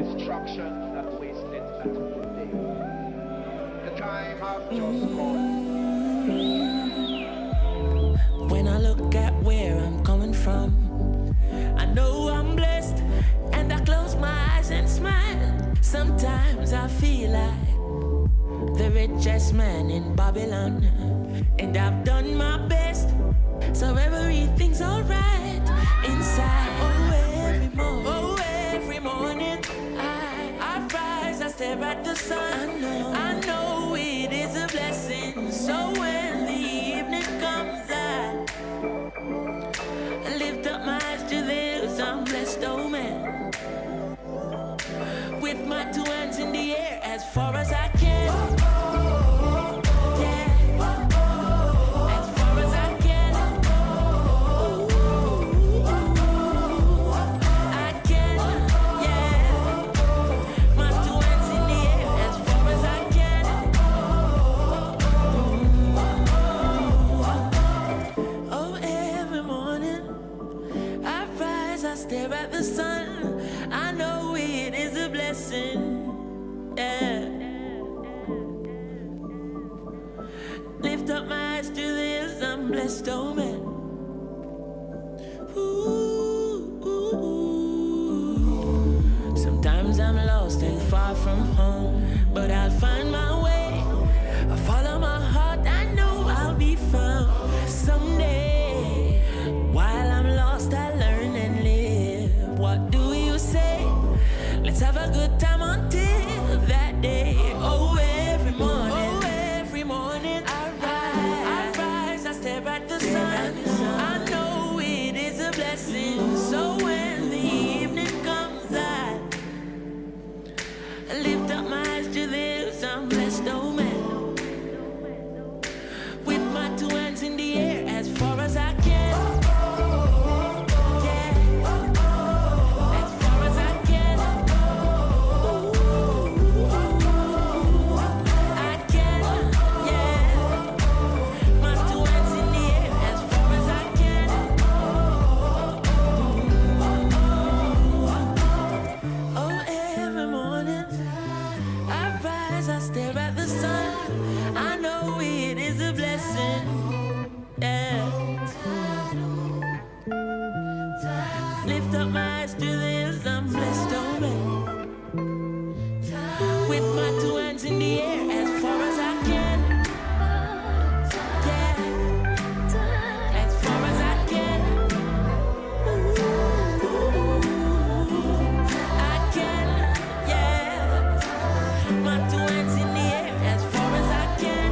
destruction that wasted that whole day. The time has just gone. When I look at where I'm coming from, I know I'm blessed, and I close my eyes and smile. Sometimes I feel like the richest man in Babylon, and I've done my best, so everything's alright inside. Oh, every morning I rise, I stare at the sun. I know it is a blessing. So when the evening comes, I lift up my eyes to this. I'm blessed, oh man, with my two hands in the air as far as I can. Stare at the sun, I know it is a blessing, yeah. Lift up my eyes to this, I'm blessed, oh man. Ooh. Sometimes I'm lost and far from home, but I'll find my way. I follow my heart, I know I'll be found someday. While I'm lost, I learn and live. What do you say? Let's have a good time until that day. Oh, every morning I rise, I stare at the sun. I know it is a blessing. So when the evening comes, I lift up my eyes to this. I'm blessed, oh man, with my two hands in the air as far as I can. Lift up my eyes to this, I'm blessed, oh man, with my two hands in the air as far as I can. Yeah, as far as I can. I can, yeah, my two hands in the air as far as I can.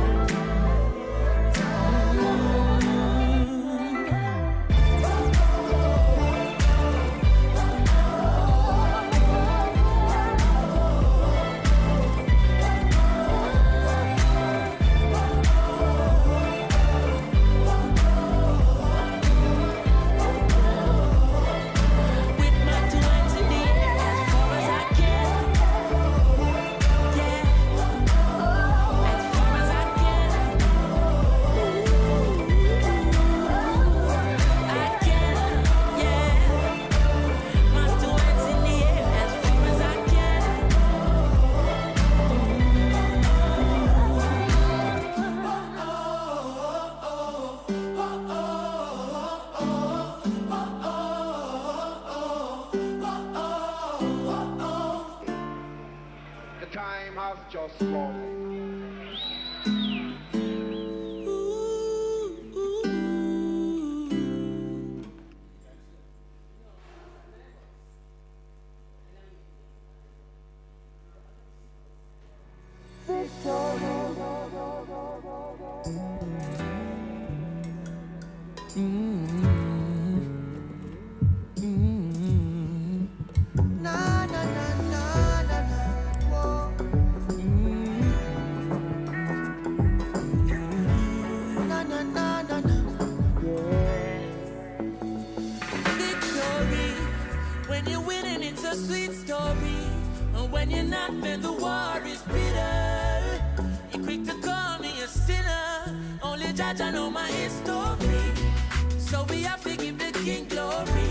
Just gone. Sweet story, and when you're not, then the war is bitter. You're quick to call me a sinner. Only judge I know my history, so we have to give the King glory.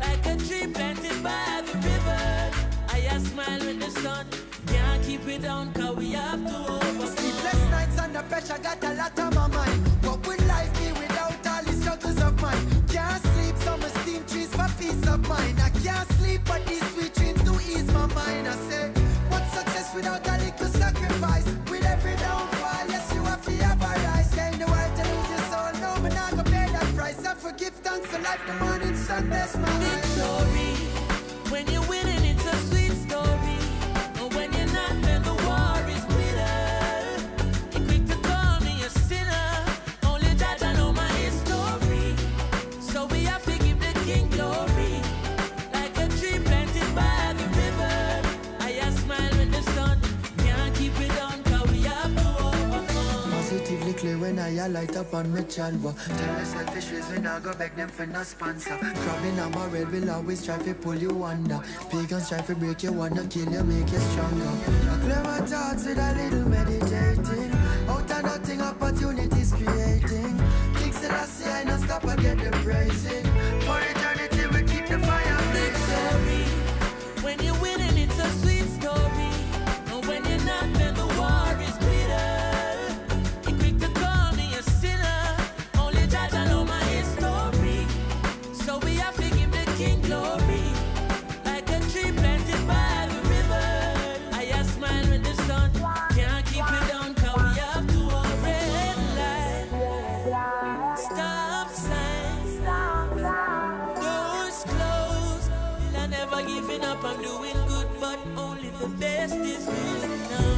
Like a tree planted by the river, I just smile with the sun. Can't keep it down, cause we have to overcome. Sleepless nights under pressure, got a lot on my mind. What would life be without all the struggles of mine? Can't sleep, some steam trees for peace of mind. I can't sleep, but these sweet dreams do ease my mind. I say, what's success without a little sacrifice? With every downfall, yes, you have to have a rise. Gain the world to lose your soul, no, but not gonna pay that price. I forgive thanks to life, the morning sun, bless my mind. Victory, when you're winning, it's a sweet story. And when you're not, then the war is bitter. You're quick to call me a sinner. Only judge I know my history. So we have to give the king glory. Like a tree planted by the river. I just smile with the sun. Can't keep it down, cause we have to overcome. Positively clear when I light up on my chalwa. Tell yourself selfish ways when I go back them for no sponsor. Crabbing on my red will always try to pull you under. Pagans try to break you, wanna kill you, make you stronger. I clear my thoughts with a little meditating. Out of nothing, opportunities creating. Kicks that I see, I not stop, I get the praising. For eternity, we keep the fire Victory, when you're winning, it's a sweet story. And when you're not, then the war is bitter. You're quick to call me a sinner. Only judge I know my history. So we have to give the king glory. Like a tree planted by the river. I just smile with the sun. Can't keep it down, cause we have to all red light. Stop signs. Doors closed. I'm never giving up, I'm doing good, but only the best is good enough.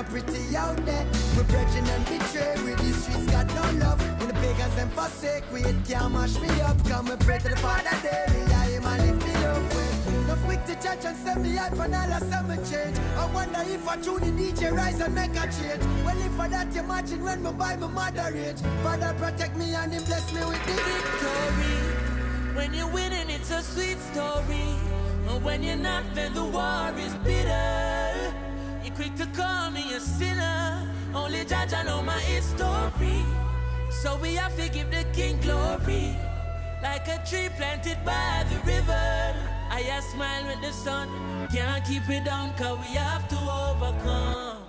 Pretty out there, we're brethren and betray. With these streets got no love. When the pagans them forsake, we can't mash me up. Come and pray to the Father daily. I am and lift me up with. No quick to church and send me out when all of summer change. I wonder if I tune the DJ rise and make a change. Well, if for that you imagine when me buy my mother age. Father protect me and Him bless me with the Victory, when you're winning, it's a sweet story. And when you're not, then the war is bitter. You're quick to call me a sinner. Only judge I know my history. So we have to give the king glory. Like a tree planted by the river. I just smile with the sun. Can't keep it down, cause we have to overcome.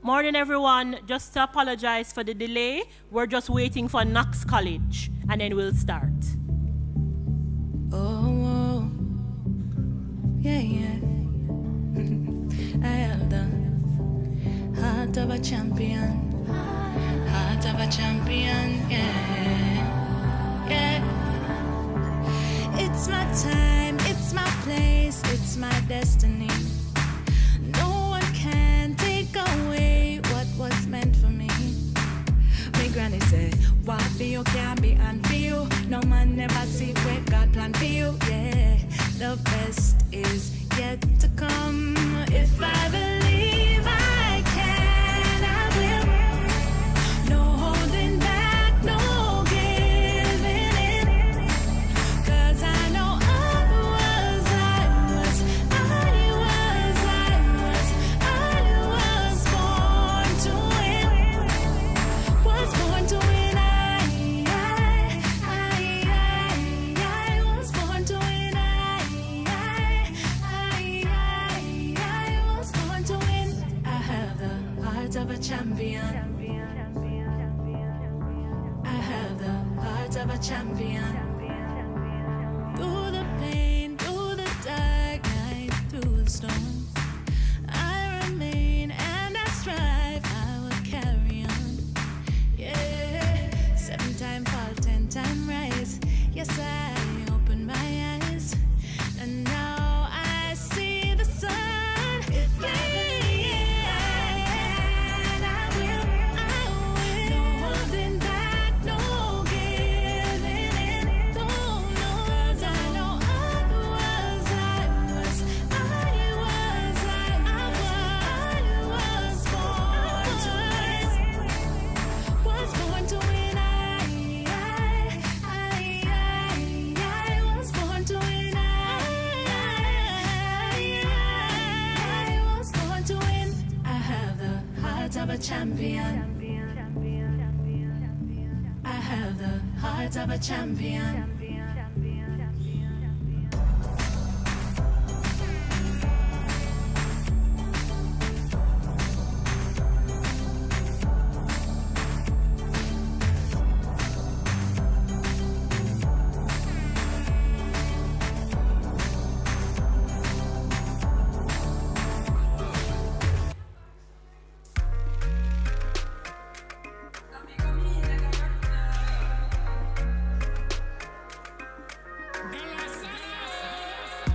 Morning, everyone. Just to apologize for the delay. We're just waiting for Knox College, and then we'll start. Oh, yeah, yeah. I have the heart of a champion. Heart of a champion, yeah. Yeah. It's my time, it's my place, it's my destiny. No one can take away what was meant for me. My granny said, what for you can be and for you. No man never see what God plan for you, yeah. The best is yet to come. If I believe I can, I will. No holding back, no giving in. Cause I know I was born to win. Was born to win, I was born to win, I was born to win. I have the heart of a champion. I have the heart of a champion. Through the pain, through the dark night, through the storm, I remain and I strive, I will carry on. Yeah, 7 times fall, 10 times rise. Yes, I open my eyes, and now I see the sun. If I will. No holding back, no giving in. of a champion. I have the heart of a champion.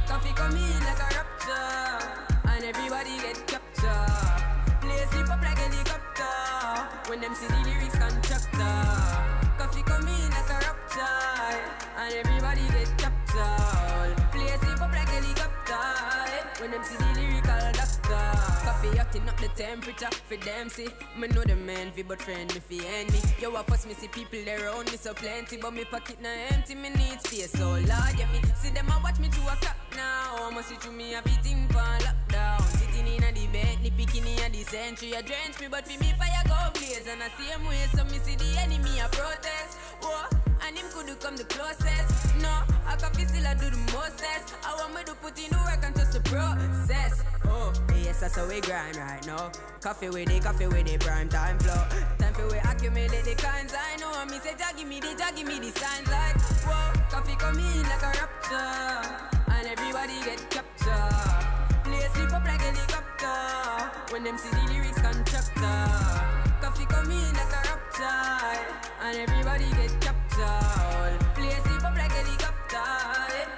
Coffee come in like a rapture, and everybody get captured. Play sleep up like a helicopter, when them see the lyrics constructor. Coffee come in like a rapture, and everybody get captured. Play sleep up like a helicopter, when them see the lyrical doctor. Coffee hotting up the temperature for them see. Me know the man fi but friend me fi enemy. Yo I fuss me see people around me so plenty, but me pocket na empty, me need space so Lord yeah me see them a watch me to a clock now. I must see through me everything for lockdown. Sitting in a the bed, the bikini a the century a drench me, but for me fire go blaze and I same way so me see the enemy a protest. Whoa, and him could come the closest. No, I can feel still I do the mostest. I want me to put in the work and just the process. Oh, yes, that's how we grind right now. Coffee with the prime time flow. Time for we accumulate the kinds I know. Me say, give me the signs like, whoa, coffee come in like a rapture, and everybody get captured. Play sleep up like a helicopter, when them see the lyrics constructor. Coffee come in like a rapture, and everybody get captured. Play sleep up like a helicopter,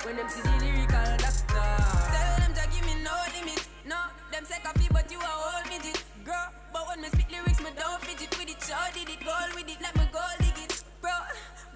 when them see the lyrical doctor. Tell them to give me no limit. No, them say coffee, but you a whole midget. Girl, but when me spit lyrics, me don't fidget with it. Show did it, goal with it, like me goal dig it. Bro,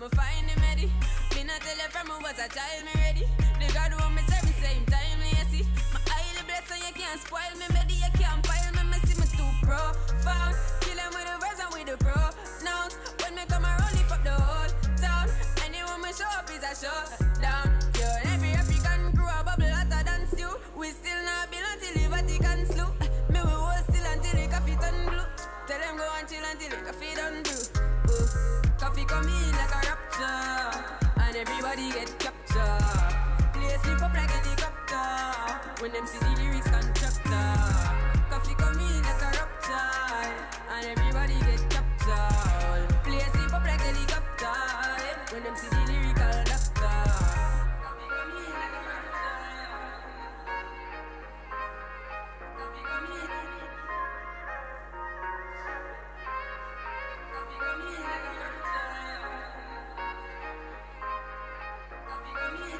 me find him ready. Me not tell you from me was a child, me ready. The God want me serve me same time, me you see. My highly blessed, so you can't spoil me. Ready, you can't pile me, me see me too profound. Kill him with the verbs and with the pronouns. When me come around, lift up the whole town. Anyone me show up is a showdown. Yo, every African crew a bubble hotter than stew. We still not build until the Vatican slew. Me we hold still until the coffee turn blue. Tell them go and chill until the coffee done brew. Coffee come in like a rapture, and everybody get captured. Play sleep up like a helicopter, when them see the lyrics constructor. Coffee come in like a rapture, and everybody get captured. Play sleep up like a helicopter, when them see the lyrical doctor. Coffee come in like a rapture. Coffee come in. Coffee come in like a rapture. Coffee come in.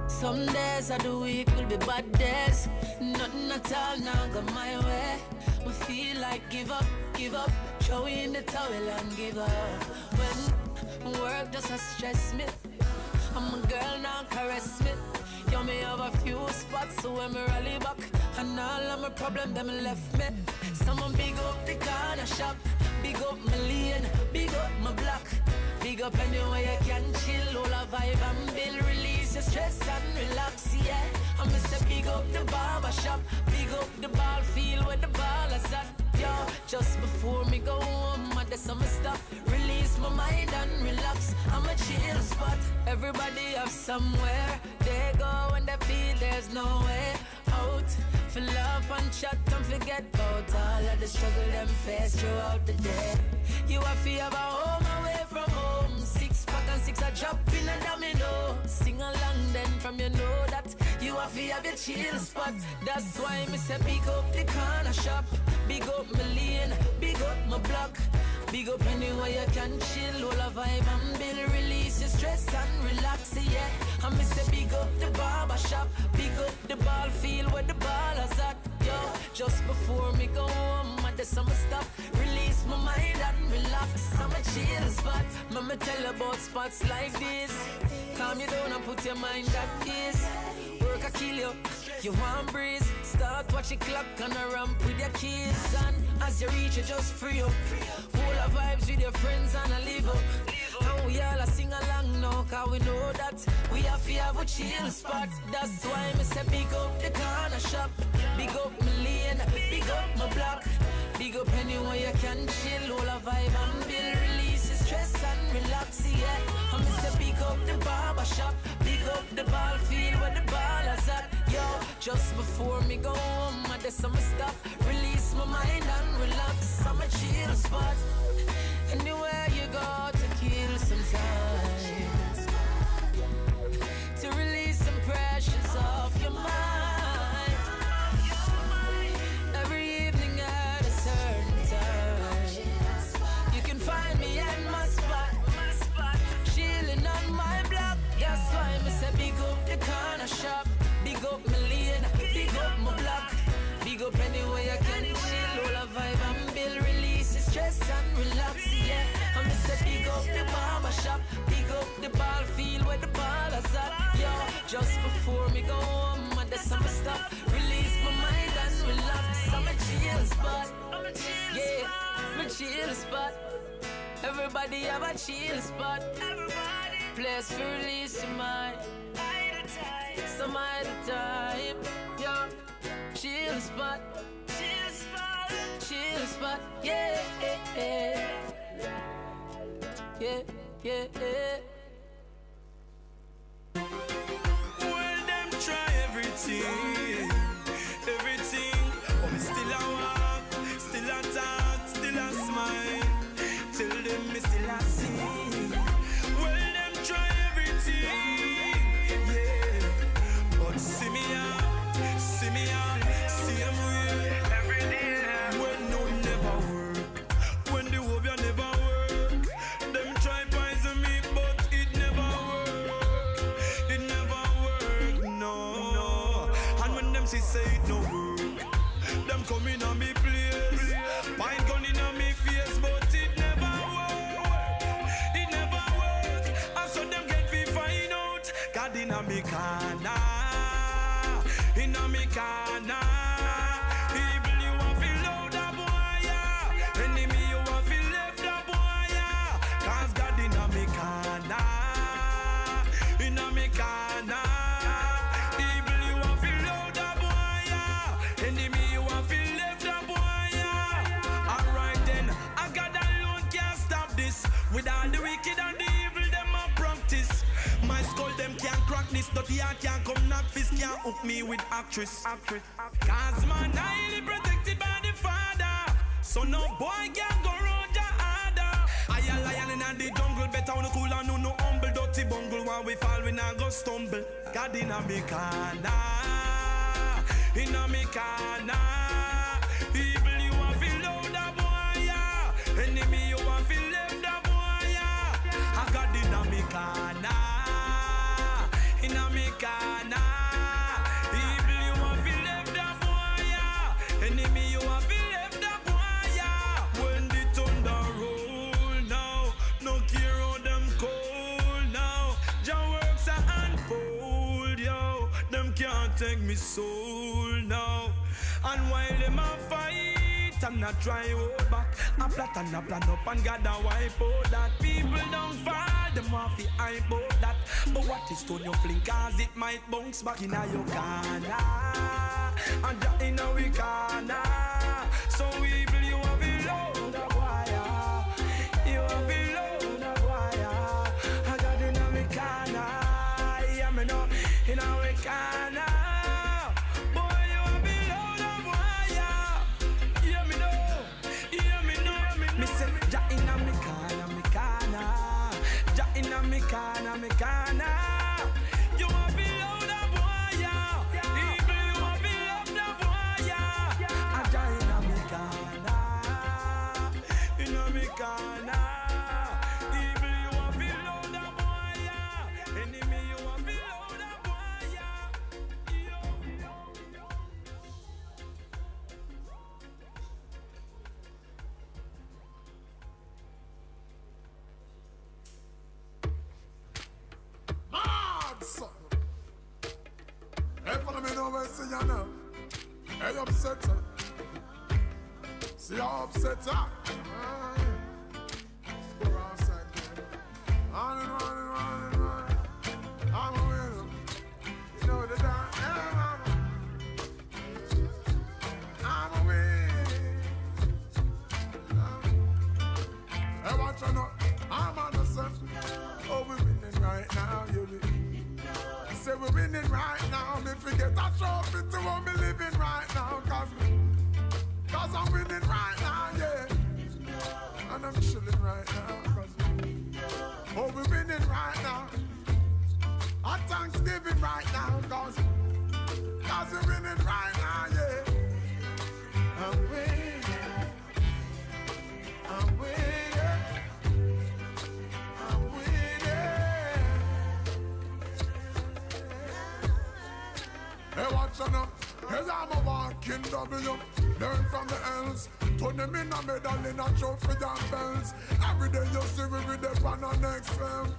Some days of the week will be bad days. Nothing at all now go my way. We feel like give up. Throw in the towel and give up. When work just a stress me, I'm a girl now caress me. You may have a few spots so when me rally back, and all of my problem them left me. Someone big up the corner shop, big up my lane, big up my block. Big up anywhere you can chill, all a vibe and build, release your stress and relax, yeah. I'm say big up the barber shop, big up the ball field where the ball is at, yo. Just before me go home, I do some stuff, release my mind and relax. I'm a chill spot, everybody have somewhere they go when they feel there's no way out. For love and chat and forget about all of the struggle them face throughout the day. You have to have a home away from home. 6 pack and 6 a drop in a domino. Sing along then from you know that you have to have your chill spot. That's why me say big up the corner shop, big up my lane, big up my block. Big up anywhere you can chill, all a vibe and build, release your stress and relax, yeah. And me say big up the barber shop, big up the ball field where the ball is at, yo. Just before me go home, I do some stuff, release my mind and relax. I'm a chill spot, me tell about spots like this. Calm you down and put your mind at ease. Work a kill you, you want breeze. Start watch the clock on a ramp with your keys. And as you reach, you just free up. Full of vibes with your friends and a live up. And we all a sing along now, cause we know that we have to have a chill spot. That's why me say big up the corner shop. Big up my lane, big up my block. Big up anywhere you can chill. All a vibe and build, release the stress and relax, yeah. And me say big up the barber shop. Big up the ball field where the ball is at. Yo, just before me go home, I do some stuff. Release my mind and relax. I'm a chill spot. Anywhere you go to kill some time, to release some pressures off your mind. Every evening at a certain time, you can find me at my spot, chilling on my block. That's why I say big up the corner shop. Big up my lane, big up my block. Big up anywhere you can chill. All a vibe and build, release the stress and relax, yeah. I'm say big up the barber shop. Big up the ball field where the ball is at. Yo, just before me go home, I do some stuff. Release my mind and relax. I'm a chill spot. Yeah, I'm a chill spot. Everybody have a chill spot. Place to release your mind. Some at a time. Yo, chill spot. Chill spot. Yeah, yeah, yeah, yeah, yeah. Well, them try everything, but me still a walk, still a talk, still a smile. Tell them me still a sing. Well, them try everything, yeah, but see me out, same way. Every day, when no never work, when the hope you never work. Them try poison me, but it never work, no. And when them say it no work, them come in on me place, pine gun in on me face, but it never work. And so them get me find out, God in a me corner, People you want feel loud a boy, yeah. Enemy you want feel left a boy, yeah. 'Cause God in a me corner, People you want feel loud a boy, yeah. Enemy you want feel left a boy, yeah. Alright then, I God alone can't stop this. With all the wicked and the evil them a practice. My skull them can't crack this. Dirty heart can't come knock fist, can't hook me with actress. Cause man highly protected by the Father, so no boy can't go round your harder. I a lion in the jungle, better on the cool and no humble. Dirty bungle, when we fall we not go stumble. God in a me corner, People you want feel loud a boy, yeah. Enemy you want feel left a boy, yeah. I got in a me corner, People you want feel left a boy, yeah. Enemy you want feel left a boy, yeah. When the thunder roll now, no care how them cold now. Jah works a unfold, yo. Them can't take me soul now. And while them a fight, I'm not try hold back. I plan up and God a wipe out that. People don't fall, them want fi hype out that. But what is stone you fling, cause it might bounce back in a your corner, and that in a we corner. So evil you want fi load a wire, you want fi load a wire. I got in a me corner, yeah me know in a we corner. Boy you want fi load a wire, yeah me know. Me say ja in a me corner, ja in a me corner. You want fi load a boy, yeah. Evil you want fi love the boy, yeah. A ja in a me corner. Evil you want fi load a boy, yeah. Enemy you want fi load a boy, yeah. March! you know. Hey, upset her. See how upset her. Let's go outside there. On and on and on and on. I'm a winner. You know the dance. I'm a winner. Hey, watch out now. I'm innocent. Oh, we're winning right now, you be. Say we're winning right now. Me forget a trophy to what me living right now. Cause I'm winning right now, yeah. And I'm chilling right now. Oh, we're winning right now. Our Thanksgiving right now. Cause we're winning right now, yeah. I'm winning. I'm winning. I'm winning. Hey, watch out now. Hey, I'm a walking W. Learn from the L's. Turn them in a medal in a trophy and bells. Every day you see we with them on our next level.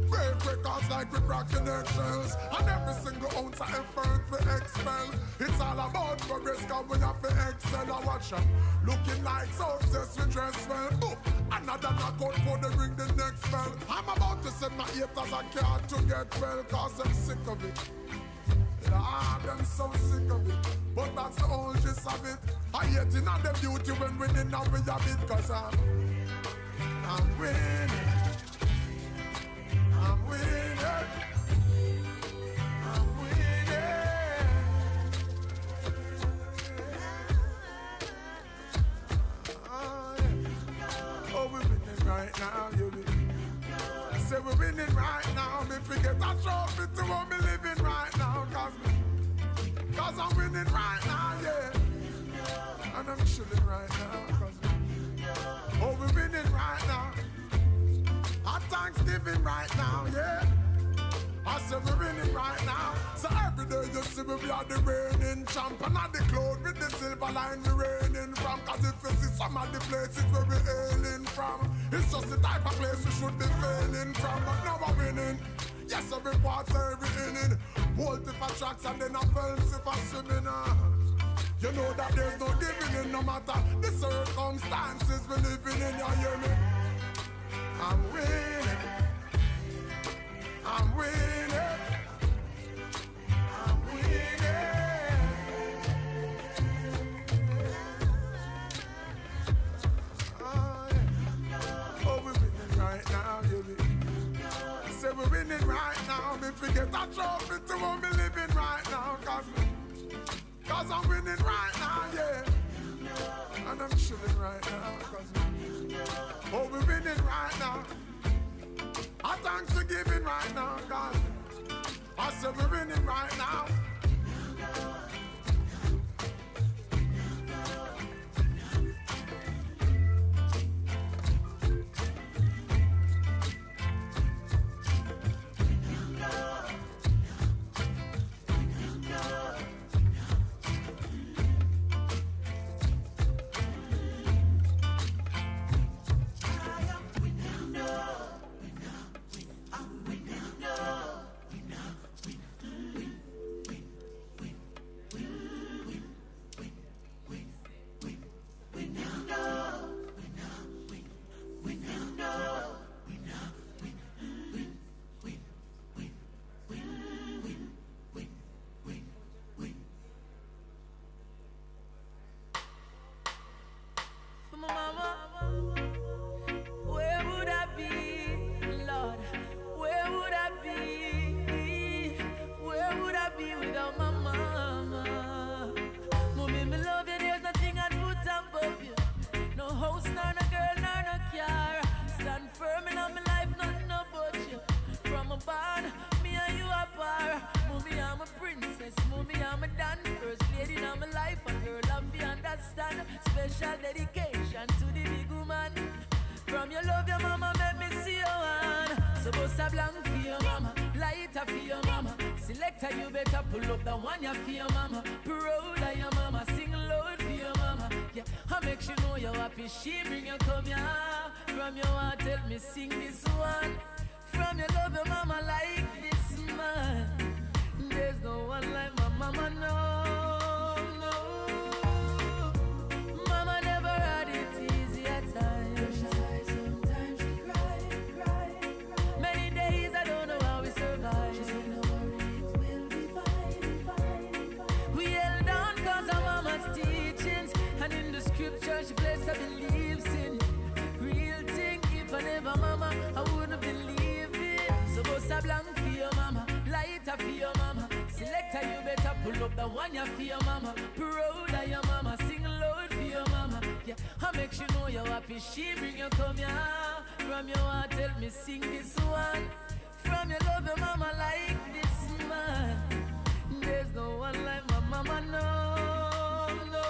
Break records like we cracking eggshells. And every single ounce of effort we expel. It's all about progress cause we have to excel. I watch them looking like success we dress well. Oh, another knockout for the ring the next spell. I'm about to send my haters a card to get well. Cause I'm sick of it. I'm so sick of it. But that's the whole gist of it. I hate in on the beauty when winning now we have it. Cause I'm winning. I'm winning. I'm winning. Oh, we're winning right now, you be. I say we're winning right now. Me forget a trophy to what me living right now. Cause I'm winning right now, yeah. And I'm chilling right now. Oh, we're winning right now. Our Thanksgiving right now, yeah. I say we're winning right now. So every day you see me, we are the reigning champ. And at the cloud with the silver line we reigning from. Cause if you see some of the places where we hailing from, it's just the type of place we should be failing from. But now we're winning. Yes, every quarter, every inning. Bolt if I tracks and then I fence if I swimming. You know that there's no giving in no matter the circumstances we're living in, you hear me? I'm winning. I'm winning. I'm winning. Oh, yeah. Oh, we're winning right now, you be. Say we're winning right now. Me forget a trophy to what me living right now. Cause I'm winning right now, yeah. And I'm chilling right now. Oh, we're winning right now. Our Thanksgiving right now, cause I said we're winning right now. Special dedication to the big woman. From your love, your mama made me see your one. So bust a blank for your mama, lighter for your mama. Selector, you better pull up the one you for your mama. Proud of your mama, sing loud for your mama. Yeah, I make sure know you're happy. She bring you come here. From your heart, tell me sing this one. From your love, your mama like this man. There's no one like my mama, no. a blank for your mama, lighter for your mama. Selector, you better pull up the one you for your mama. Proud of your mama, sing loud for your mama. Yeah, I make sure know you're happy. She bring you come here. From your heart, tell me sing this one. From your love your mama like this man. There's no one like my mama, no, no.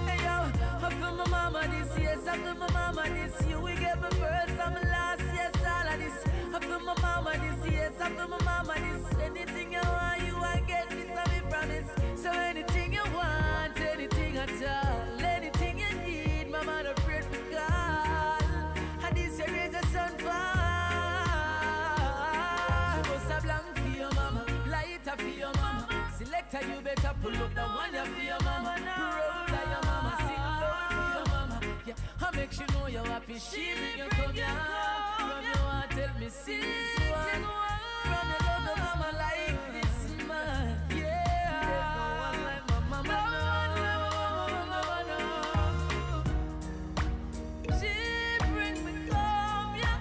Hey yo, I feel my mama this year, I feel my mama this year. We gave my first and my last, yes, all of this. I feel my mama this year, I feel my mama this. Anything you want, get this, I promise. So anything you want, anything at all, anything you need, my mother pray for God. And this year is a sun fall. For your mama, selector, you better pull up the one you for your mama. Proud of your mama, sing loud for your mama. Yeah, I make sure know you're happy. She bring you come here. From your heart, tell me sing this one. From your love, your mama like this man. Yeah, there's no one like my mama. No. She brings me come, yeah.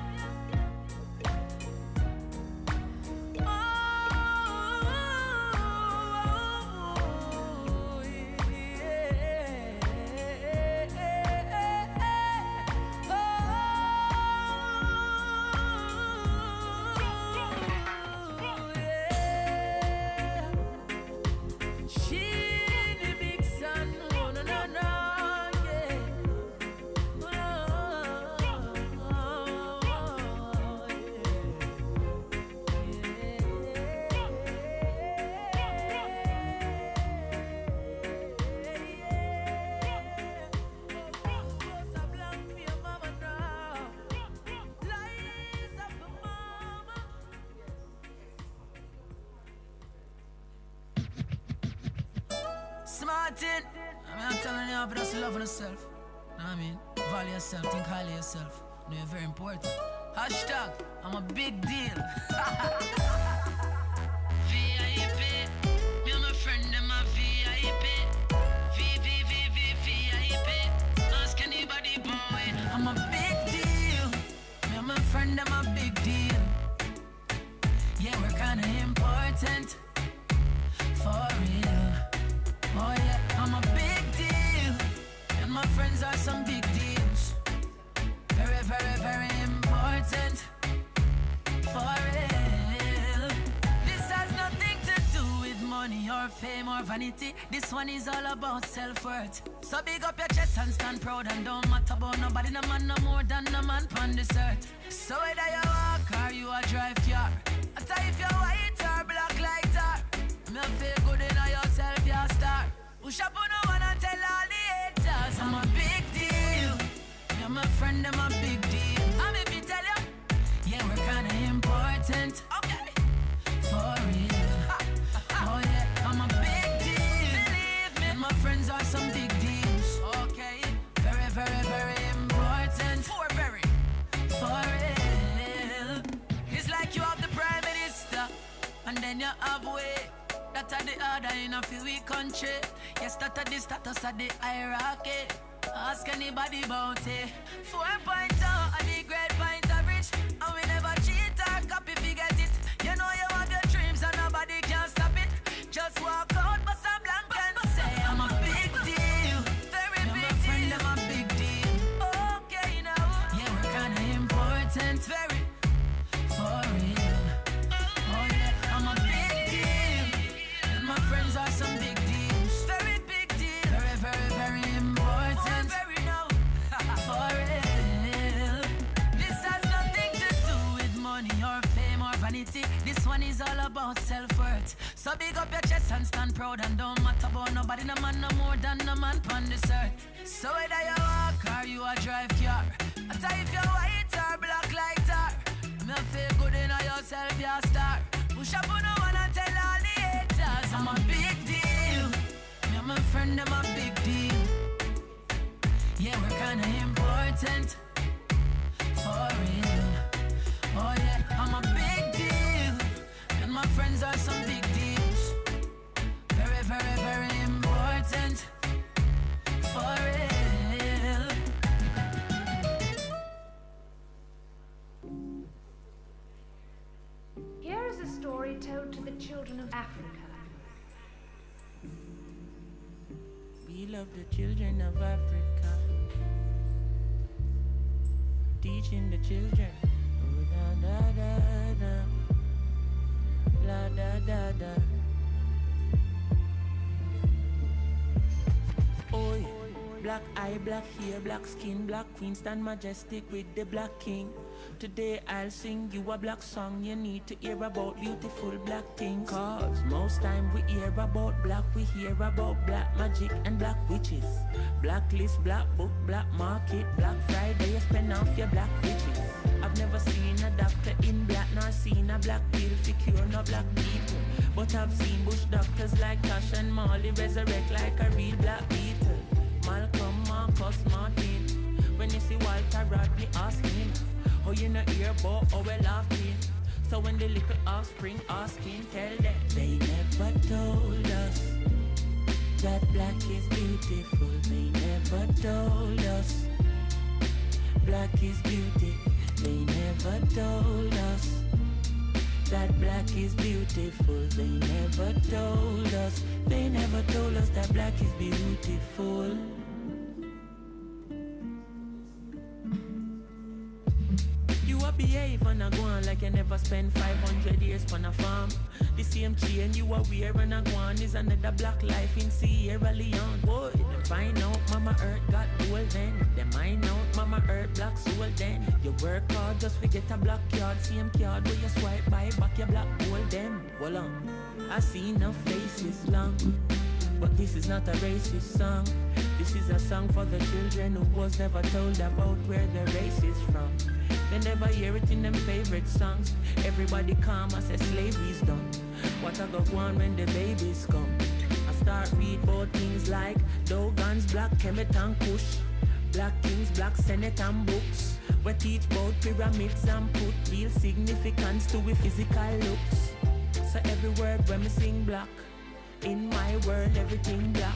Smartin', I'm telling you, but just love on yourself. Know what I mean? Value yourself, think highly of yourself. Know you're very important. Hashtag, I'm a big deal. VIP, me and my friend, them a VIP. VIP. Ask anybody, boy. I'm a big deal. Me and my friend, them a big deal. Yeah, we're kinda important. For real. Oh yeah, I'm a big deal. And my friends are some big deals. Very, very, very important. For real. This has nothing to do with money or fame or vanity. This one is all about self-worth. So big up your chest and stand proud. And don't matter about nobody, no man no more than no man on this earth. So whether you walk or you a drive car, I tell you if you're white or black like tar, me feel good in yourself, you're a star. Push up on no one and tell all the haters I'm a big deal. You're my friend, I'm a big deal. I'm if you tell you, yeah, we're kinda important. Okay, for real. Oh yeah, I'm a big deal. Believe me, and my friends are some big deals. Okay, very, very, very important. For very, for real. It's like you have the Prime Minister, and then you have way. That are the order in a few week country. Yes, that are the status of the hierarchy. Ask anybody about it. 4.0 and the grade point average. And we never cheat or copy if you get it. You know you have your dreams and nobody can stop it. Just walk out, but some blank and say I'm a big deal. Very big deal. Friend, I'm a big deal. Okay now. Yeah, we're kinda important. Very, for real. Oh yeah, I'm a big deal. My friends are some big deals. Very big deal. Very, very, very important. Very now. For real. This has nothing to do with money or fame or vanity. This one is all about self-worth. So big up your chest and stand proud. And don't matter about nobody, no man no more than no man on this earth. So whether you walk or you a drive car, I tell you if you're white or black like tar, me feel good in yourself, you're a star. Push up on no one and tell all the haters I'm a big deal. Me and my friend, I'm a big deal. Yeah, we're kinda important. For real. Oh yeah, I'm a big deal. And my friends are some big deals. Very, very, very important. For real. told to the children of Africa. We love the children of Africa. Teaching the children. Oh, da da da da. La da da da. Oi, black eye, black hair, black skin, black queen, stand majestic with the black king. Today I'll sing you a black song. You need to hear about beautiful black things. Cause most time we hear about black, we hear about black magic and black witches. Blacklist, black book, black market, Black Friday, you spend off your black riches. I've never seen a doctor in black, nor seen a black pill to cure no black people. But I've seen bush doctors like Tash and Molly resurrect like a real black beetle. Malcolm, Marcus, Martin. When you see Walter Rodney, ask him. Oh, you know hear about how we laughing. So when the little offspring asking, tell them they never told us that black is beautiful. They never told us black is beauty. They never told us that black is beautiful. They never told us. They never told us that black is beautiful. You a behave and a go on like you never spent 500 years on a farm. The same chain you are wear and a go on is another black life in Sierra Leone. Boy, them find out Mama Earth got gold then. Them find out Mama Earth black soul then. You work hard just forget a black card. Same card where you swipe by back your black gold them. Hold on, I see no faces long, but this is not a racist song. This is a song for the children who was never told about where the race is from. They never hear it in them favorite songs. Everybody calm as say slavery's done. What I go on when the babies come? I start read about things like Dogons, Black Kemet and Kush, Black Kings, Black Senate and books. We teach about pyramids and put real significance to we physical looks. So every word when me sing black, in my world everything black.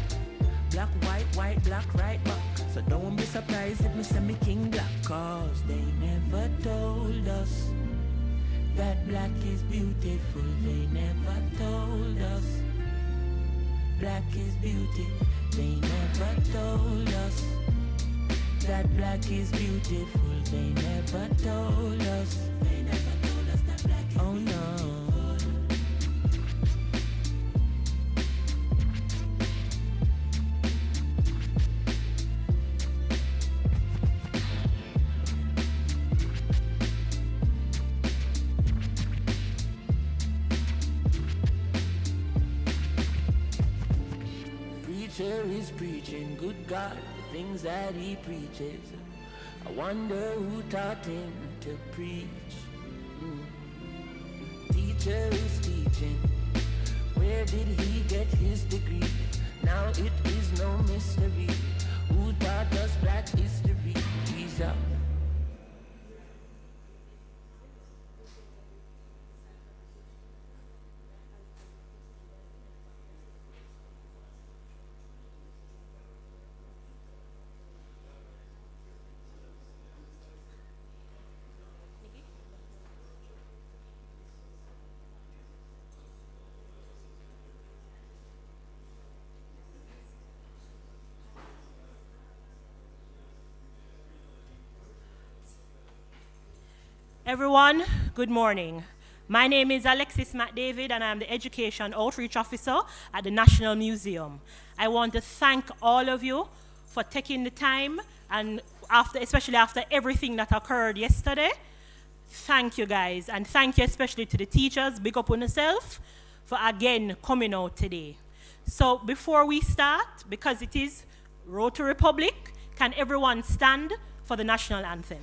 Black, white, black, right back. So don't be surprised if me say me king black. Cause they never told us that black is beautiful. They never told us black is beauty. They never told us that black is beautiful. They never told us. They never told us that black is beautiful. Oh no. Preacher is preaching, good God, the things that he preaches. I wonder who taught him to preach. Teacher is teaching, where did he get his degree? Now it is no mystery. Who taught us black history? Jesus. Everyone, good morning. My name is Alexis McDavid and I'm the Education Outreach Officer at the National Museum. I want to thank all of you for taking the time and especially after everything that occurred yesterday. Thank you guys, and thank you especially to the teachers, big up on yourself, for again coming out today. So before we start, because it is Road to Republic, can everyone stand for the national anthem?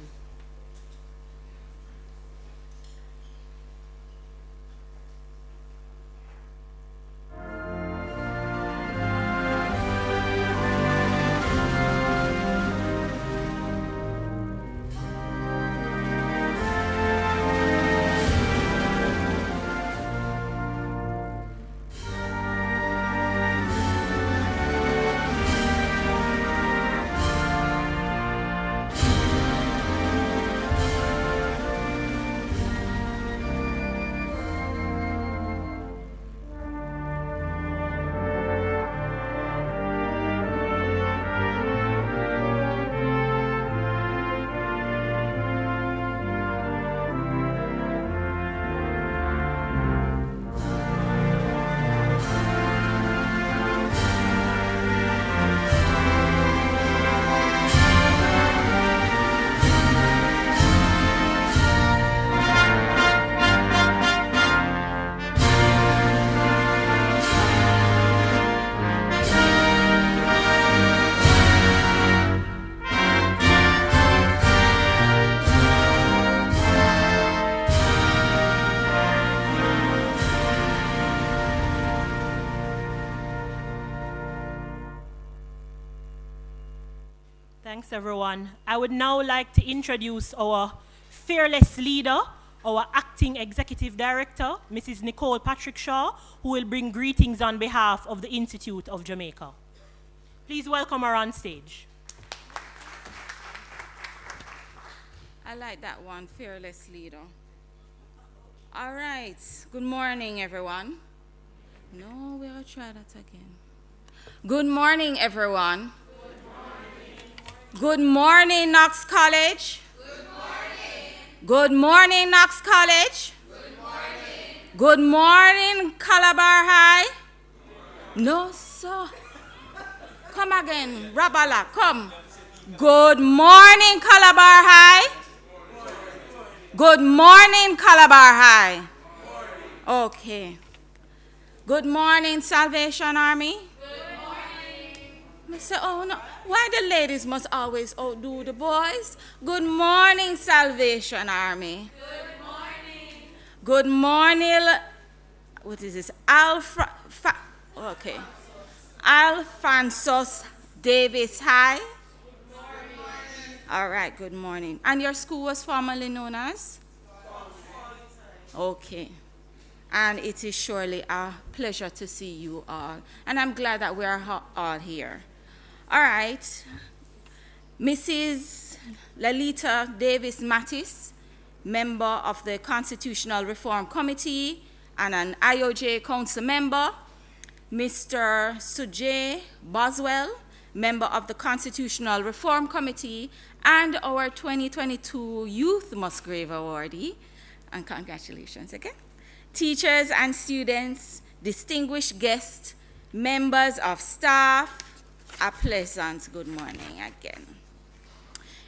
Thanks, everyone. I would now like to introduce our fearless leader, our acting executive director, Mrs. Nicole Patrick Shaw, who will bring greetings on behalf of the Institute of Jamaica. Please welcome her on stage. I like that one, fearless leader. All right, good morning, everyone. No, we'll try that again. Good morning, everyone. Good morning, Knox College. Good morning. Good morning, Knox College. Good morning. Good morning, Calabar High. No, sir. Come again, Rabala, come. Good morning, Calabar High. Good morning, Calabar High. Okay. Good morning, Salvation Army. Good morning. I say, oh no, why the ladies must always outdo the boys? Good morning, Salvation Army. Good morning. Good morning, what is this? Alphonsus Davis High. Good morning. All right, good morning. And your school was formerly known as? Okay. And it is surely a pleasure to see you all. And I'm glad that we are all here. All right. Mrs. Lalita Davis Mattis, member of the Constitutional Reform Committee and an IOJ Council member. Mr. Sujay Boswell, member of the Constitutional Reform Committee and our 2022 Youth Musgrave Awardee. And congratulations again. Teachers and students, distinguished guests, members of staff, a pleasant good morning again.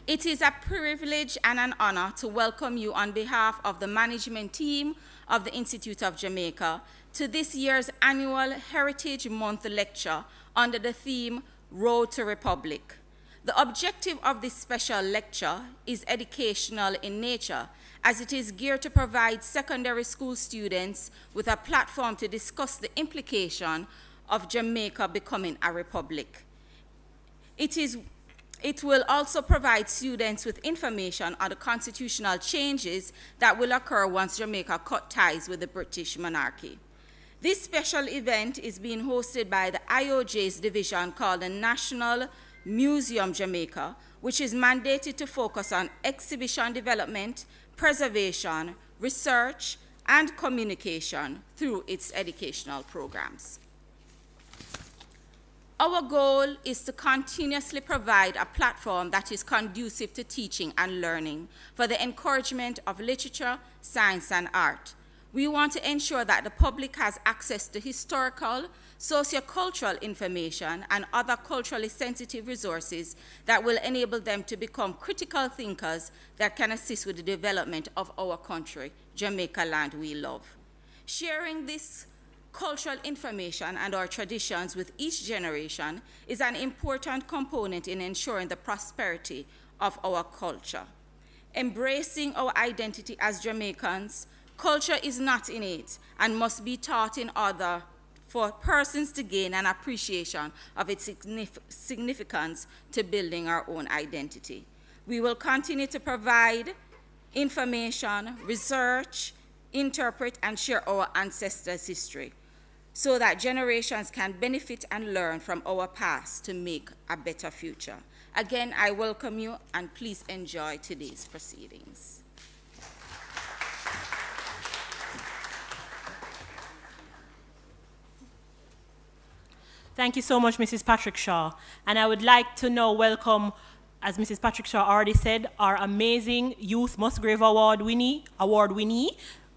It is a privilege and an honor to welcome you on behalf of the management team of the Institute of Jamaica to this year's annual Heritage Month lecture under the theme Road to Republic. The objective of this special lecture is educational in nature, as it is geared to provide secondary school students with a platform to discuss the implication of Jamaica becoming a republic. It will also provide students with information on the constitutional changes that will occur once Jamaica cut ties with the British monarchy. This special event is being hosted by the IOJ's division called the National Museum Jamaica, which is mandated to focus on exhibition development, preservation, research, and communication through its educational programs. Our goal is to continuously provide a platform that is conducive to teaching and learning for the encouragement of literature, science, and art. We want to ensure that the public has access to historical, sociocultural information and other culturally sensitive resources that will enable them to become critical thinkers that can assist with the development of our country, Jamaica land we love. Sharing this cultural information and our traditions with each generation is an important component in ensuring the prosperity of our culture. Embracing our identity as Jamaicans, culture is not innate and must be taught in order for persons to gain an appreciation of its significance to building our own identity. We will continue to provide information, research, interpret, and share our ancestors' history so that generations can benefit and learn from our past to make a better future. Again, I welcome you, and please enjoy today's proceedings. Thank you so much, Mrs. Patrick Shaw. And I would like to now welcome, as Mrs. Patrick Shaw already said, our amazing Youth Musgrave Award winnie,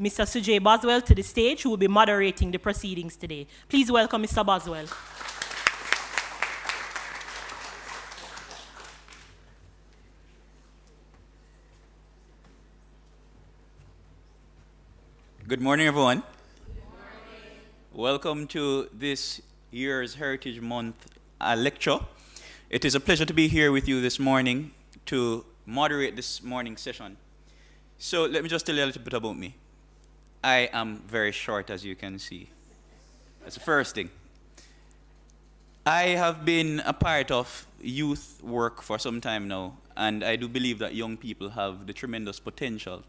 Mr. Sujay Boswell, to the stage, who will be moderating the proceedings today. Please welcome Mr. Boswell. Good morning, everyone. Good morning. Welcome to this year's Heritage Month lecture. It is a pleasure to be here with you this morning to moderate this morning's session. So let me just tell you a little bit about me. I am very short, as you can see. That's the first thing. I have been a part of youth work for some time now, and I do believe that young people have the tremendous potential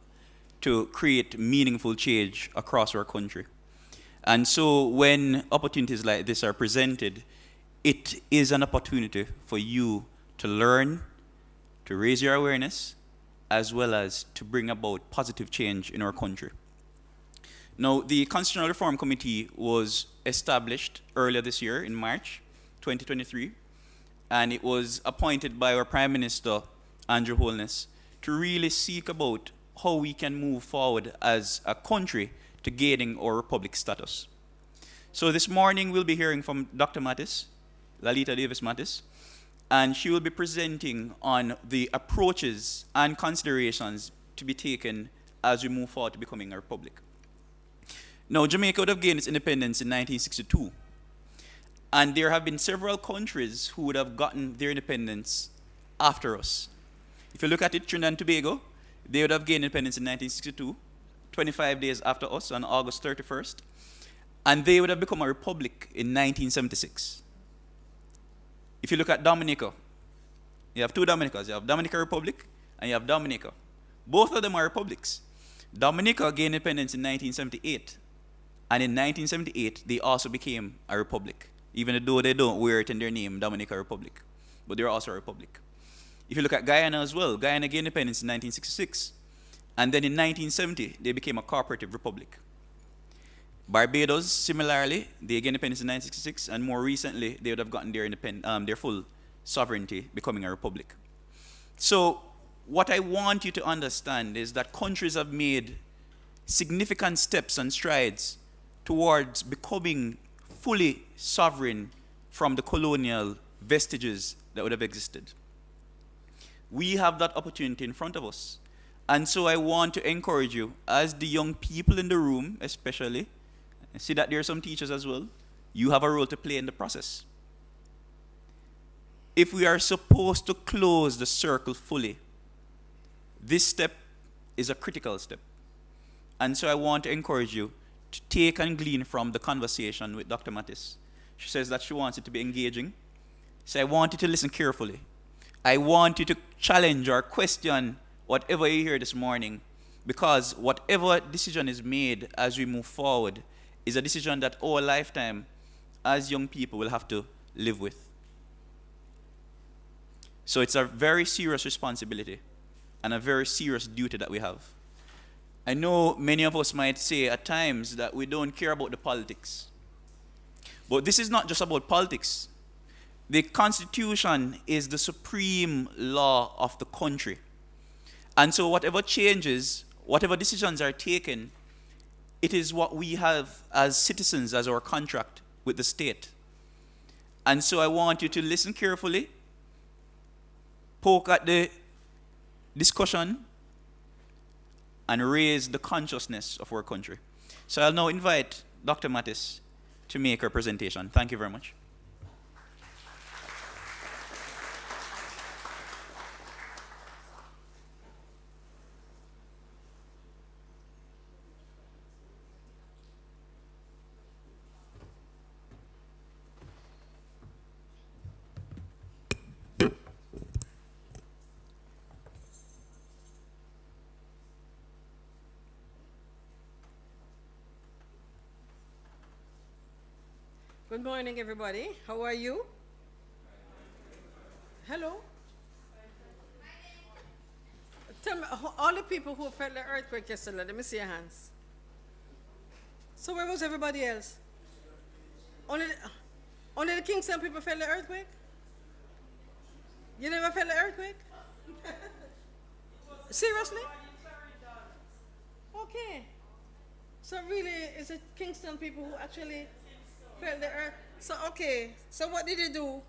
to create meaningful change across our country. And so when opportunities like this are presented, it is an opportunity for you to learn, to raise your awareness, as well as to bring about positive change in our country. Now, the Constitutional Reform Committee was established earlier this year in March 2023, and it was appointed by our Prime Minister, Andrew Holness, to really seek about how we can move forward as a country to gaining our republic status. So this morning we'll be hearing from Dr. Mattis, Lalita Davis Mattis, and she will be presenting on the approaches and considerations to be taken as we move forward to becoming a republic. Now, Jamaica would have gained its independence in 1962, and there have been several countries who would have gotten their independence after us. If you look at it, Trinidad and Tobago, they would have gained independence in 1962, 25 days after us on August 31st, and they would have become a republic in 1976. If you look at Dominica, you have two Dominicas. You have Dominica Republic and you have Dominica. Both of them are republics. Dominica gained independence in 1978, and in 1978 they also became a republic, even though they don't wear it in their name, Dominica Republic, but they're also a republic. If you look at Guyana as well, Guyana gained independence in 1966, and then in 1970 they became a cooperative republic. Barbados, similarly, they gained independence in 1966, and more recently, they would have gotten their full sovereignty, becoming a republic. So, what I want you to understand is that countries have made significant steps and strides towards becoming fully sovereign from the colonial vestiges that would have existed. We have that opportunity in front of us. And so I want to encourage you, as the young people in the room especially, I see that there are some teachers as well. You have a role to play in the process. If we are supposed to close the circle fully, this step is a critical step. And so I want to encourage you to take and glean from the conversation with Dr. Mattis. She says that she wants it to be engaging. So I want you to listen carefully. I want you to challenge or question whatever you hear this morning, because whatever decision is made as we move forward is a decision that our lifetime as young people will have to live with. So it's a very serious responsibility and a very serious duty that we have. I know many of us might say at times that we don't care about the politics. But this is not just about politics. The Constitution is the supreme law of the country. And so whatever changes, whatever decisions are taken, it is what we have as citizens as our contract with the state. And so I want you to listen carefully, poke at the discussion, and raise the consciousness of our country. So I'll now invite Dr. Mattis to make her presentation. Thank you very much. Good morning, everybody. How are you? Hello? Tell me, all the people who felt the earthquake yesterday, let me see your hands. So where was everybody else? Only the Kingston people felt the earthquake? You never felt the earthquake? Seriously? Okay. So really, it's the Kingston people who actually felt the earth. So okay, so what did you do?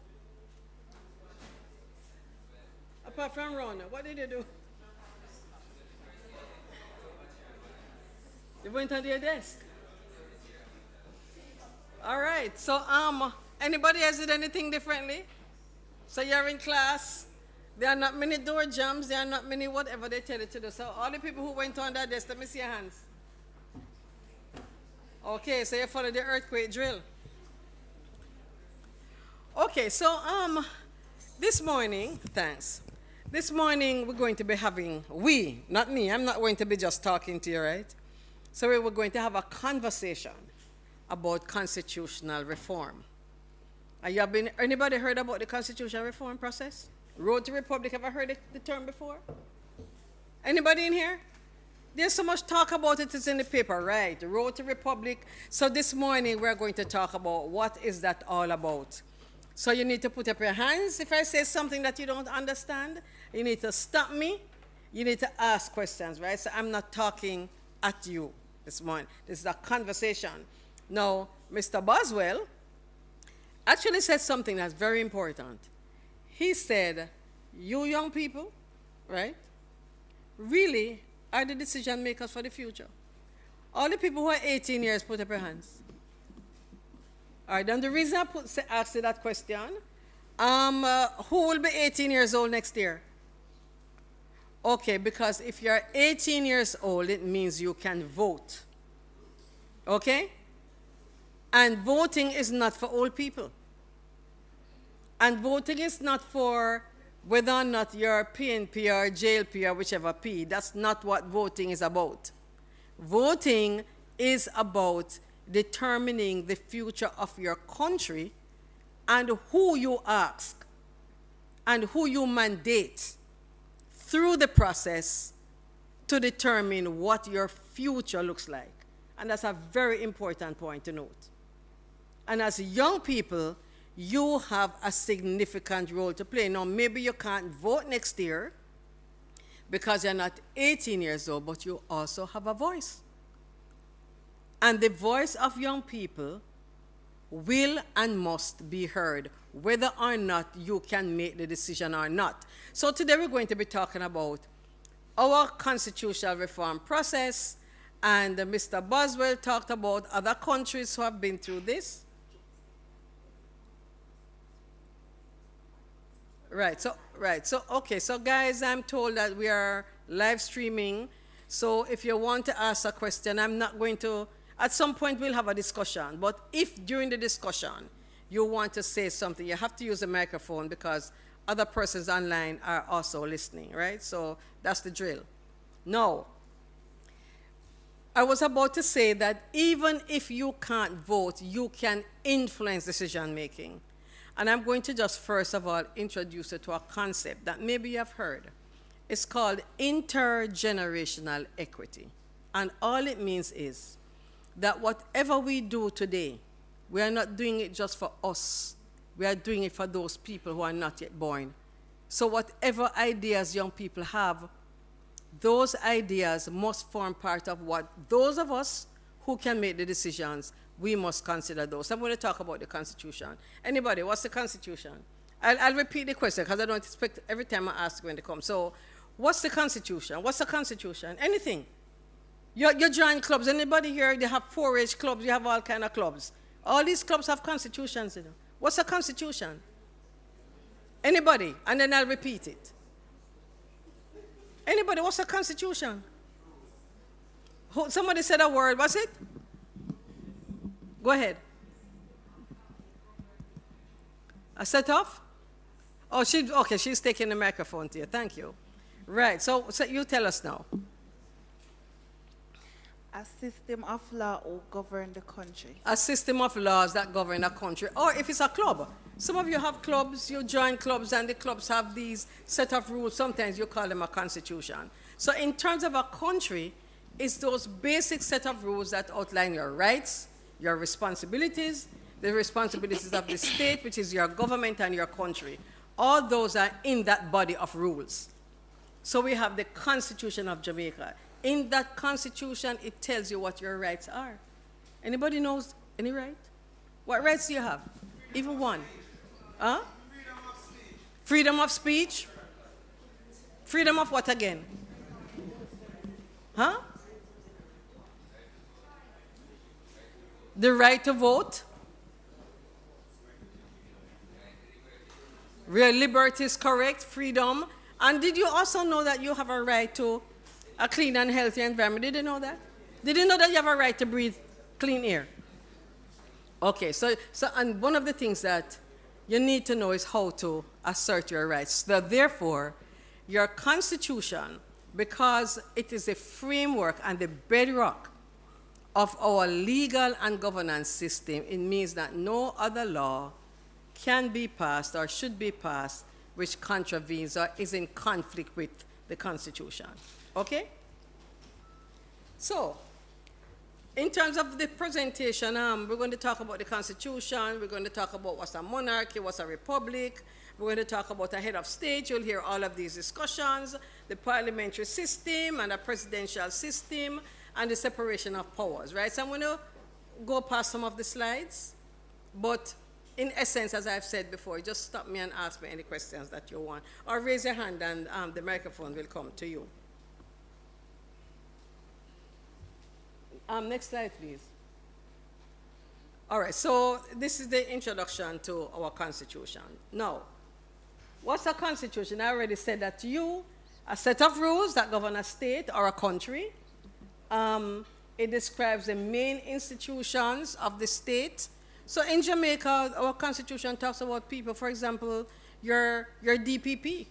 Apart from run, what did you do? You went on your desk. All right, so anybody else did anything differently? So you're in class, there are not many door jams, there are not many whatever they tell you to do. So all the people who went on that desk, let me see your hands. Okay, so you follow the earthquake drill. Okay, so this morning, thanks. This morning we're going to be having, not me, I'm not going to be just talking to you, right? So we're going to have a conversation about constitutional reform. Anybody heard about the constitutional reform process? Road to Republic, ever heard the term before? Anybody in here? There's so much talk about it, it's in the paper, right? The Road to Republic. So this morning we're going to talk about what is that all about. So you need to put up your hands. If I say something that you don't understand, you need to stop me. You need to ask questions, right? So I'm not talking at you this morning. This is a conversation. Now, Mr. Boswell actually said something that's very important. He said, you young people, right, really are the decision makers for the future. All the people who are 18 years, put up your hands. All right, then the reason I asked you that question, who will be 18 years old next year? Okay, because if you're 18 years old, it means you can vote. Okay? And voting is not for old people. And voting is not for whether or not you're PNP or JLP or whichever P. That's not what voting is about. Voting is about determining the future of your country and who you ask and who you mandate through the process to determine what your future looks like. And that's a very important point to note. And as young people, you have a significant role to play. Now, maybe you can't vote next year because you're not 18 years old, but you also have a voice. And the voice of young people will and must be heard, whether or not you can make the decision or not. So today we're going to be talking about our constitutional reform process, and Mr. Boswell talked about other countries who have been through this. Right, so okay, so guys, I'm told that we are live streaming, so if you want to ask a question, I'm not going to, at some point we'll have a discussion, but if during the discussion you want to say something, you have to use a microphone because other persons online are also listening, right? So that's the drill. Now, I was about to say that even if you can't vote, you can influence decision making. And I'm going to just first of all introduce you to a concept that maybe you have heard. It's called intergenerational equity. And all it means is that whatever we do today, we are not doing it just for us. We are doing it for those people who are not yet born. So whatever ideas young people have, those ideas must form part of what those of us who can make the decisions, we must consider those. I'm going to talk about the Constitution. Anybody, what's the Constitution? I'll repeat the question because I don't expect every time I ask when they come. So, what's the Constitution? What's the Constitution? Anything. You join clubs. Anybody here, they have 4-H clubs, you have all kind of clubs. All these clubs have constitutions in them. What's the Constitution? Anybody? And then I'll repeat it. Anybody, what's the Constitution? Somebody said a word, what's it? Go ahead. A set off? Oh, she's taking the microphone to you. Thank you. Right, so you tell us now. A system of law will govern the country. A system of laws that govern a country. Or if it's a club. Some of you have clubs, you join clubs, and the clubs have these set of rules. Sometimes you call them a constitution. So in terms of a country, it's those basic set of rules that outline your rights, your responsibilities, the responsibilities of the state, which is your government and your country. All those are in that body of rules. So we have the Constitution of Jamaica. In that Constitution, it tells you what your rights are. Anybody knows any right? What rights do you have? Even one? Huh? Freedom of speech. Freedom of what again? Huh? The right to vote. Real liberty is correct, freedom. And did you also know that you have a right to a clean and healthy environment? Did you know that? Did you know that you have a right to breathe clean air? Okay, so and one of the things that you need to know is how to assert your rights. So therefore, your constitution, because it is a framework and the bedrock of our legal and governance system, it means that no other law can be passed or should be passed which contravenes or is in conflict with the Constitution. Okay? So, in terms of the presentation, we're going to talk about the Constitution, we're going to talk about what's a monarchy, what's a republic, we're going to talk about a head of state. You'll hear all of these discussions, the parliamentary system and a presidential system, and the separation of powers, right? So I'm going to go past some of the slides, but in essence, as I've said before, just stop me and ask me any questions that you want, or raise your hand and the microphone will come to you. Next slide, please. All right, so this is the introduction to our Constitution. Now, what's a Constitution? I already said that to you. A set of rules that govern a state or a country. It describes the main institutions of the state. So in Jamaica, our Constitution talks about people, for example, your DPP.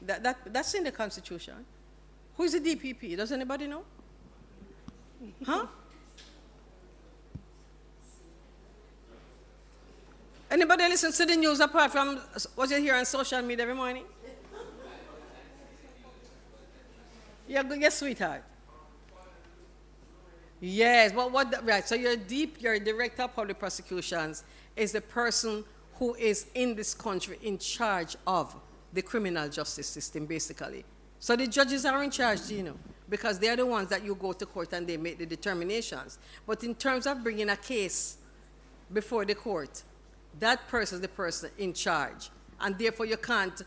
That's in the Constitution. Who is the DPP? Does anybody know? Huh? Anybody listen to the news apart from what you hear on social media every morning? Yes, sweetheart. Yes, but right, so your director of public prosecutions is the person who is in this country in charge of the criminal justice system, basically. So the judges are in charge, you know, because they're the ones that you go to court and they make the determinations. But in terms of bringing a case before the court, that person is the person in charge. And therefore you can't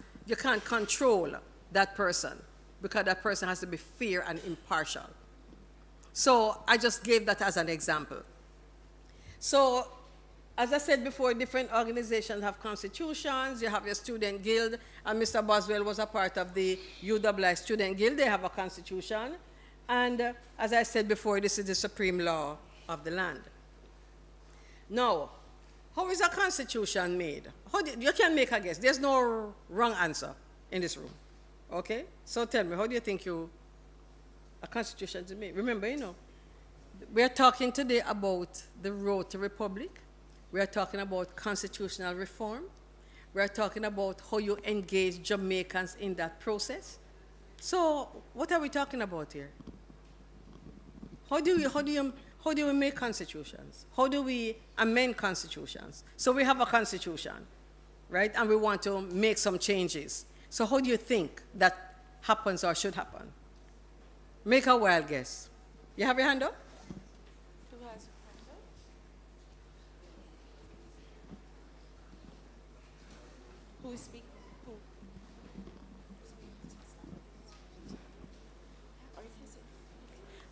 control that person, because that person has to be fair and impartial. So I just gave that as an example. So, as I said before, different organizations have constitutions. You have your student guild, and Mr. Boswell was a part of the UWI student guild. They have a constitution. And as I said before, this is the supreme law of the land. Now, how is a constitution made? You can make a guess. There's no wrong answer in this room. Okay? So tell me, how do you think a constitution is made? Remember, you know, we're talking today about the road to republic. We're talking about constitutional reform. We're talking about how you engage Jamaicans in that process. So what are we talking about here? How do we make constitutions? How do we amend constitutions? So we have a constitution, right? And we want to make some changes. So how do you think that happens or should happen? Make a wild guess. You have your hand up? Who has hand up? Who is speaking? Who?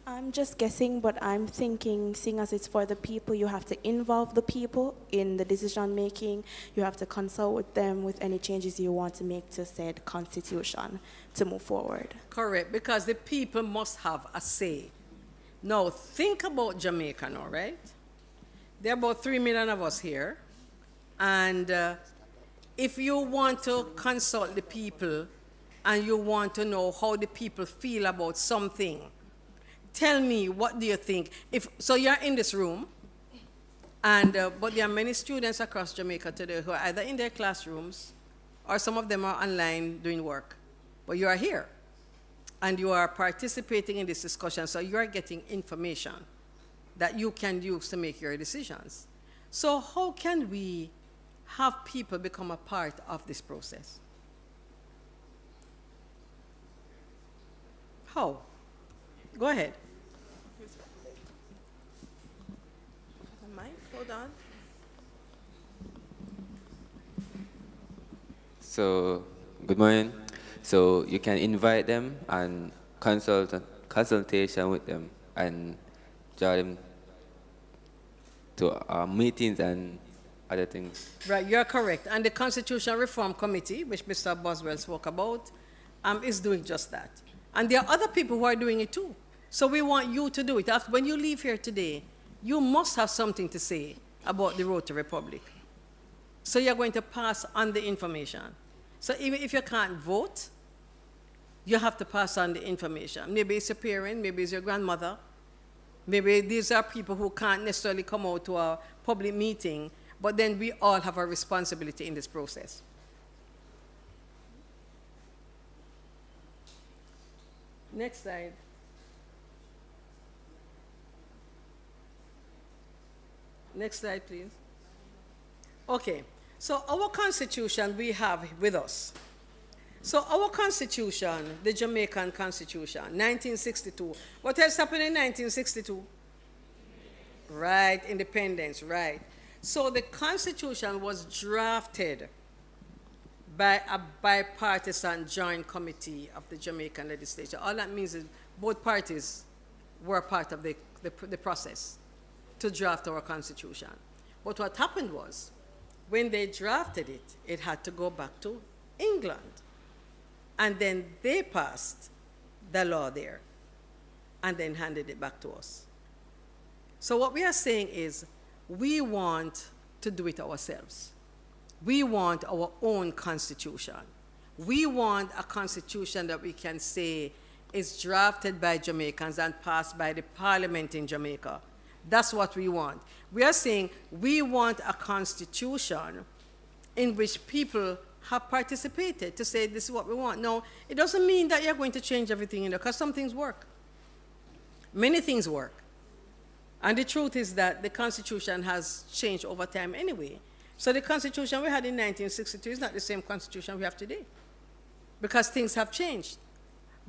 I'm just guessing, but I'm thinking, seeing as it's for the people, you have to involve the people in the decision making. You have to consult with them with any changes you want to make to said constitution to move forward. Correct, because the people must have a say. Now, think about Jamaica now, right? There are about 3 million of us here. And if you want to consult the people and you want to know how the people feel about something, tell me, what do you think? So you're in this room, and but there are many students across Jamaica today who are either in their classrooms or some of them are online doing work. But you are here, and you are participating in this discussion, so you are getting information that you can use to make your decisions. So how can we have people become a part of this process? How? Go ahead. The mic, hold on. So, good morning. So you can invite them and consultation with them and draw them to meetings and other things. Right, you're correct. And the Constitutional Reform Committee, which Mr. Boswell spoke about, is doing just that. And there are other people who are doing it too. So we want you to do it. When you leave here today, you must have something to say about the road to republic. So you're going to pass on the information. So even if you can't vote, you have to pass on the information. Maybe it's your parent, maybe it's your grandmother. Maybe these are people who can't necessarily come out to a public meeting, but then we all have a responsibility in this process. Next slide. Next slide, please. Okay, so our constitution we have with us. So our constitution, the Jamaican Constitution, 1962. What else happened in 1962? Right, independence, right. So the Constitution was drafted by a bipartisan joint committee of the Jamaican legislature. All that means is both parties were part of the process to draft our Constitution. But what happened was, when they drafted it, it had to go back to England. And then they passed the law there and then handed it back to us. So what we are saying is we want to do it ourselves. We want our own constitution. We want a constitution that we can say is drafted by Jamaicans and passed by the parliament in Jamaica. That's what we want. We are saying we want a constitution in which people have participated to say this is what we want. No, it doesn't mean that you're going to change everything in there, because some things work. Many things work. And the truth is that the Constitution has changed over time anyway. So the Constitution we had in 1962 is not the same Constitution we have today, because things have changed.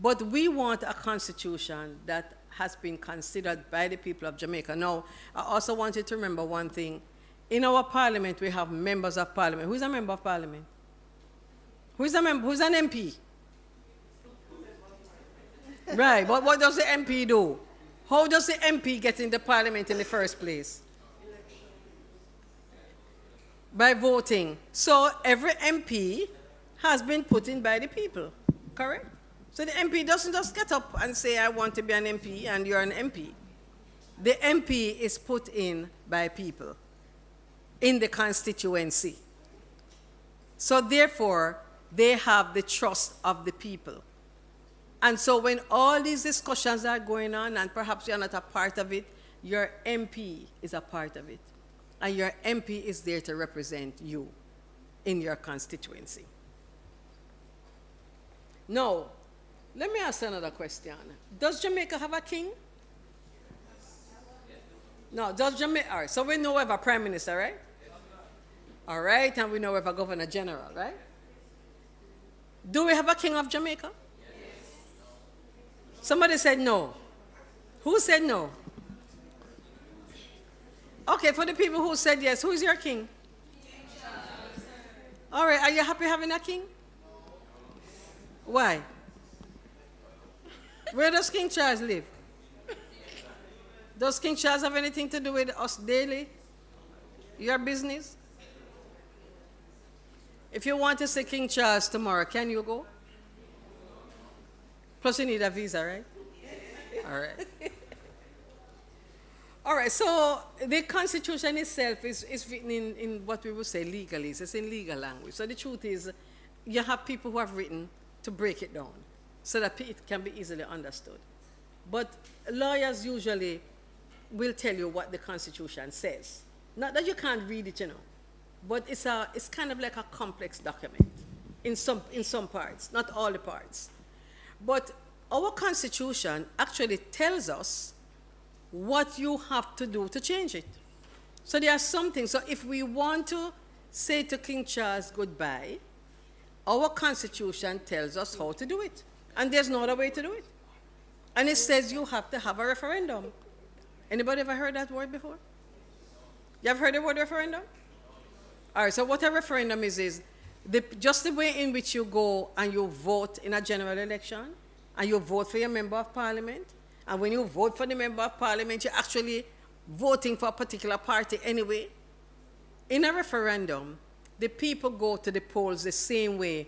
But we want a Constitution that has been considered by the people of Jamaica. Now, I also want you to remember one thing. In our parliament, we have members of parliament. Who is a member of parliament? Who is a member? Who's an MP? Right, but what does the MP do? How does the MP get in the parliament in the first place? By voting. So every MP has been put in by the people, correct? So the MP doesn't just get up and say, I want to be an MP, and you're an MP. The MP is put in by people in the constituency. So therefore, they have the trust of the people. And so when all these discussions are going on, and perhaps you're not a part of it, your MP is a part of it. And your MP is there to represent you in your constituency. Now, let me ask another question. Does Jamaica have a king? No, does Jamaica? All right, so we know we have a prime minister, right? All right, and we know we have a governor general, right? Do we have a king of Jamaica? Yes. Somebody said no. Who said no? Okay, for the people who said yes, who is your king? King Charles. All right, are you happy having a king? Why? Where does King Charles live? Does King Charles have anything to do with us daily? Your business? If you want to see King Charles tomorrow, can you go? Plus you need a visa, right? All right. All right, so the Constitution itself is written in what we would say legalese. It's in legal language. So the truth is, you have people who have written to break it down so that it can be easily understood. But lawyers usually will tell you what the Constitution says. Not that you can't read it, you know, but it's kind of like a complex document in some parts, not all the parts. But our Constitution actually tells us what you have to do to change it. So there are some things. So if we want to say to King Charles goodbye, our Constitution tells us how to do it. And there's no other way to do it. And it says you have to have a referendum. Anybody ever heard that word before? You ever heard the word referendum? All right, so what a referendum is just the way in which you go and you vote in a general election, and you vote for your member of parliament, and when you vote for the member of parliament, you're actually voting for a particular party anyway. In a referendum, the people go to the polls the same way,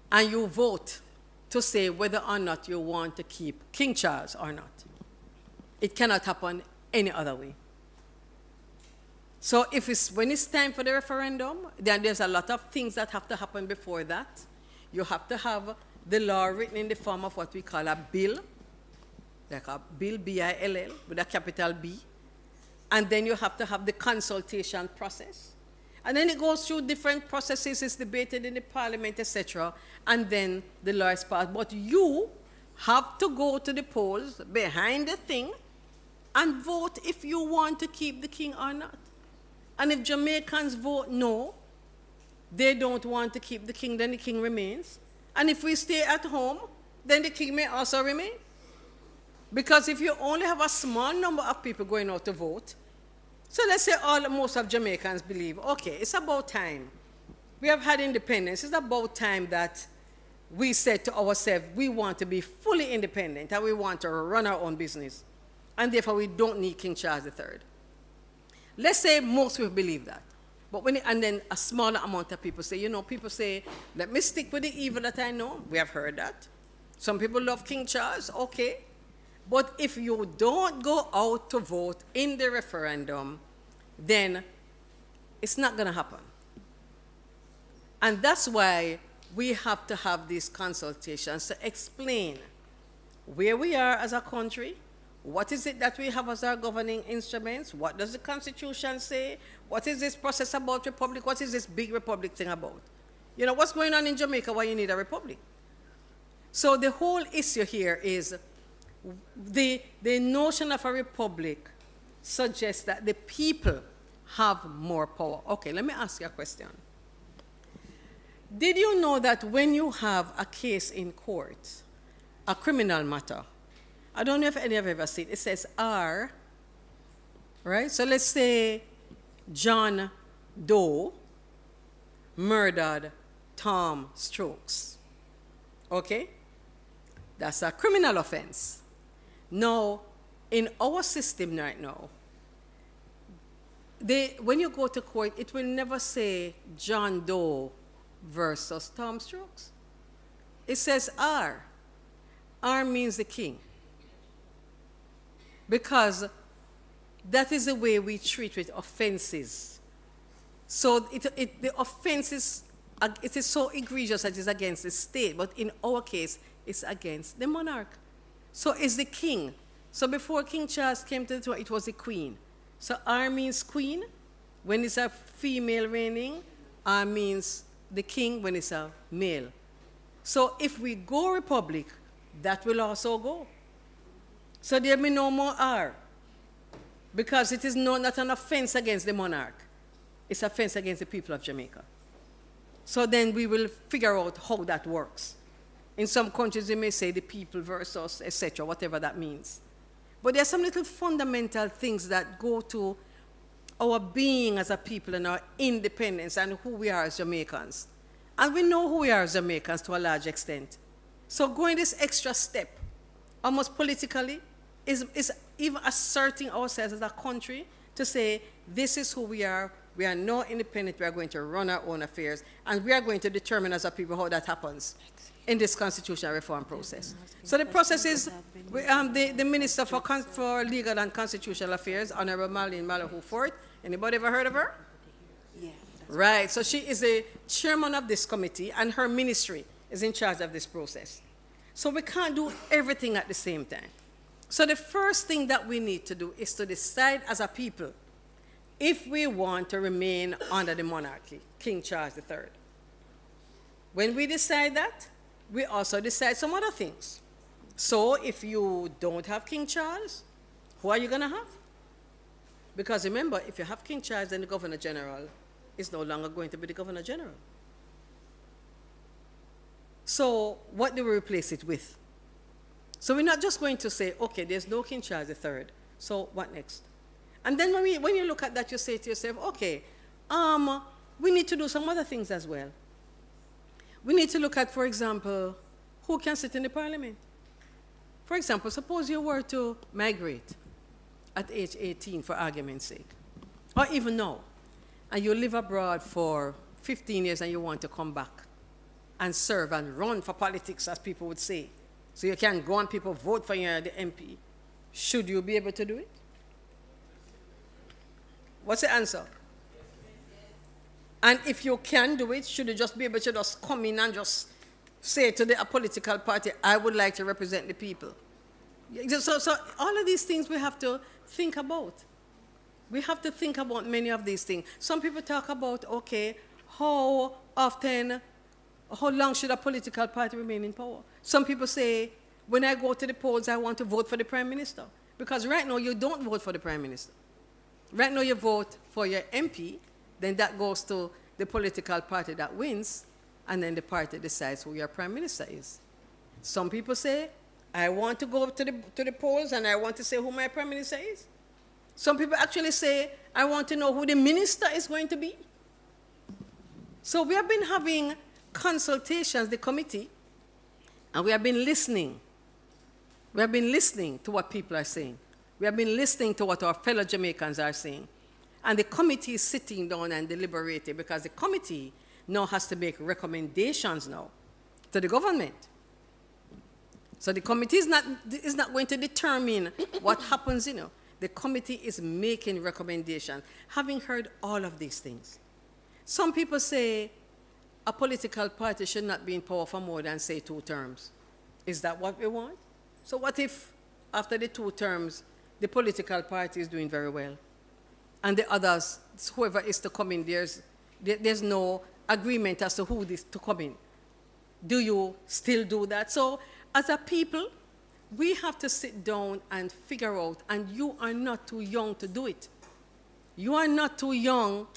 and you vote to say whether or not you want to keep King Charles or not. It cannot happen any other way. So when it's time for the referendum, then there's a lot of things that have to happen before that. You have to have the law written in the form of what we call a bill, like a bill, B-I-L-L, with a capital B. And then you have to have the consultation process. And then it goes through different processes, it's debated in the parliament, etc. And then the law is passed. But you have to go to the polls behind the thing and vote if you want to keep the king or not. And if Jamaicans vote no, they don't want to keep the king, then the king remains. And if we stay at home, then the king may also remain. Because if you only have a small number of people going out to vote, so let's say most of Jamaicans believe, okay, it's about time. We have had independence. It's about time that we said to ourselves, we want to be fully independent and we want to run our own business. And therefore, we don't need King Charles III. Let's say most people believe that. But and then a smaller amount of people say, people say, let me stick with the evil that I know. We have heard that. Some people love King Charles, okay. But if you don't go out to vote in the referendum, then it's not going to happen. And that's why we have to have these consultations to explain where we are as a country, what is it that we have as our governing instruments, what does the Constitution say, what is this process about republic, what is this big republic thing about? What's going on in Jamaica, why you need a republic? So the whole issue here is the notion of a republic suggests that the people have more power. Okay, let me ask you a question. Did you know that when you have a case in court, a criminal matter, I don't know if any of you have ever seen it, says R, right? So let's say John Doe murdered Tom Stokes, okay? That's a criminal offense. Now, in our system right now, when you go to court, it will never say John Doe versus Tom Stokes. It says R. R means the king. Because that is the way we treat with offenses. So the offenses, it is so egregious that it is against the state, but in our case, it's against the monarch. So it's the king. So before King Charles came to the throne, it was the queen. So R means queen. When it's a female reigning, R means the king when it's a male. So if we go republic, that will also go. So there will be no more R. Because it is not an offense against the monarch. It's an offense against the people of Jamaica. So then we will figure out how that works. In some countries, they may say the people versus, etc., whatever that means. But there are some little fundamental things that go to our being as a people and our independence and who we are as Jamaicans. And we know who we are as Jamaicans to a large extent. So going this extra step, almost politically, is even asserting ourselves as a country to say, this is who we are now independent, we are going to run our own affairs, and we are going to determine as a people how that happens in this constitutional reform process. So the process is, the Minister for Legal and Constitutional Affairs, Honorable Marlene Malahoo Fort. Anybody ever heard of her? Yeah. Right, so she is the chairman of this committee, and her ministry is in charge of this process. So we can't do everything at the same time. So the first thing that we need to do is to decide as a people if we want to remain under the monarchy, King Charles III. When we decide that, we also decide some other things. So if you don't have King Charles, who are you going to have? Because remember, if you have King Charles, then the Governor General is no longer going to be the Governor General. So what do we replace it with? So we're not just going to say, okay, there's no King Charles III, so what next? And then when you look at that, you say to yourself, okay, we need to do some other things as well. We need to look at, for example, who can sit in the parliament. For example, suppose you were to migrate at age 18, for argument's sake, or even now, and you live abroad for 15 years and you want to come back and serve and run for politics, as people would say, so you can go and people vote for you as the MP. Should you be able to do it? What's the answer? And if you can do it, should you just be able to just come in and just say to a political party, I would like to represent the people? So all of these things we have to think about. We have to think about many of these things. Some people talk about, okay, how long should a political party remain in power? Some people say, when I go to the polls, I want to vote for the prime minister. Because right now, you don't vote for the prime minister. Right now, you vote for your MP, then that goes to the political party that wins, and then the party decides who your prime minister is. Some people say, I want to go to the polls and I want to say who my prime minister is. Some people actually say, I want to know who the minister is going to be. So we have been having consultations, the committee, and we have been listening. We have been listening to what people are saying. We have been listening to what our fellow Jamaicans are saying. And the committee is sitting down and deliberating because the committee now has to make recommendations now to the government. So the committee is not going to determine what happens, The committee is making recommendations, having heard all of these things. Some people say a political party should not be in power for more than, say, 2 terms. Is that what we want? So what if after the 2 terms, the political party is doing very well, and the others, whoever is to come in, there's no agreement as to who is to come in? Do you still do that? So as a people, we have to sit down and figure out, and you are not too young to do it. You are not too young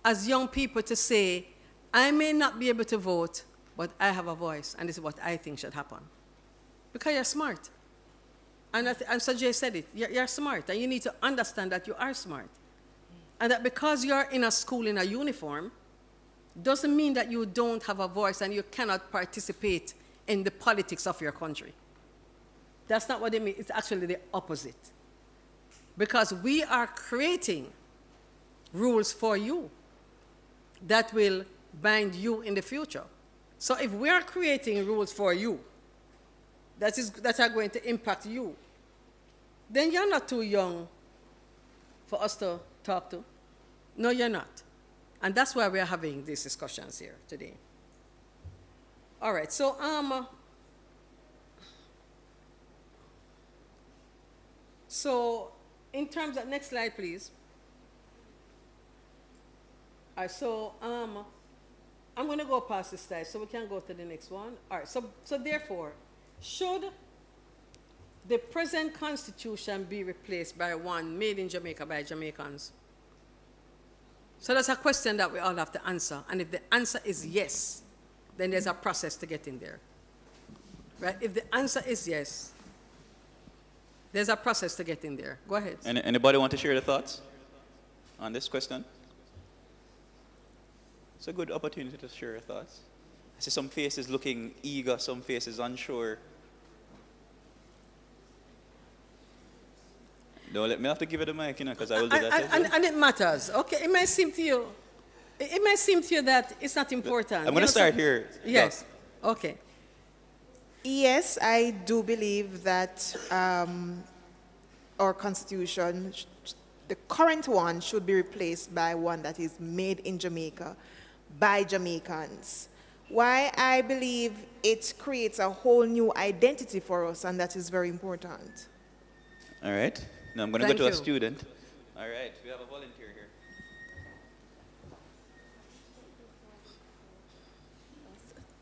as young people to say, I may not be able to vote, but I have a voice, and this is what I think should happen. Because you're smart. And Sajay said it, you're smart, and you need to understand that you are smart. And that because you're in a school in a uniform, doesn't mean that you don't have a voice and you cannot participate in the politics of your country. That's not what it means. It's actually the opposite. Because we are creating rules for you that will bind you in the future. So if we are creating rules for you that are going to impact you, then you're not too young for us to talk to. No, you're not. And that's why we're having these discussions here today. All right, so in terms of, next slide, please. All right, so I'm going to go past this slide so we can go to the next one. All right, so therefore, should the present constitution be replaced by one made in Jamaica by Jamaicans? So that's a question that we all have to answer. And if the answer is yes, then there's a process to get in there. Right? If the answer is yes, there's a process to get in there. Go ahead. Anybody want to share their thoughts on this question? It's a good opportunity to share your thoughts. I see some faces looking eager, some faces unsure. Don't let me have to give it the mic, because I will do that. And it matters. Okay, it might seem to you that it's not important. I'm going to start here. Yes. Go. Okay. Yes, I do believe that our constitution, the current one, should be replaced by one that is made in Jamaica by Jamaicans. Why? I believe it creates a whole new identity for us, and that is very important. All right. Now I'm going to go to a student. All right, we have a volunteer here.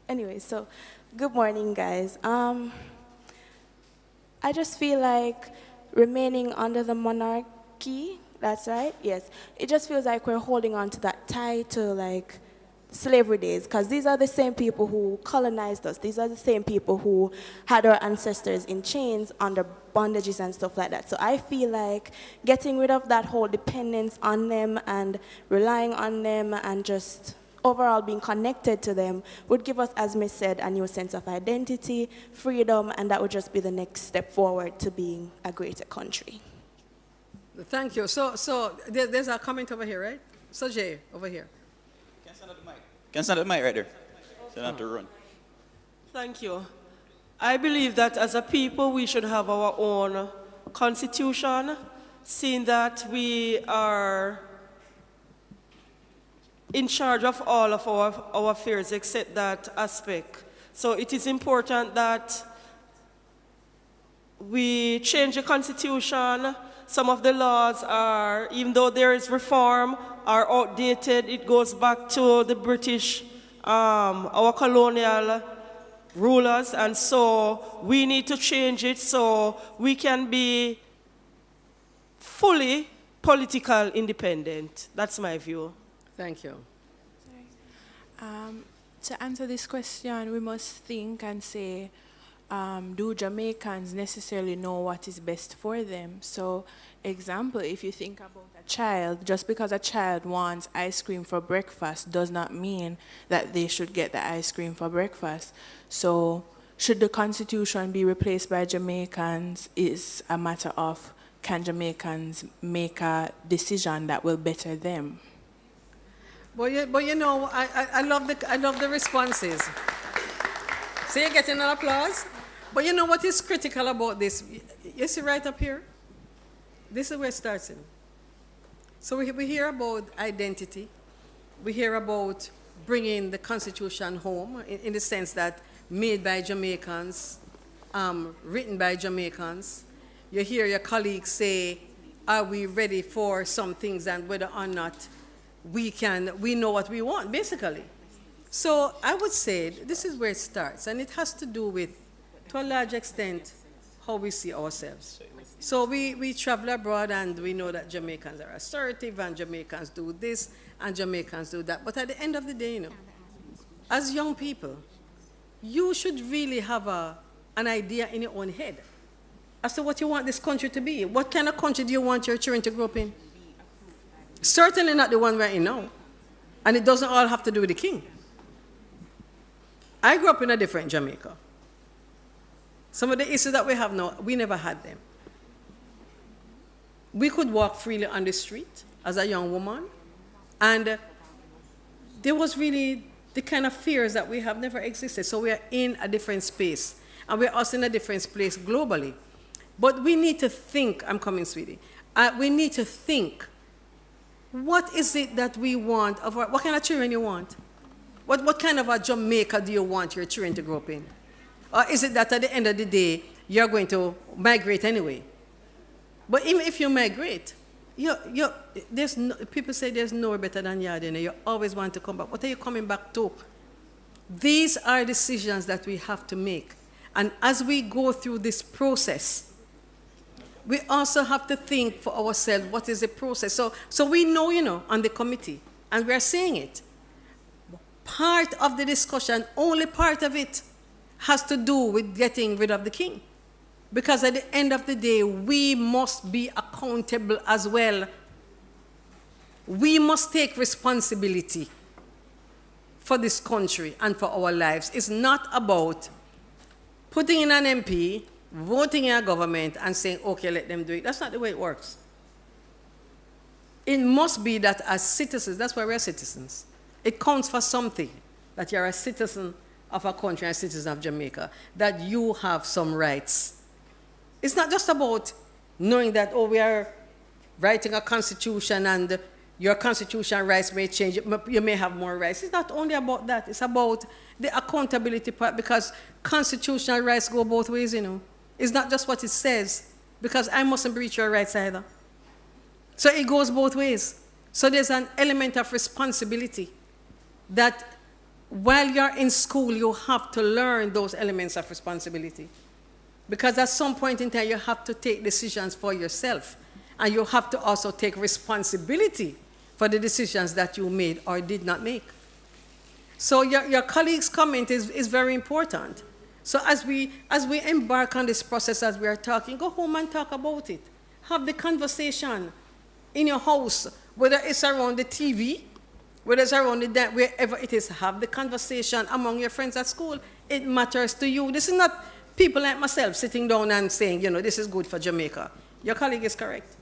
Anyway, so good morning, guys. I just feel like remaining under the monarchy, that's right, yes. It just feels like we're holding on to that tie to like slavery days, because these are the same people who colonized us. These are the same people who had our ancestors in chains under bondages and stuff like that. So I feel like getting rid of that whole dependence on them and relying on them and just overall being connected to them would give us, as Miss said, a new sense of identity, freedom, and that would just be the next step forward to being a greater country. Thank you. So there's a comment over here, right? Sajay, over here. Can stand at the mic right there. So I don't have to run. Thank you. I believe that as a people we should have our own constitution, seeing that we are in charge of all of our affairs except that aspect. So it is important that we change the constitution. Some of the laws are, even though there is reform, are outdated. It goes back to the British, our colonial rulers, and so we need to change it so we can be fully political independent. That's my view. Thank you. To answer this question, we must think and say, do Jamaicans necessarily know what is best for them? So, example, if you think about a child, just because a child wants ice cream for breakfast does not mean that they should get the ice cream for breakfast. So, should the Constitution be replaced by Jamaicans is a matter of, can Jamaicans make a decision that will better them? But you know, I love the responses. So you're getting an applause? But you know what is critical about this? You see right up here? This is where it starts in. So we hear about identity. We hear about bringing the Constitution home in the sense that made by Jamaicans, written by Jamaicans. You hear your colleagues say, are we ready for some things and whether or not we know what we want, basically. So I would say this is where it starts, and it has to do with, to a large extent, how we see ourselves. So we travel abroad and we know that Jamaicans are assertive and Jamaicans do this and Jamaicans do that. But at the end of the day, you know, as young people, you should really have an idea in your own head as to what you want this country to be. What kind of country do you want your children to grow up in? Certainly not the one we're in now. And it doesn't all have to do with the king. I grew up in a different Jamaica. Some of the issues that we have now, we never had them. We could walk freely on the street as a young woman, and there was really the kind of fears that we have never existed. So we are in a different space, and we're also in a different place globally. But we need to think, I'm coming, sweetie, we need to think, what is it that we want, what kind of children you want? What kind of a Jamaica do you want your children to grow up in? Or is it that at the end of the day, you're going to migrate anyway? But even if you migrate, people say there's nowhere better than Yardena. You always want to come back. What are you coming back to? These are decisions that we have to make. And as we go through this process, we also have to think for ourselves, what is the process? So we know, you know, on the committee, and we're saying it. Part of the discussion, only part of it, has to do with getting rid of the king. Because at the end of the day, we must be accountable as well. We must take responsibility for this country and for our lives. It's not about putting in an MP, voting in a government and saying, okay, let them do it. That's not the way it works. It must be that as citizens, that's why we're citizens. It counts for something that you're a citizen of a country and a citizen of Jamaica, that you have some rights. It's not just about knowing that, oh, we are writing a constitution and your constitutional rights may change, you may have more rights. It's not only about that, it's about the accountability part, because constitutional rights go both ways, you know. It's not just what it says, because I mustn't breach your rights either. So it goes both ways. So there's an element of responsibility that while you're in school, you have to learn those elements of responsibility. Because at some point in time, you have to take decisions for yourself. And you have to also take responsibility for the decisions that you made or did not make. So your colleague's comment is very important. So as we embark on this process, as we are talking, go home and talk about it. Have the conversation in your house, whether it's around the TV, whether it's around the wherever it is. Have the conversation among your friends at school. It matters to you. This is not people like myself sitting down and saying, you know, this is good for Jamaica. Your colleague is correct.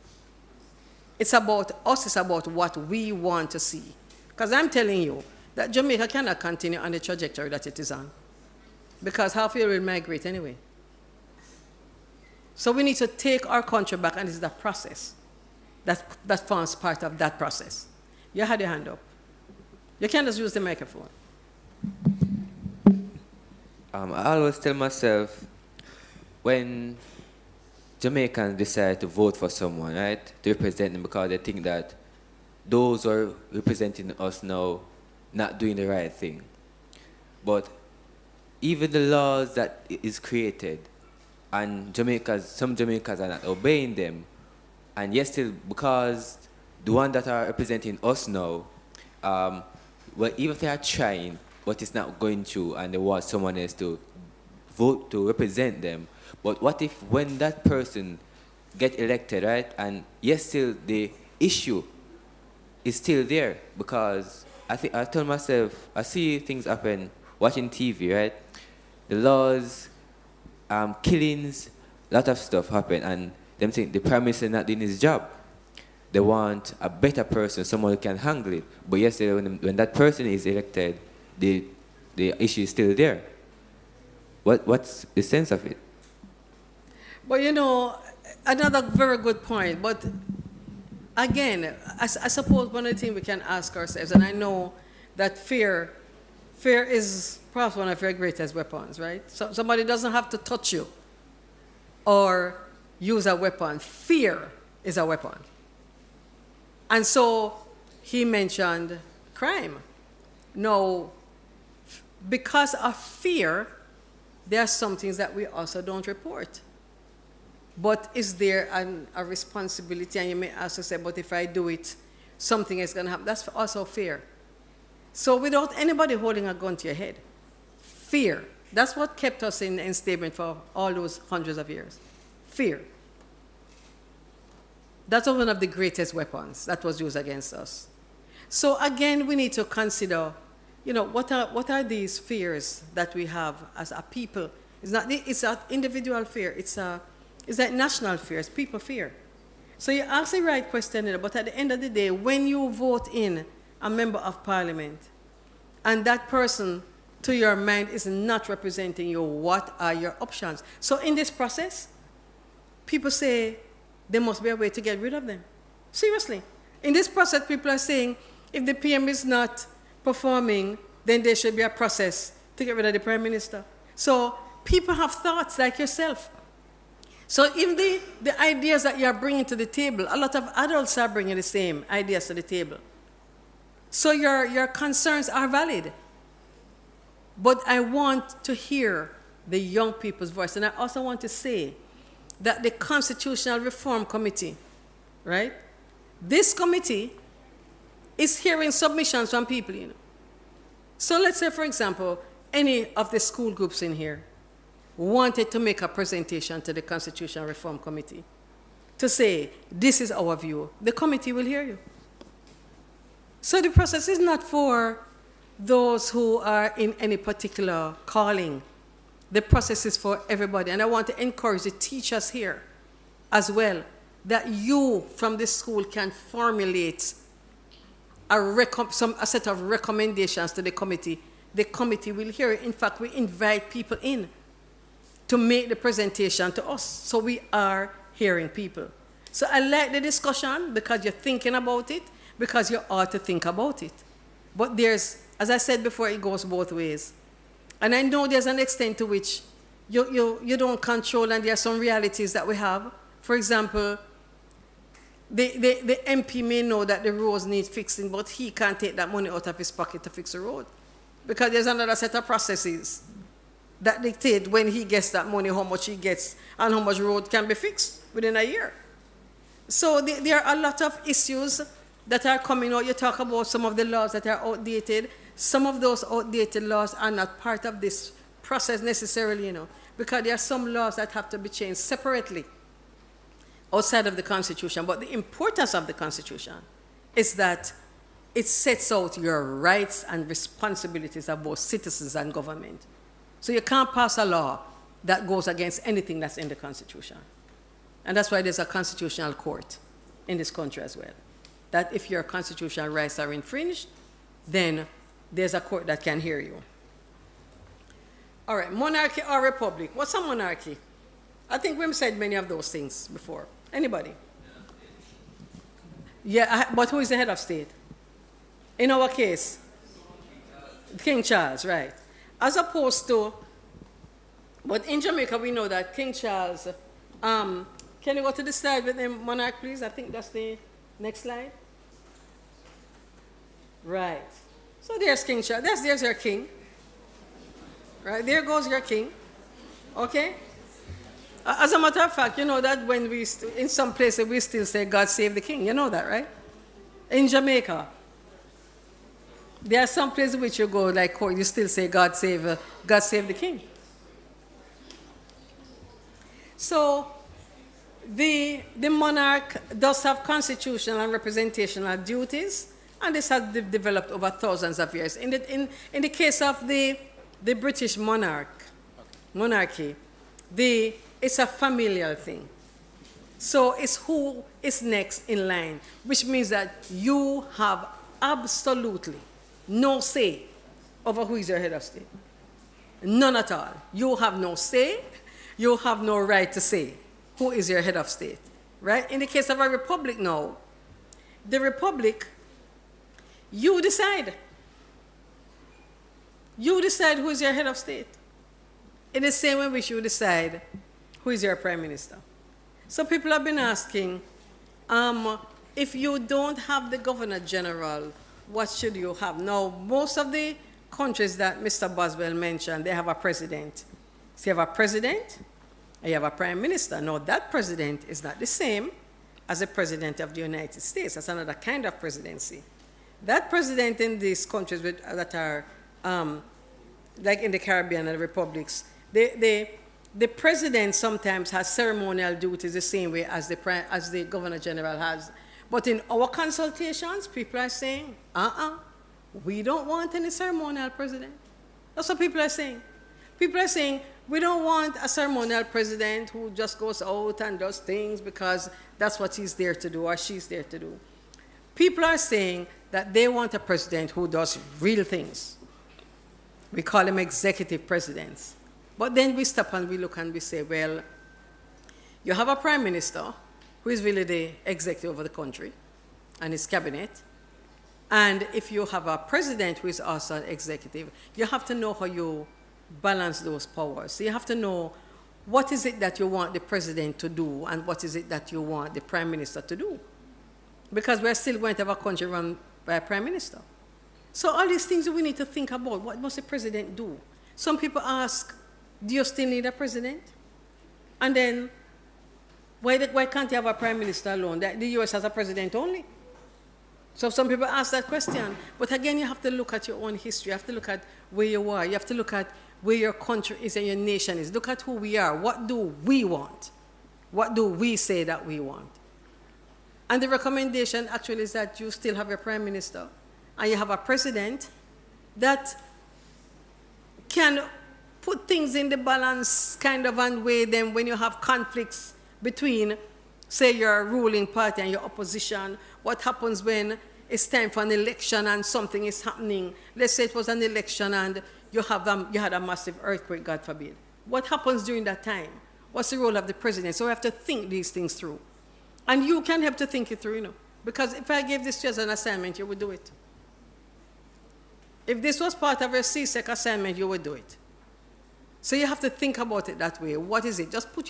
It's about us, it's about what we want to see. Because I'm telling you that Jamaica cannot continue on the trajectory that it is on. Because half of you will migrate anyway. So we need to take our country back, and this is the process that forms part of that process. You had your hand up. You can't just use the microphone. I always tell myself, when Jamaicans decide to vote for someone, right, to represent them because they think that those who are representing us now not doing the right thing. But even the laws that is created, and some Jamaicans are not obeying them, and yet still, because the ones that are representing us now, well, even if they are trying, but it's not going through, and they want someone else to vote to represent them. But what if when that person get elected, right, and yes, still the issue is still there? Because I tell myself, I see things happen watching TV, right? The laws, killings, a lot of stuff happen, and them think the Prime Minister not doing his job. They want a better person, someone who can handle it. But yes, when that person is elected, the issue is still there. What's the sense of it? But you know, another very good point. But again, I suppose one of the things we can ask ourselves, and I know that fear is perhaps one of your greatest weapons, right? So somebody doesn't have to touch you or use a weapon. Fear is a weapon. And so he mentioned crime. Now, because of fear, there are some things that we also don't report. But is there a responsibility? And you may also say, but if I do it, something is going to happen. That's also fear. So without anybody holding a gun to your head, fear. That's what kept us in enslavement for all those hundreds of years. Fear. That's one of the greatest weapons that was used against us. So again, we need to consider, you know, what are these fears that we have as a people? It's an individual fear. It's a national fear. It's people fear. So you ask the right question, but at the end of the day, when you vote in a member of parliament, and that person, to your mind, is not representing you, what are your options? So in this process, people say there must be a way to get rid of them. Seriously. In this process, people are saying if the PM is not performing, then there should be a process to get rid of the Prime Minister. So people have thoughts like yourself. So even the ideas that you're bringing to the table, a lot of adults are bringing the same ideas to the table. So your concerns are valid. But I want to hear the young people's voice. And I also want to say that the Constitutional Reform Committee, right? This committee is hearing submissions from people, you know. So let's say, for example, any of the school groups in here wanted to make a presentation to the Constitutional Reform Committee to say, this is our view. The committee will hear you. So the process is not for those who are in any particular calling. The process is for everybody. And I want to encourage the teachers here as well, that you from this school can formulate a set of recommendations to the committee. The committee will hear it. In fact, we invite people in to make the presentation to us. So we are hearing people. So I like the discussion because you're thinking about it, because you ought to think about it. But there's, as I said before, it goes both ways. And I know there's an extent to which you don't control, and there are some realities that we have. For example, the MP may know that the roads need fixing, but he can't take that money out of his pocket to fix the road, because there's another set of processes that dictate when he gets that money, how much he gets, and how much road can be fixed within a year. So there are a lot of issues that are coming out. You talk about some of the laws that are outdated. Some of those outdated laws are not part of this process necessarily, you know, because there are some laws that have to be changed separately outside of the Constitution. But the importance of the Constitution is that it sets out your rights and responsibilities of both citizens and government. So you can't pass a law that goes against anything that's in the Constitution. And that's why there's a constitutional court in this country as well, that if your constitutional rights are infringed, then there's a court that can hear you. All right, monarchy or republic? What's a monarchy? I think we've said many of those things before. Anybody? Yeah, but who is the head of state? In our case, King Charles, right. As opposed to, but in Jamaica we know that King Charles, can you go to the slide with the monarch, please? I think that's the next slide. Right. So there's King Charles. There's your king. Right, there goes your king. Okay? As a matter of fact, you know that when in some places we still say, God save the king. You know that, right? In Jamaica, there are some places which you go, like court, you still say, God save the king. So, the monarch does have constitutional and representational duties, and this has developed over thousands of years. In the case of the British monarchy, it's a familial thing. So it's who is next in line, which means that you have absolutely no say over who is your head of state. None at all. You have no say. You have no right to say who is your head of state, right? In the case of a republic now, the republic, you decide. You decide who is your head of state. In the same way which you decide who is your prime minister. So people have been asking, if you don't have the governor general, what should you have? Now, most of the countries that Mr. Boswell mentioned, they have a president. So you have a president, and you have a prime minister. Now, that president is not the same as the president of the United States. That's another kind of presidency. That president in these countries that are, like in the Caribbean and the republics, the president sometimes has ceremonial duties the same way as the governor general has. But in our consultations, people are saying, we don't want any ceremonial president. That's what people are saying. People are saying, we don't want a ceremonial president who just goes out and does things because that's what he's there to do or she's there to do. People are saying that they want a president who does real things. We call them executive presidents. But then we stop and we look and we say, well, you have a prime minister who is really the executive of the country and his cabinet. And if you have a president who is also an executive, you have to know how you balance those powers. So you have to know what is it that you want the president to do and what is it that you want the prime minister to do. Because we're still going to have a country run by a prime minister. So all these things we need to think about. What must the president do? Some people ask, do you still need a president? And then, why can't you have a prime minister alone? The US has a president only. So some people ask that question. But again, you have to look at your own history. You have to look at where you are. You have to look at where your country is and your nation is. Look at who we are. What do we want? What do we say that we want? And the recommendation actually is that you still have your prime minister and you have a president that can put things in the balance kind of and weigh them when you have conflicts between, say, your ruling party and your opposition. What happens when it's time for an election and something is happening? Let's say it was an election and you had a massive earthquake, God forbid. What happens during that time? What's the role of the president? So we have to think these things through. And you can help to think it through, you know. Because if I gave this to you as an assignment, you would do it. If this was part of your CSEC assignment, you would do it. So you have to think about it that way. What is it? Just put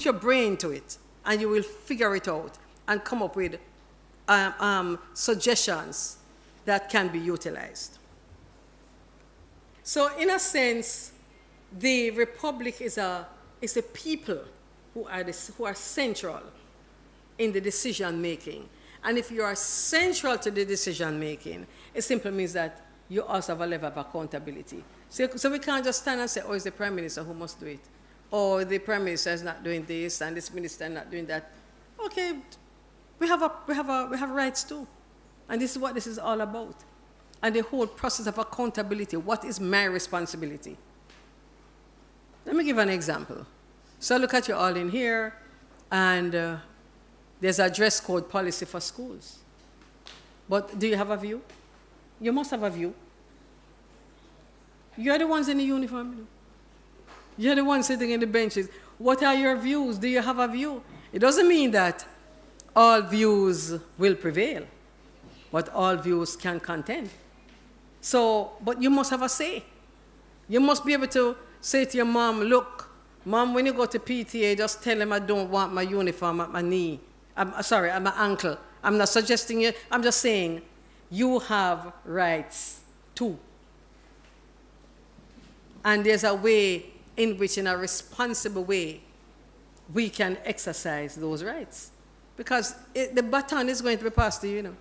your brain to it, and you will figure it out and come up with suggestions that can be utilized. So in a sense, the republic is a people who are central in the decision making. And if you are central to the decision making, it simply means that you also have a level of accountability. So we can't just stand and say, oh, it's the prime minister who must do it. Or the prime minister is not doing this and this minister is not doing that. Okay, we have rights too. And this is what this is all about. And the whole process of accountability. What is my responsibility? Let me give an example. So look at you all in here, and there's a dress code policy for schools. But do you have a view? You must have a view. You're the ones in the uniform. You're the ones sitting in the benches. What are your views? Do you have a view? It doesn't mean that all views will prevail, but all views can contend. So, but you must have a say. You must be able to say to your mom, look, Mom, when you go to PTA, just tell them I don't want my uniform at my knee. Sorry, at my ankle. I'm not suggesting you, I'm just saying you have rights too. And there's a way in which, in a responsible way, we can exercise those rights. Because the baton is going to be passed to you, you know.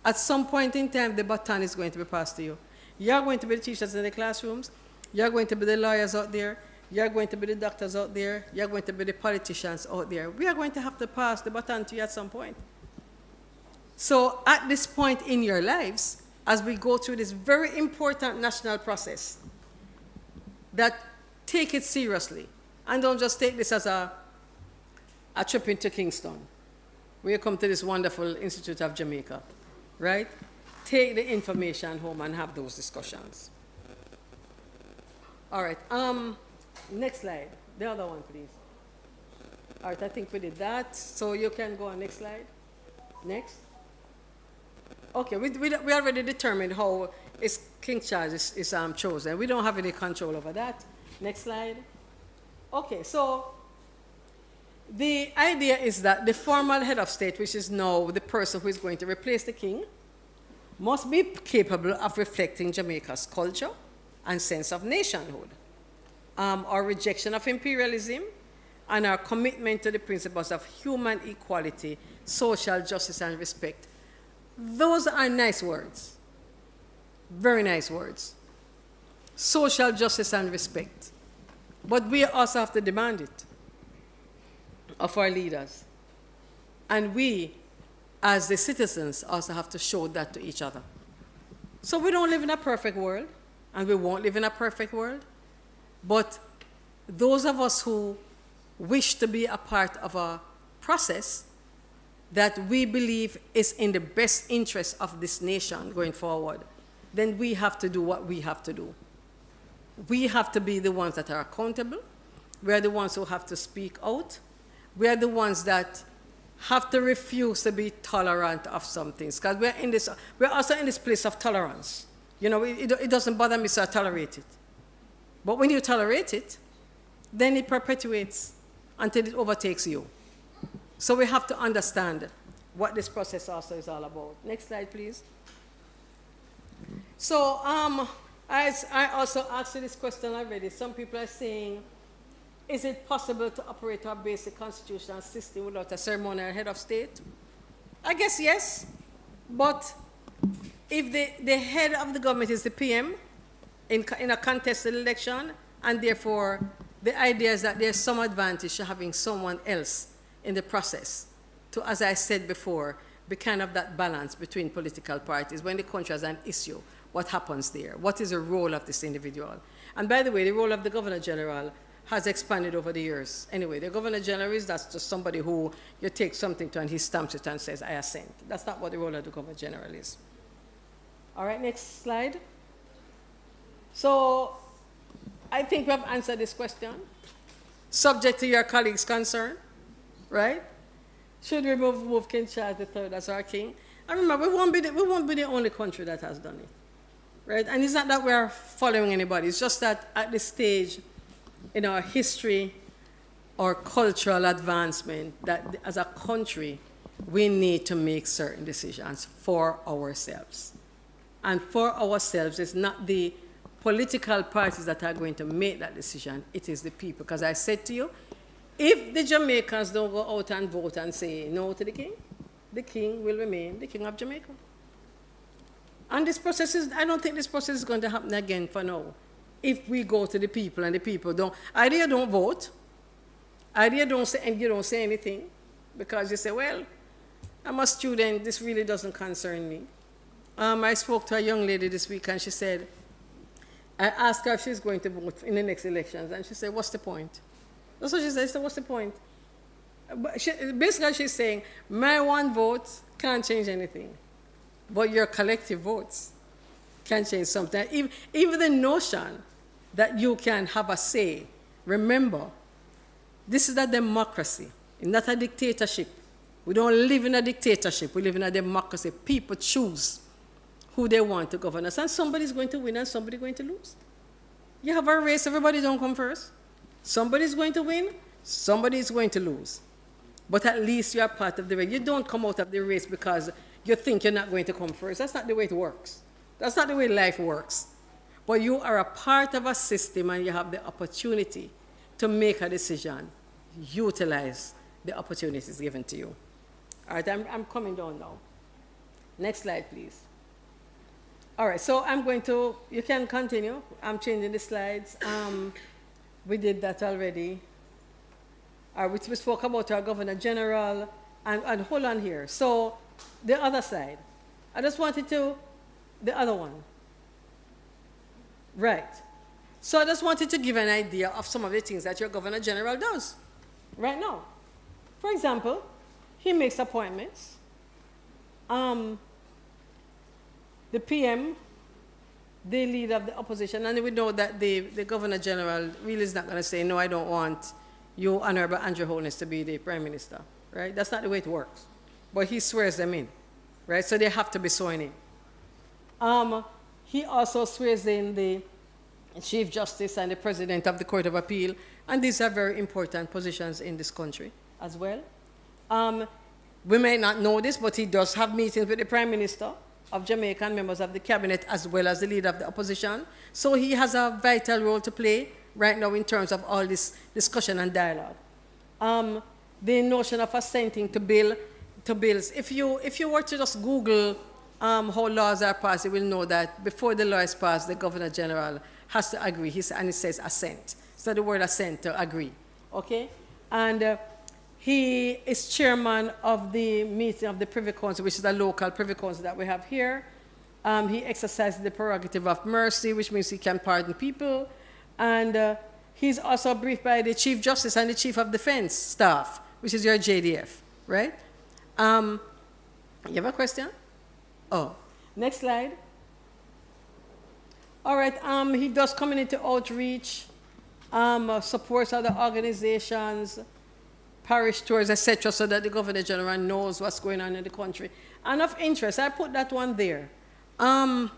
At some point in time, the baton is going to be passed to you. You're going to be the teachers in the classrooms. You're going to be the lawyers out there. You're going to be the doctors out there. You're going to be the politicians out there. We are going to have to pass the baton to you at some point. So at this point in your lives, as we go through this very important national process, that take it seriously. And don't just take this as a trip into Kingston, where you come to this wonderful Institute of Jamaica, right? Take the information home and have those discussions. All right, next slide. The other one, please. All right, I think we did that. So you can go on next slide. Next. Okay, we already determined how King Charles is chosen. We don't have any control over that. Next slide. Okay, so the idea is that the formal head of state, which is now the person who is going to replace the king, must be capable of reflecting Jamaica's culture and sense of nationhood, our rejection of imperialism, and our commitment to the principles of human equality, social justice, and respect. Those are nice words, very nice words. Social justice and respect. But we also have to demand it of our leaders. And we, as the citizens, also have to show that to each other. So we don't live in a perfect world, and we won't live in a perfect world. But those of us who wish to be a part of a process that we believe is in the best interest of this nation going forward, then we have to do what we have to do. We have to be the ones that are accountable. We are the ones who have to speak out. We are the ones that have to refuse to be tolerant of some things. Because we're also in this place of tolerance. You know, it doesn't bother me, so I tolerate it. But when you tolerate it, then it perpetuates until it overtakes you. So we have to understand what this process also is all about. Next slide, please. So as I also asked you this question already, some people are saying, is it possible to operate our basic constitutional system without a ceremonial head of state? I guess yes, but if the head of the government is the PM in a contested election, and therefore the idea is that there's some advantage to having someone else in the process to, as I said before, be kind of that balance between political parties. When the country has an issue, what happens there? What is the role of this individual? And by the way, the role of the Governor General has expanded over the years. Anyway, the Governor General is that's just somebody who you take something to and he stamps it and says, I assent. That's not what the role of the Governor General is. All right, next slide. So I think we have answered this question. Subject to your colleagues' concern, right? Should we move King Charles III as our king? And remember, we won't be the only country that has done it, right? And it's not that we're following anybody. It's just that at this stage in our history or cultural advancement, that as a country, we need to make certain decisions for ourselves. And for ourselves, it's not the political parties that are going to make that decision, it is the people. Because I said to you, if the Jamaicans don't go out and vote and say no to the king will remain the king of Jamaica. And this process is, I don't think this process is going to happen again for now. If we go to the people and the people don't, either you don't vote, either you don't say, and you don't say anything, because you say, well, I'm a student, this really doesn't concern me. I spoke to a young lady this week and she said, I asked her if she's going to vote in the next elections, and she said, what's the point? That's what she said. She said, what's the point? But basically, she's saying, my one vote can't change anything, but your collective votes can change something. Even the notion that you can have a say, remember, this is a democracy, not a dictatorship. We don't live in a dictatorship. We live in a democracy. People choose who they want to govern us. And somebody's going to win and somebody's going to lose. You have a race, everybody don't come first. Somebody's going to win, somebody's going to lose. But at least you are part of the race. You don't come out of the race because you think you're not going to come first. That's not the way it works. That's not the way life works. But you are a part of a system and you have the opportunity to make a decision. Utilize the opportunities given to you. All right, I'm coming down now. Next slide, please. All right, so I'm going to, you can continue. I'm changing the slides. We did that already. We spoke about our Governor General, and hold on here. So the other side, I just wanted to, the other one. Right. So I just wanted to give an idea of some of the things that your Governor General does right now. For example, he makes appointments. The PM, the leader of the opposition, and we know that the Governor General really is not going to say, no, I don't want you, Honorable Andrew Holness, to be the Prime Minister, right? That's not the way it works. But he swears them in, right? So they have to be sworn in. He also swears in the Chief Justice and the President of the Court of Appeal, and these are very important positions in this country as well. We may not know this, but he does have meetings with the Prime Minister of Jamaica and members of the cabinet as well as the leader of the opposition. So he has a vital role to play right now in terms of all this discussion and dialogue. The notion of assenting to bills. If you were to just Google how laws are passed, you will know that before the law is passed, the Governor General has to agree. And it says assent. So the word assent, to agree. Okay? And he is chairman of the meeting of the Privy Council, which is a local Privy Council that we have here. He exercises the prerogative of mercy, which means he can pardon people. And he's also briefed by the Chief Justice and the Chief of Defense staff, which is your JDF, right? You have a question? Oh, next slide. All right, he does community outreach, supports other organizations, parish tours, etc., so that the Governor General knows what's going on in the country. And of interest, I put that one there. UTEC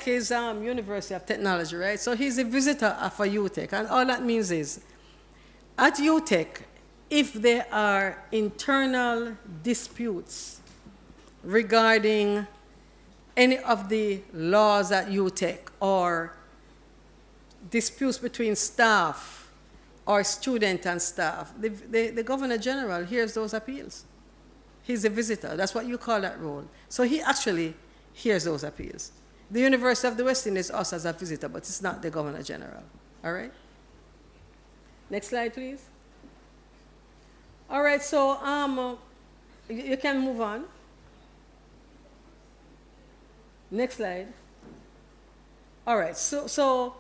is University of Technology, right? So he's a visitor of a UTEC, and all that means is, at UTEC, if there are internal disputes regarding any of the laws at UTEC or disputes between staff or student and staff, the Governor General hears those appeals. He's a visitor. That's what you call that role. So he actually hears those appeals. The University of the West Indies also as a visitor, but it's not the Governor General. All right? Next slide, please. All right, so you can move on. Next slide. All right, so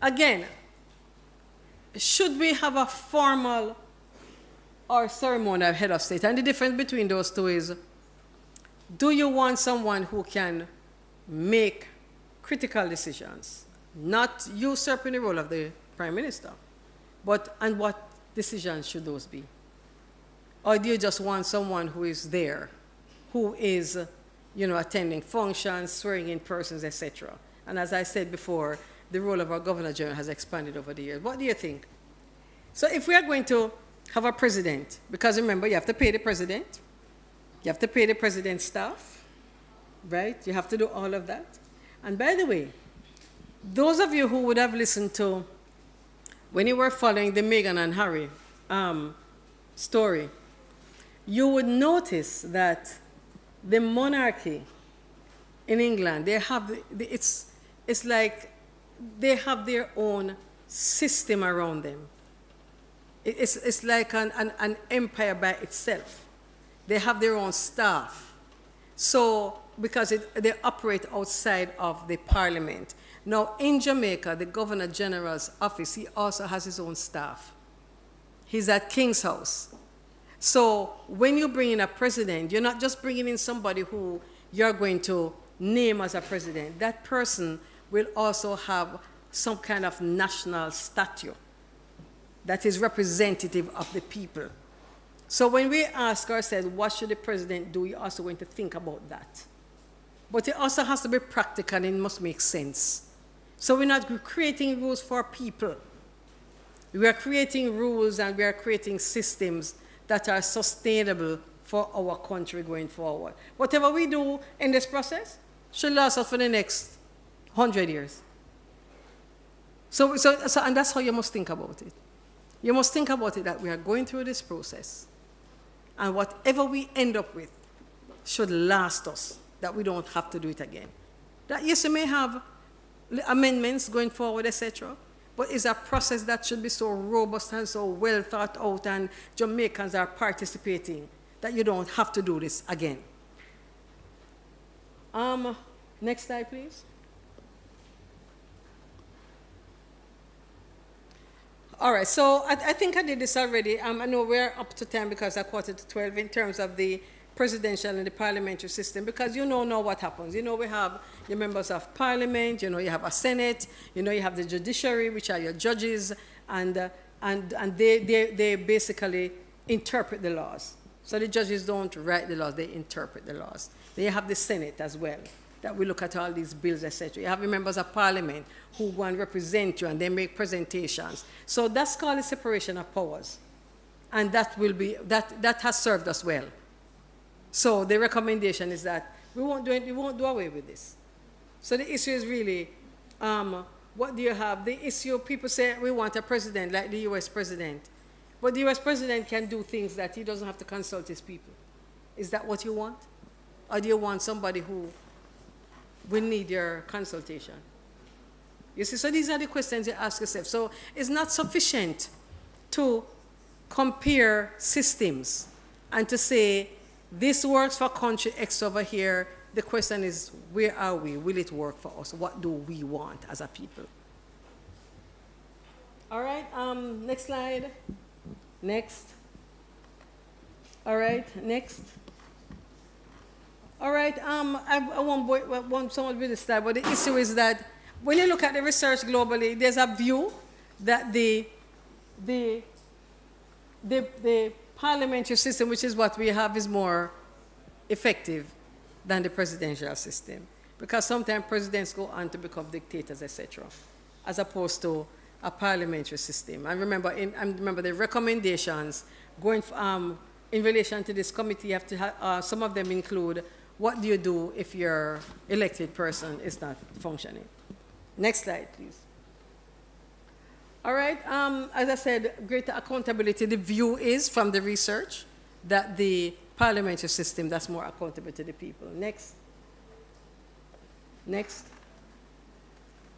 again, should we have a formal or ceremonial head of state? And the difference between those two is, do you want someone who can make critical decisions, not usurping the role of the Prime Minister, and what decisions should those be? Or do you just want someone who is there, who is, attending functions, swearing in persons, etc.? And as I said before, the role of our Governor General has expanded over the years. What do you think? So if we are going to have a president, because remember, you have to pay the president, you have to pay the president's staff, right? You have to do all of that. And by the way, those of you who would have listened to, when you were following the Meghan and Harry story, you would notice that the monarchy in England, they have, it's like they have their own system around them. It's like an empire by itself. They have their own staff. So, because they operate outside of the parliament. Now, in Jamaica, the Governor General's office, he also has his own staff. He's at King's House. So, when you bring in a president, you're not just bringing in somebody who you're going to name as a president. That person will also have some kind of national stature that is representative of the people. So when we ask ourselves, what should the president do, we're also going to think about that. but it also has to be practical and it must make sense. So we're not creating rules for people. We are creating rules and we are creating systems that are sustainable for our country going forward. Whatever we do in this process should last us for the next 100 years. So and that's how you must think about it. You must think about it that we are going through this process, and whatever we end up with should last us, that we don't have to do it again. That yes, we may have amendments going forward, etc., but it's a process that should be so robust and so well thought out, and Jamaicans are participating, that you don't have to do this again. Next slide, please. All right, so I think I did this already. I know we're up to time because I quarter to 12 in terms of the presidential and the parliamentary system, because you know now what happens. You know, we have your members of parliament, you know, you have a senate, you know, you have the judiciary, which are your judges, and they basically interpret the laws. So the judges don't write the laws, they interpret the laws. Then you have the senate as well, that we look at all these bills, etc. You have your members of parliament who go and represent you and they make presentations. So that's called the separation of powers. And that will be, that has served us well. So the recommendation is that we won't do away with this. So the issue is really, what do you have? The issue, people say we want a president like the US president. But the US president can do things that he doesn't have to consult his people. Is that what you want? Or do you want somebody who will need your consultation? You see, so these are the questions you ask yourself. So it's not sufficient to compare systems and to say, this works for country X over here. The question is, where are we? Will it work for us? What do we want as a people? All right, next slide. Next. All right, next. All right, I want someone with this slide, but the issue is that when you look at the research globally, there's a view that the parliamentary system, which is what we have, is more effective than the presidential system, because sometimes presidents go on to become dictators, etc., as opposed to a parliamentary system. And remember, remember the recommendations going in relation to this committee. You have to have, some of them include, what do you do if your elected person is not functioning? Next slide, please. All right, as I said, greater accountability. The view is from the research that the parliamentary system, that's more accountable to the people. Next. Next.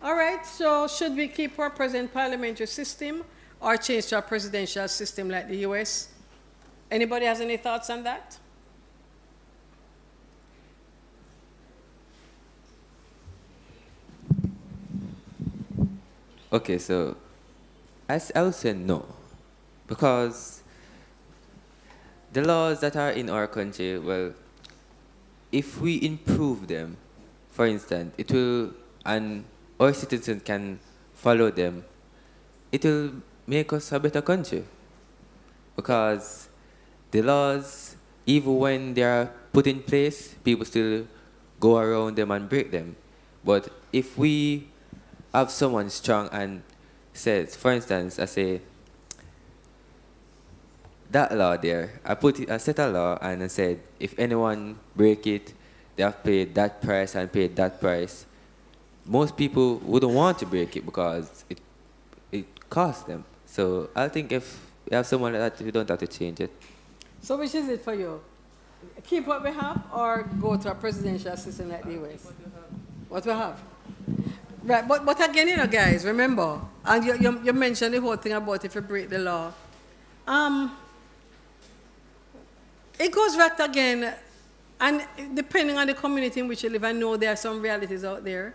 All right, so should we keep our present parliamentary system or change to a presidential system like the US? Anybody has any thoughts on that? Okay, so I would say no, because the laws that are in our country, well, if we improve them, for instance, it will, and our citizens can follow them, it will make us a better country. Because the laws, even when they are put in place, people still go around them and break them. But if we have someone strong and says, for instance, I say, that law there, I set a law and I said, if anyone break it, they have paid that price and paid that price. Most people wouldn't want to break it because it costs them. So I think if you have someone like that, you don't have to change it. So which is it for you? Keep what we have or go to a presidential system like the US? What we have. Right, but again, you know, guys, remember, and you mentioned the whole thing about if you break the law. It goes back again, and depending on the community in which you live, I know there are some realities out there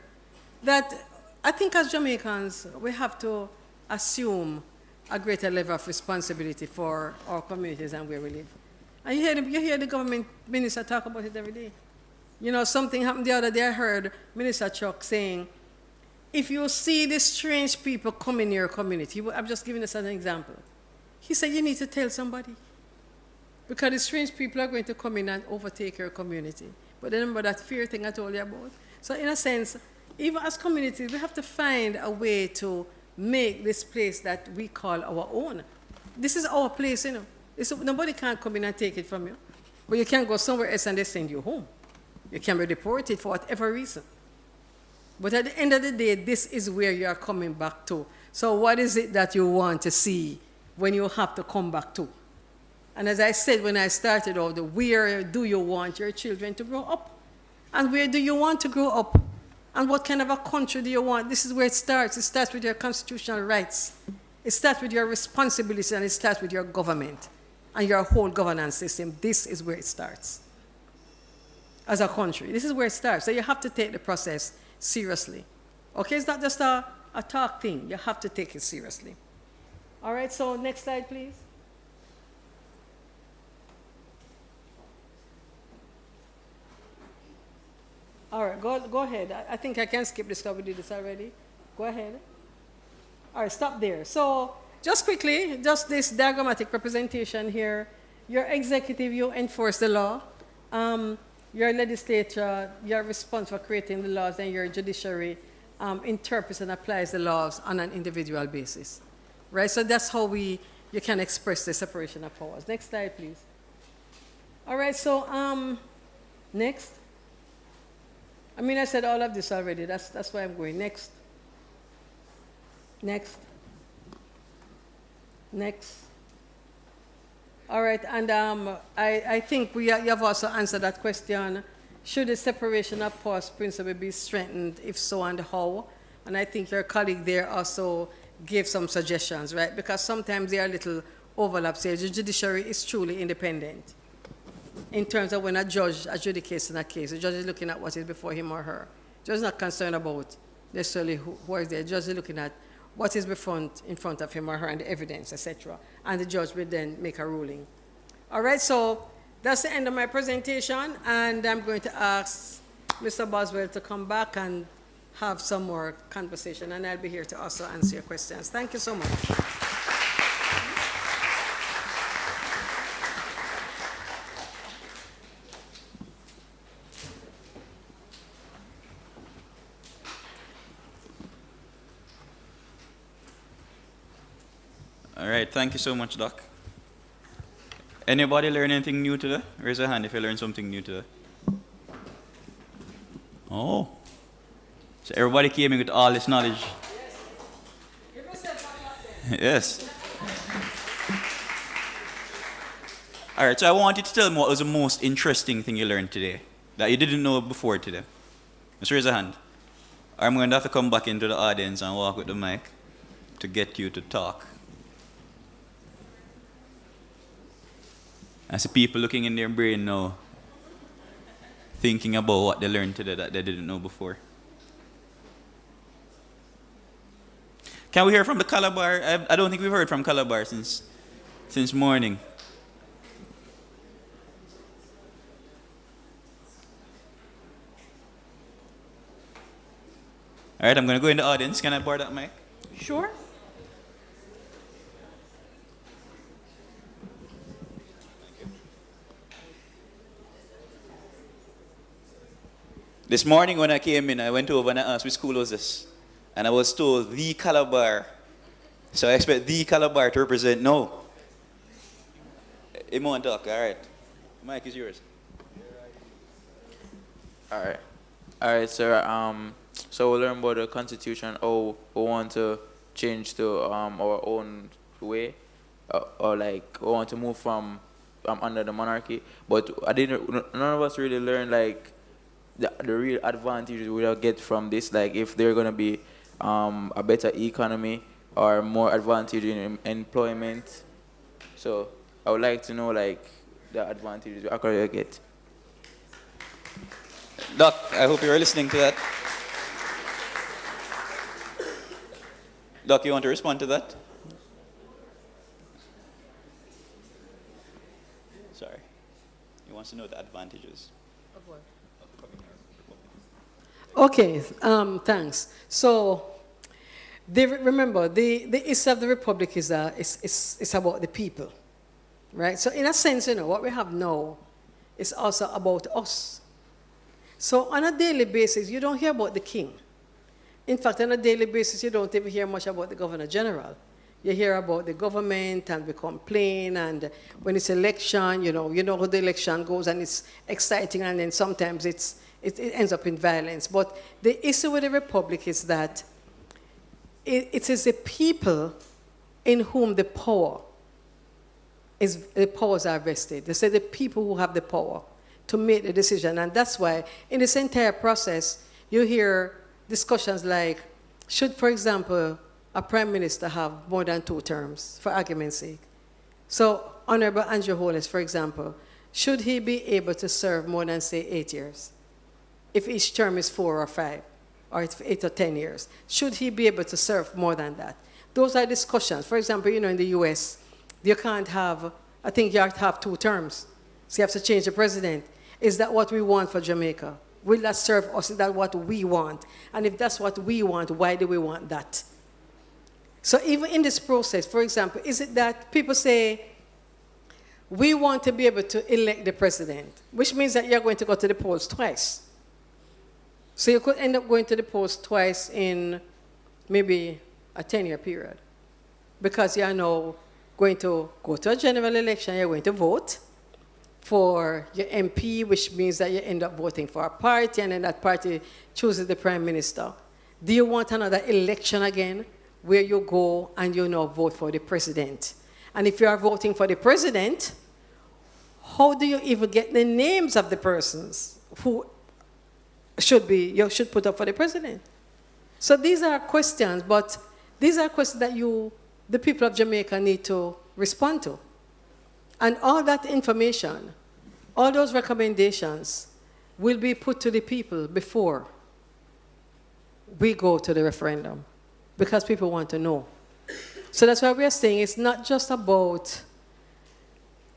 that I think as Jamaicans, we have to assume a greater level of responsibility for our communities and where we live. And you hear the government minister talk about it every day. You know, something happened the other day, I heard Minister Chuck saying, if you see the strange people come in your community, I'm just giving us an example. He said, you need to tell somebody. Because the strange people are going to come in and overtake your community. But remember that fear thing I told you about? So in a sense, even as communities, we have to find a way to make this place that we call our own. This is our place, you know. Nobody can come in and take it from you. But you can't go somewhere else and they send you home. You can be deported for whatever reason. But at the end of the day, this is where you are coming back to. So what is it that you want to see when you have to come back to? And as I said when I started out, where do you want your children to grow up? And where do you want to grow up? And what kind of a country do you want? This is where it starts. It starts with your constitutional rights. It starts with your responsibility, and it starts with your government and your whole governance system. This is where it starts. As a country, this is where it starts. So you have to take the process seriously. Okay, it's not just a talk thing. You have to take it seriously. All right, so next slide, please. All right, go ahead. I think I can skip this because we did this already. Go ahead. All right, stop there. So just quickly, just this diagrammatic representation here. Your executive, you enforce the law. Your legislature, you're responsible for creating the laws, and your judiciary interprets and applies the laws on an individual basis. Right? So that's how you can express the separation of powers. Next slide, please. All right, so next. I mean, I said all of this already. That's why I'm going. Next. Next. Next. All right, and I think you have also answered that question. Should the separation of powers principle be strengthened? If so, and how? And I think your colleague there also gave some suggestions, right? Because sometimes there are little overlaps here. The judiciary is truly independent in terms of when a judge adjudicates in a case. The judge is looking at what is before him or her. The judge is not concerned about necessarily who is there. The judge is looking at what is in front of him or her and the evidence, etc. And the judge will then make a ruling. All right, so that's the end of my presentation, and I'm going to ask Mr. Boswell to come back and have some more conversation, and I'll be here to also answer your questions. Thank you so much. All right, thank you so much, Doc. Anybody learn anything new today? Raise your hand if you learned something new today. Oh. So everybody came in with all this knowledge. Yes. All right, so I want you to tell me what was the most interesting thing you learned today that you didn't know before today. Just raise a hand. Or I'm going to have to come back into the audience and walk with the mic to get you to talk. I see people looking in their brain now, thinking about what they learned today that they didn't know before. Can we hear from the Calabar? I don't think we've heard from Calabar since morning. All right, I'm going to go in the audience. Can I borrow that mic? Sure. This morning when I came in, I went over and I asked which school was this. And I was told the Calabar. So I expect the Calabar to represent no. Imo talk, all right. Mike is yours. All right, sir. So we'll learn about the Constitution, how we want to change to our own way, or like we want to move from under the monarchy. But none of us really learn like the real advantages we'll get from this, like if there's going to be a better economy or more advantage in employment. So I would like to know like the advantages we actually get. Doc, I hope you're listening to that. Doc, you want to respond to that? Sorry. He wants to know the advantages. Of what? Okay, thanks. So, remember, the issue of the Republic is about the people, right? So in a sense, what we have now is also about us. So on a daily basis, you don't hear about the king. In fact, on a daily basis, you don't even hear much about the governor general. You hear about the government and we complain, and when it's election, you know how the election goes, and it's exciting, and then sometimes it ends up in violence. But the issue with the republic is that it is the people in whom the powers are vested. They say the people who have the power to make the decision, and that's why in this entire process, you hear discussions like, should, for example, a prime minister have more than 2 terms, for argument's sake? So, Honorable Andrew Holness, for example, should he be able to serve more than, say, 8 years? If each term is 4 or 5, or it's 8 or 10 years, should he be able to serve more than that? Those are discussions. For example, in the US, you can't have, I think you have to have 2 terms. So you have to change the president. Is that what we want for Jamaica? Will that serve us? Is that what we want? And if that's what we want, why do we want that? So even in this process, for example, is it that people say, we want to be able to elect the president, which means that you're going to go to the polls twice. So you could end up going to the polls twice in maybe a 10-year period, because you are now going to go to a general election, you're going to vote for your MP, which means that you end up voting for a party, and then that party chooses the prime minister. Do you want another election again, where you go and you now vote for the president? And if you are voting for the president, how do you even get the names of the persons who you should put up for the president? So these are questions, but these are questions that the people of Jamaica, need to respond to. And all that information, all those recommendations will be put to the people before we go to the referendum, because people want to know. So that's why we are saying it's not just about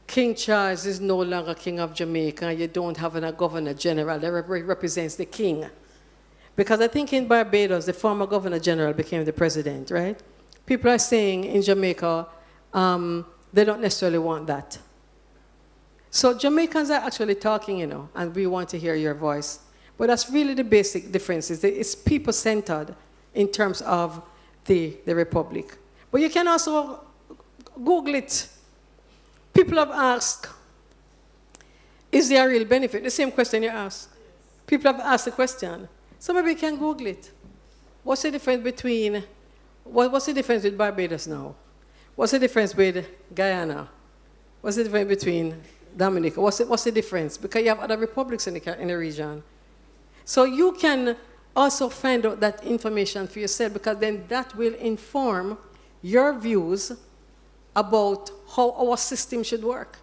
King Charles is no longer king of Jamaica, you don't have a governor general that represents the king. Because I think in Barbados, the former governor general became the president, right? People are saying in Jamaica, they don't necessarily want that. So Jamaicans are actually talking, and we want to hear your voice. But that's really the basic difference. It's people-centered in terms of the republic. But you can also Google it. People have asked, is there a real benefit? The same question you asked. People have asked the question. So maybe you can Google it. What's the difference between, what's the difference with Barbados now? What's the difference with Guyana? What's the difference between Dominica? What's the difference? Because you have other republics in the region. So you can also find out that information for yourself, because then that will inform your views about how our system should work.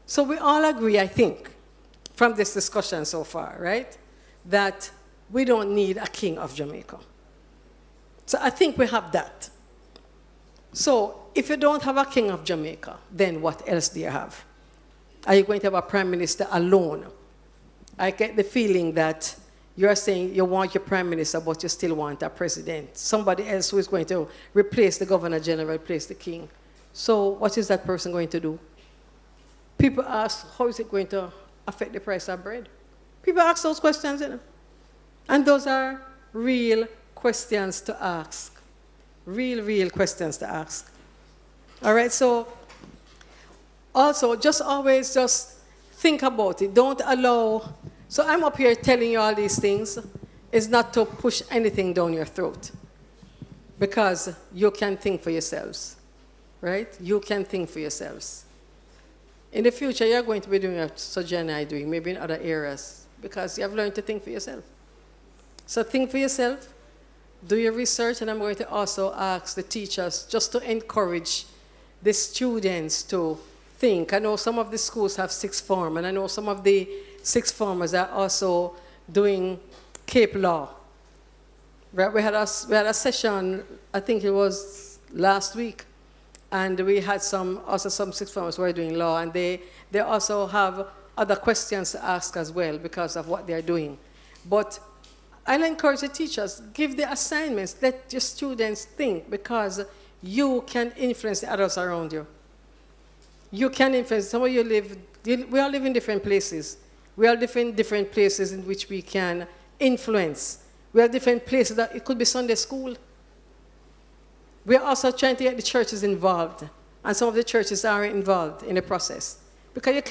So we all agree, I think, from this discussion so far, right, that we don't need a king of Jamaica. So I think we have that. So if you don't have a king of Jamaica, then what else do you have? Are you going to have a prime minister alone? I get the feeling that you're saying you want your prime minister, but you still want a president. Somebody else who is going to replace the governor general, replace the king. So what is that person going to do? People ask, how is it going to affect the price of bread? People ask those questions, And those are real questions to ask. Real questions to ask. All right, so also always think about it. Don't allow, so I'm up here telling you all these things, is not to push anything down your throat, because you can think for yourselves, right? You can think for yourselves. In the future, you're going to be doing what Sojourner and I are doing, maybe in other areas, because you have learned to think for yourself. So think for yourself, do your research, and I'm going to also ask the teachers just to encourage the students to think. I know some of the schools have sixth form, and I know some of the sixth formers are also doing Cape Law. Right? We had a session, I think it was last week, and we had some sixth formers who are doing law, and they also have other questions to ask as well because of what they're doing. But I'll encourage the teachers, give the assignments, let your students think, because you can influence the adults around you. You can influence. Some of you we all live in different places, We are different places in which we can influence. We are different places that it could be Sunday school. We are also trying to get the churches involved, and some of the churches are involved in the process. Because you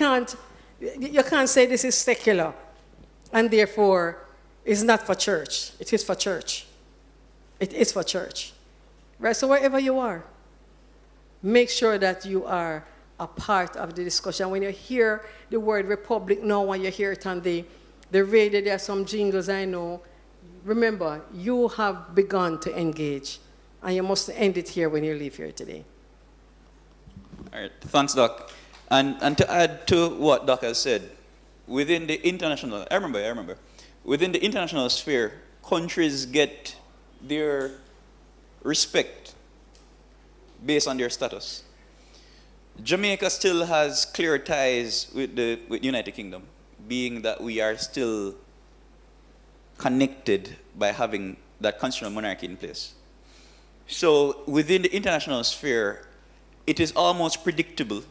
can't say this is secular, and therefore it's not for church. It is for church. It is for church. Right? So wherever you are, make sure that you are a part of the discussion. When you hear the word republic now, when you hear it on the radio, there are some jingles I know. Remember, you have begun to engage, and you must end it here when you leave here today. All right, thanks, Doc. And to add to what Doc has said, within the international, I remember, within the international sphere, countries get their respect based on their status. Jamaica still has clear ties with the United Kingdom, being that we are still connected by having that constitutional monarchy in place. So within the international sphere, it is almost predictable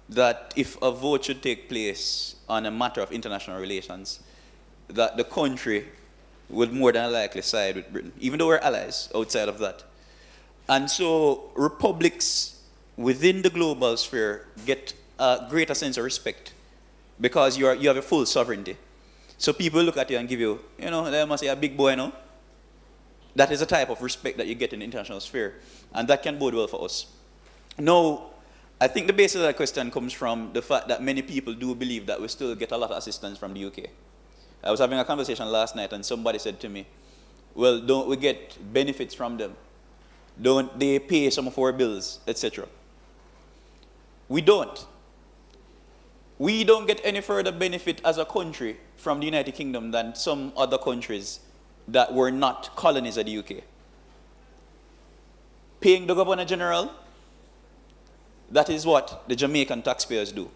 that if a vote should take place on a matter of international relations, that the country would more than likely side with Britain, even though we're allies outside of that. And so republics within the global sphere get a greater sense of respect because you have a full sovereignty. So people look at you and give you, they must say a big boy, no? That is a type of respect that you get in the international sphere, and that can bode well for us. Now, I think the basis of that question comes from the fact that many people do believe that we still get a lot of assistance from the UK. I was having a conversation last night and somebody said to me, well, don't we get benefits from them? Don't they pay some of our bills, etc.? We don't. We don't get any further benefit as a country from the United Kingdom than some other countries that were not colonies of the UK. Paying the Governor General, that is what the Jamaican taxpayers do.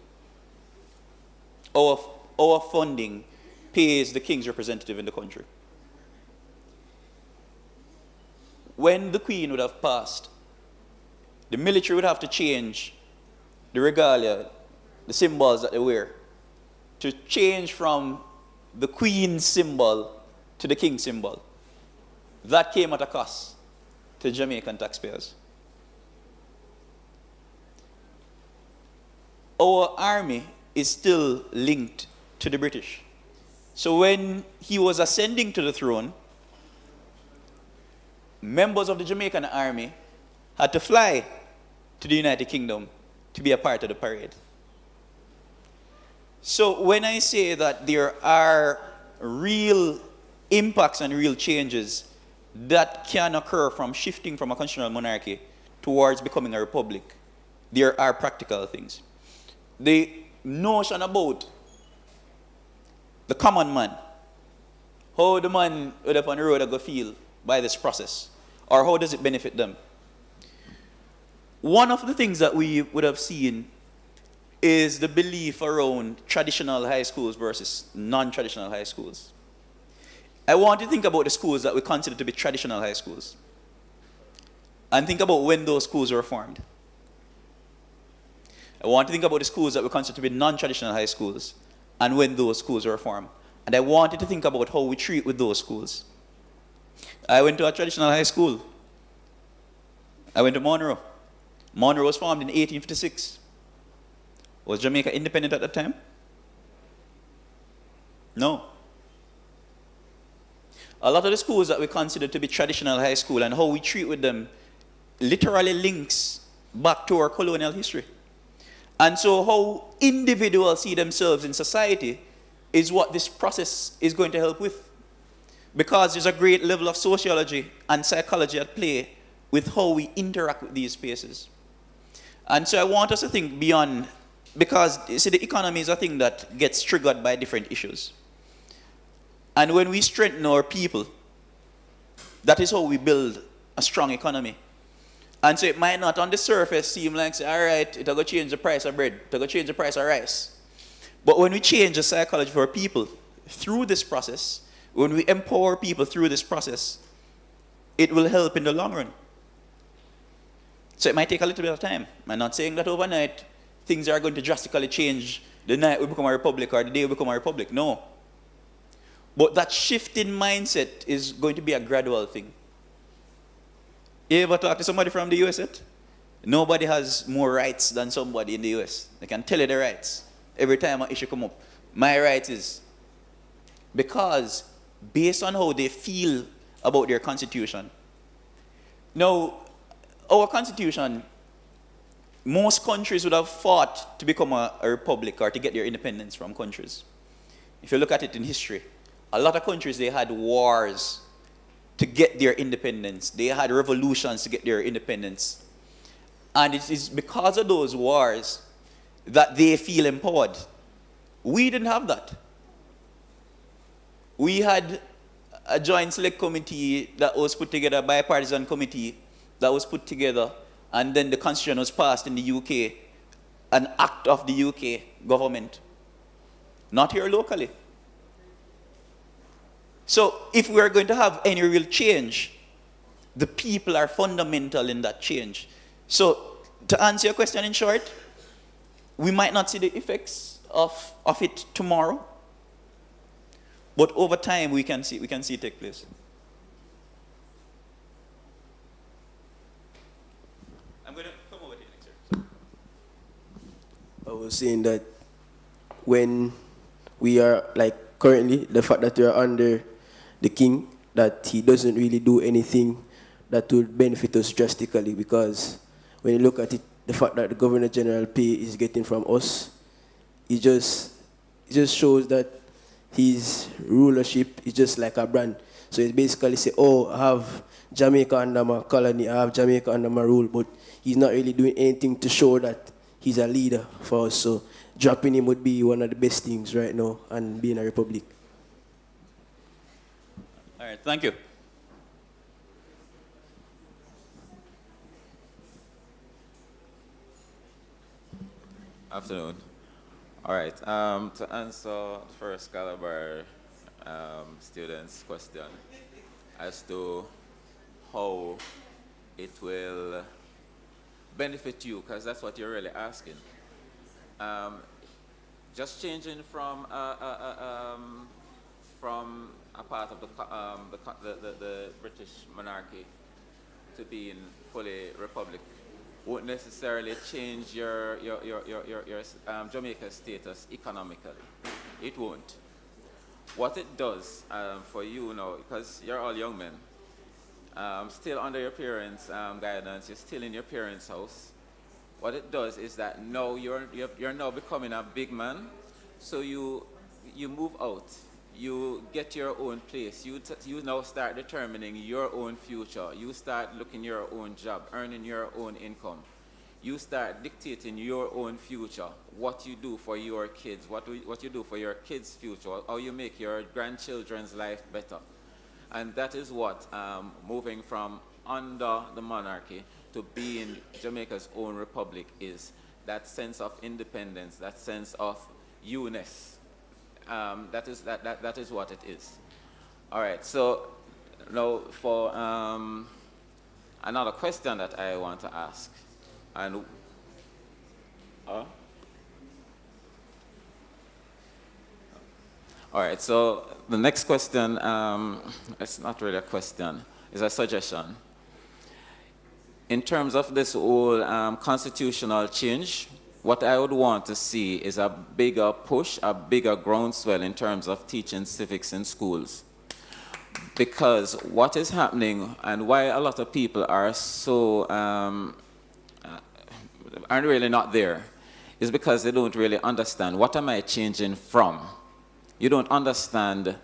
Our funding pays the King's representative in the country. When the Queen would have passed, the military would have to change the regalia, the symbols that they wear, to change from the Queen's symbol to the King's symbol. That came at a cost to Jamaican taxpayers. Our army is still linked to the British. So when he was ascending to the throne, members of the Jamaican army had to fly to the United Kingdom to be a part of the parade. So when I say that there are real impacts and real changes that can occur from shifting from a constitutional monarchy towards becoming a republic, there are practical things. The notion about the common man, how the man would up on the road go feel by this process, or how does it benefit them? One of the things that we would have seen is the belief around traditional high schools versus non-traditional high schools. I want to think about the schools that we consider to be traditional high schools and think about when those schools were formed. I want to think about the schools that we consider to be non-traditional high schools and when those schools were formed. And I wanted to think about how we treat with those schools. I went to a traditional high school. I went to Monroe. Monroe was formed in 1856. Was Jamaica independent at that time? No. A lot of the schools that we consider to be traditional high school and how we treat with them literally links back to our colonial history. And so how individuals see themselves in society is what this process is going to help with. Because there's a great level of sociology and psychology at play with how we interact with these spaces. And so I want us to think beyond, because you see, the economy is a thing that gets triggered by different issues. And when we strengthen our people, that is how we build a strong economy. And so it might not on the surface seem like, say, all right, it'll go change the price of bread, it'll go change the price of rice. But when we change the psychology for people through this process, when we empower people through this process, it will help in the long run. So it might take a little bit of time. I'm not saying that overnight things are going to drastically change the night we become a republic or the day we become a republic. No. But that shift in mindset is going to be a gradual thing. You ever talk to somebody from the US yet? Nobody has more rights than somebody in the US. They can tell you the rights. Every time an issue come up, my right is. Because based on how they feel about their constitution. Now, our constitution, most countries would have fought to become a republic or to get their independence from countries. If you look at it in history, a lot of countries, they had wars to get their independence. They had revolutions to get their independence. And it is because of those wars that they feel empowered. We didn't have that. We had a joint select committee that was put together, a bipartisan committee that was put together, and then the constitution was passed in the UK, an act of the UK government, not here locally. So if we are going to have any real change, the people are fundamental in that change. So to answer your question in short, we might not see the effects of it tomorrow, but over time we can see it take place. I'm going to come over to you next year. I was saying that when we are, like currently, the fact that we are under the king, that he doesn't really do anything that would benefit us drastically, because when you look at it, the fact that the Governor General pay is getting from us, it just shows that his rulership is just like a brand. So it's basically say, oh, I have Jamaica under my colony, I have Jamaica under my rule, but he's not really doing anything to show that he's a leader for us. So dropping him would be one of the best things right now, and being a republic. All right, thank you. Afternoon. All right, to answer the first caliber student's question as to how it will benefit you, because that's what you're really asking. Just changing from a part of the British monarchy to being fully republic won't necessarily change your Jamaica's status economically. It won't. What it does for you now, because you're all young men, still under your parents' guidance, you're still in your parents' house. What it does is that now you're now becoming a big man, so you move out. You get your own place. You now start determining your own future. You start looking your own job, earning your own income. You start dictating your own future, what you do for your kids, what you do for your kids' future, how you make your grandchildren's life better. And that is what moving from under the monarchy to being Jamaica's own republic is. That sense of independence, that sense of you-ness. That is what it is. All right, so now for another question that I want to ask. And all right, so the next question, it's not really a question, it's a suggestion. In terms of this whole constitutional change, what I would want to see is a bigger push, a bigger groundswell in terms of teaching civics in schools. Because what is happening, and why a lot of people are so, aren't really not there, is because they don't really understand, what am I changing from? You don't understand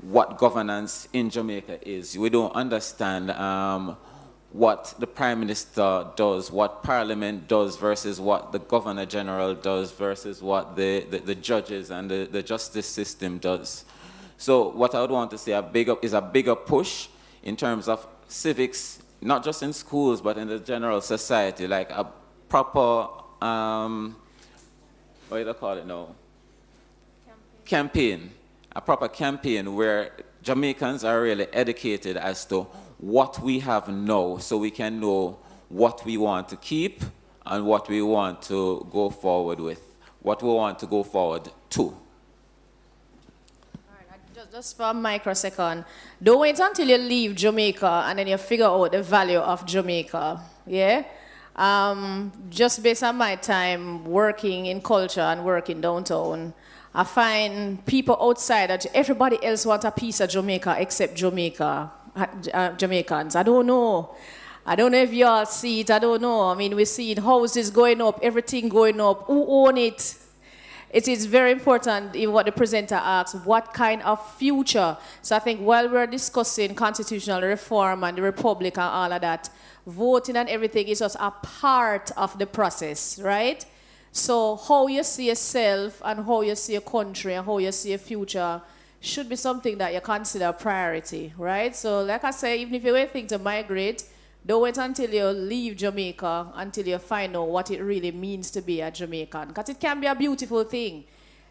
what governance in Jamaica is. We don't understand what the Prime Minister does, what Parliament does versus what the Governor General does versus what the judges and the justice system does. So what I would want to see is a bigger push in terms of civics, not just in schools, but in the general society, like a proper, what do they call it now? Campaign. A proper campaign where Jamaicans are really educated as to what we have now, so we can know what we want to keep and what we want to go forward with. what we want to go forward to. Just for a microsecond, don't wait until you leave Jamaica and then you figure out the value of Jamaica, yeah? Just based on my time working in culture and working downtown, I find people outside that everybody else wants a piece of Jamaica except Jamaicans. I don't know. I don't know if you all see it, I don't know. I mean, we see it, houses going up, everything going up. Who own it? It is very important in what the presenter asks, what kind of future? So I think while we're discussing constitutional reform and the republic and all of that, voting and everything is just a part of the process, right? So how you see yourself and how you see your country and how you see your future should be something that you consider a priority, right? So like I say, even if you were thinking to migrate, don't wait until you leave Jamaica until you find out what it really means to be a Jamaican. Because it can be a beautiful thing.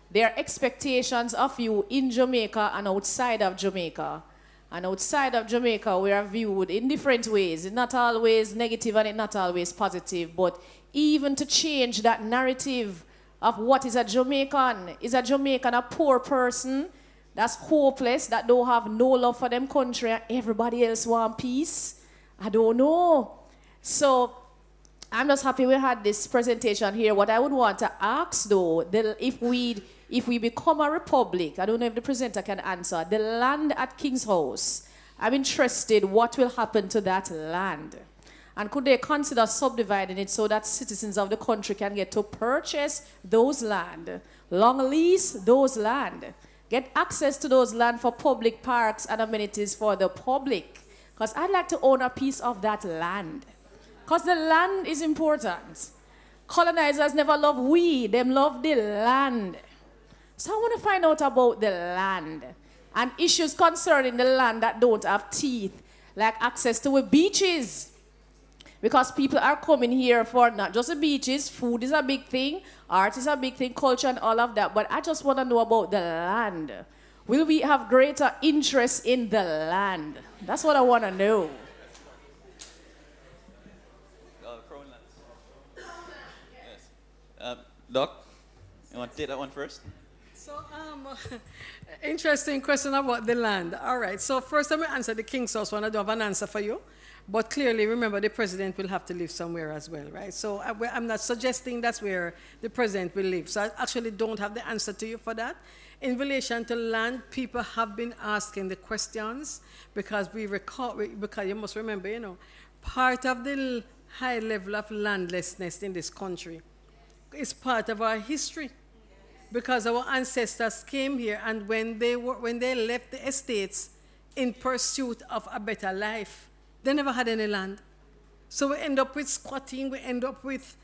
There are expectations of you in Jamaica and outside of Jamaica. And outside of Jamaica, we are viewed in different ways. It's not always negative and it's not always positive. But even to change that narrative of what is a Jamaican a poor person that's hopeless, that don't have no love for them country and everybody else want peace? I don't know. So I'm just happy we had this presentation here. What I would want to ask though, if we become a republic, I don't know if the presenter can answer, the land at King's House, I'm interested what will happen to that land. And could they consider subdividing it so that citizens of the country can get to purchase those land, long lease those land, get access to those land for public parks and amenities for the public? Because I'd like to own a piece of that land. Because the land is important. Colonizers never love we, them love the land. So I want to find out about the land and issues concerning the land that don't have teeth, like access to beaches. Because people are coming here for not just the beaches, food is a big thing, art is a big thing, culture and all of that. But I just want to know about the land. Will we have greater interest in the land? That's what I want to know. Yes. Doc, you want to take that one first? So, interesting question about the land. All right, so first let me answer the King's House one. I don't have an answer for you. But clearly, remember, the president will have to live somewhere as well, right? So I'm not suggesting that's where the president will live. So I actually don't have the answer to you for that. In relation to land, people have been asking the questions because because you must remember, part of the high level of landlessness in this country is part of our history. Because our ancestors came here, and when they left the estates in pursuit of a better life, they never had any land. So we end up with squatting, we end up with,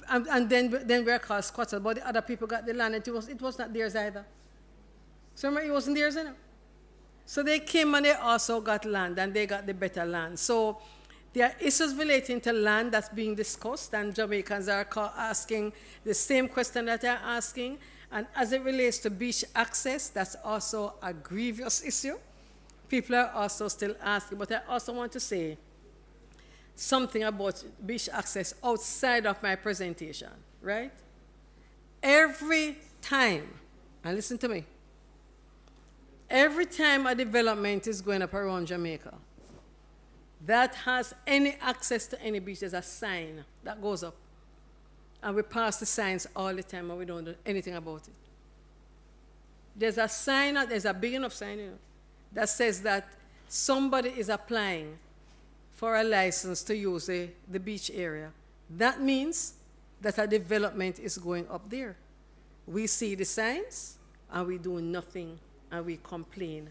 and then we're called squatters, but the other people got the land, and it was not theirs either. So remember, it wasn't theirs either. So they came and they also got land, and they got the better land. So there are issues relating to land that's being discussed, and Jamaicans are asking the same question that they're asking. And as it relates to beach access, that's also a grievous issue. People are also still asking, but I also want to say something about beach access outside of my presentation, right? Every time, and listen to me, every time a development is going up around Jamaica that has any access to any beach, there's a sign that goes up. And we pass the signs all the time and we don't do anything about it. There's a sign, there's a big enough sign, that says that somebody is applying for a license to use the beach area. That means that a development is going up there. We see the signs and we do nothing and we complain.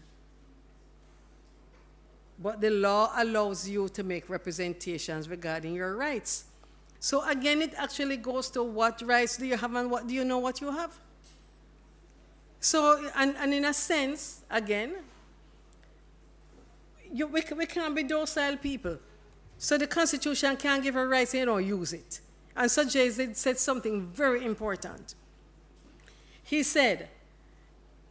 But the law allows you to make representations regarding your rights. So again, it actually goes to what rights do you have and what do you know what you have? So, and in a sense, again, we can't be docile people. So the Constitution can't give a right to use it. And so Jay said something very important. He said,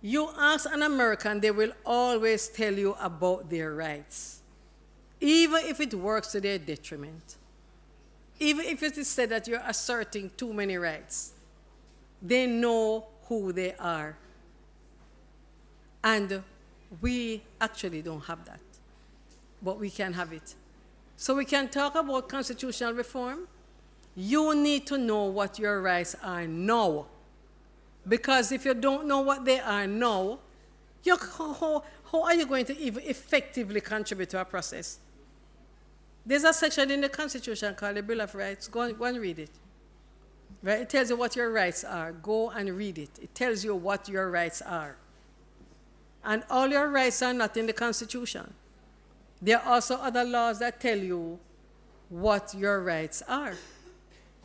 you ask an American, they will always tell you about their rights, even if it works to their detriment. Even if it is said that you're asserting too many rights. They know who they are. And we actually don't have that. But we can have it. So we can talk about constitutional reform. You need to know what your rights are now. Because if you don't know what they are now, how are you going to even effectively contribute to a process? There's a section in the Constitution called the Bill of Rights. Go and read it. Right? It tells you what your rights are. Go and read it. It tells you what your rights are. And all your rights are not in the Constitution. There are also other laws that tell you what your rights are.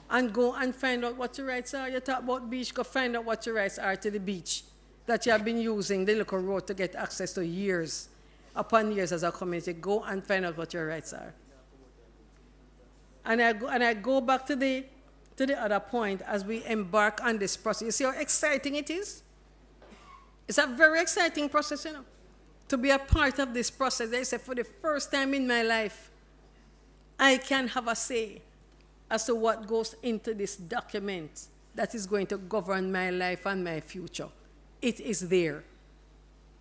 And go and find out what your rights are. You talk about beach, go find out what your rights are to the beach that you have been using the little road to get access to years upon years as a community. Go and find out what your rights are. And I go back to the other point as we embark on this process. You see how exciting it is? It's a very exciting process, you know, to be a part of this process. They say for the first time in my life, I can have a say as to what goes into this document that is going to govern my life and my future. It is there.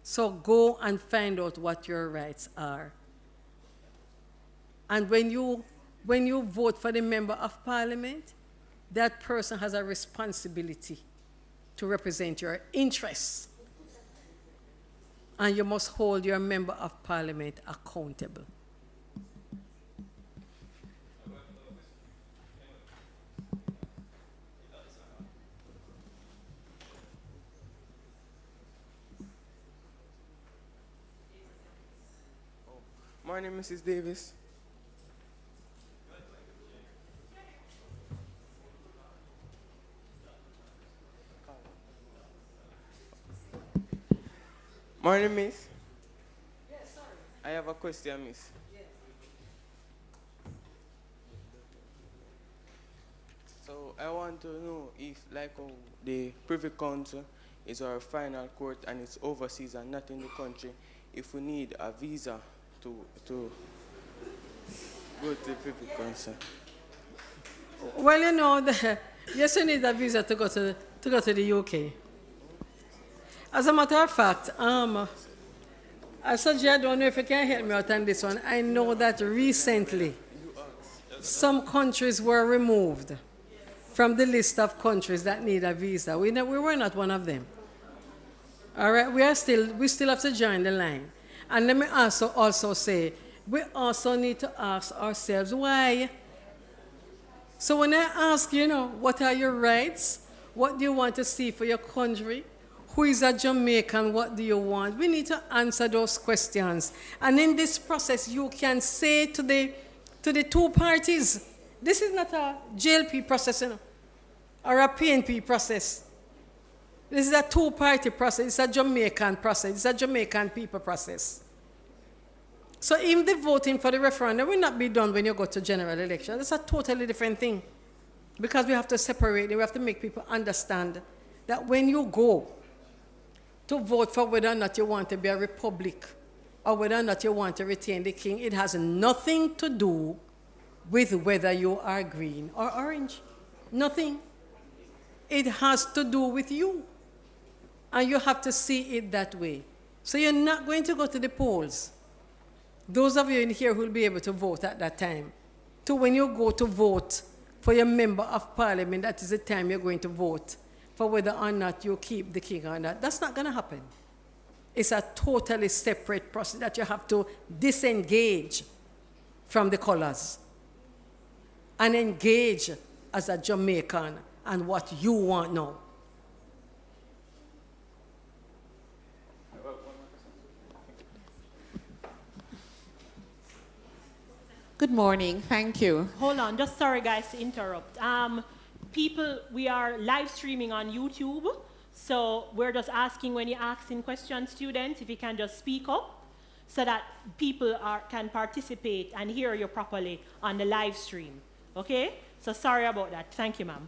So go and find out what your rights are. And when you vote for the member of parliament, that person has a responsibility to represent your interests. And you must hold your member of parliament accountable. Morning, Mrs. Davis. Morning, Miss. Yes, sorry. I have a question, Miss. Yes. So I want to know if, like, the Privy Council is our final court and it's overseas and not in the country, if we need a visa to go to the Privy Council. Well, you know, yes, you need a visa to go to the UK. As a matter of fact, I don't know if you can help me out on this one. I know that recently some countries were removed from the list of countries that need a visa. We were not one of them. All right, we still have to join the line. And let me also say, we also need to ask ourselves why. So when I ask, you know, what are your rights? What do you want to see for your country? Who is a Jamaican? What do you want? We need to answer those questions. And in this process, you can say to the two parties, this is not a JLP process, you know, or a PNP process. This is a two-party process. It's a Jamaican process. It's a Jamaican people process. So even the voting for the referendum will not be done when you go to general election. That's a totally different thing. Because we have to separate it. We have to make people understand that when you go to vote for whether or not you want to be a republic or whether or not you want to retain the king, it has nothing to do with whether you are green or orange. Nothing. It has to do with you. And you have to see it that way. So you're not going to go to the polls. Those of you in here who will be able to vote at that time. So when you go to vote for your member of parliament, that is the time you're going to vote for whether or not you keep the king or not. That's not going to happen. It's a totally separate process that you have to disengage from the colors and engage as a Jamaican and what you want now. Good morning, thank you. Hold on, just sorry guys to interrupt. People, we are live streaming on YouTube, so we're just asking when you're asking questions, students, if you can just speak up so that people can participate and hear you properly on the live stream, okay? So sorry about that. Thank you, ma'am.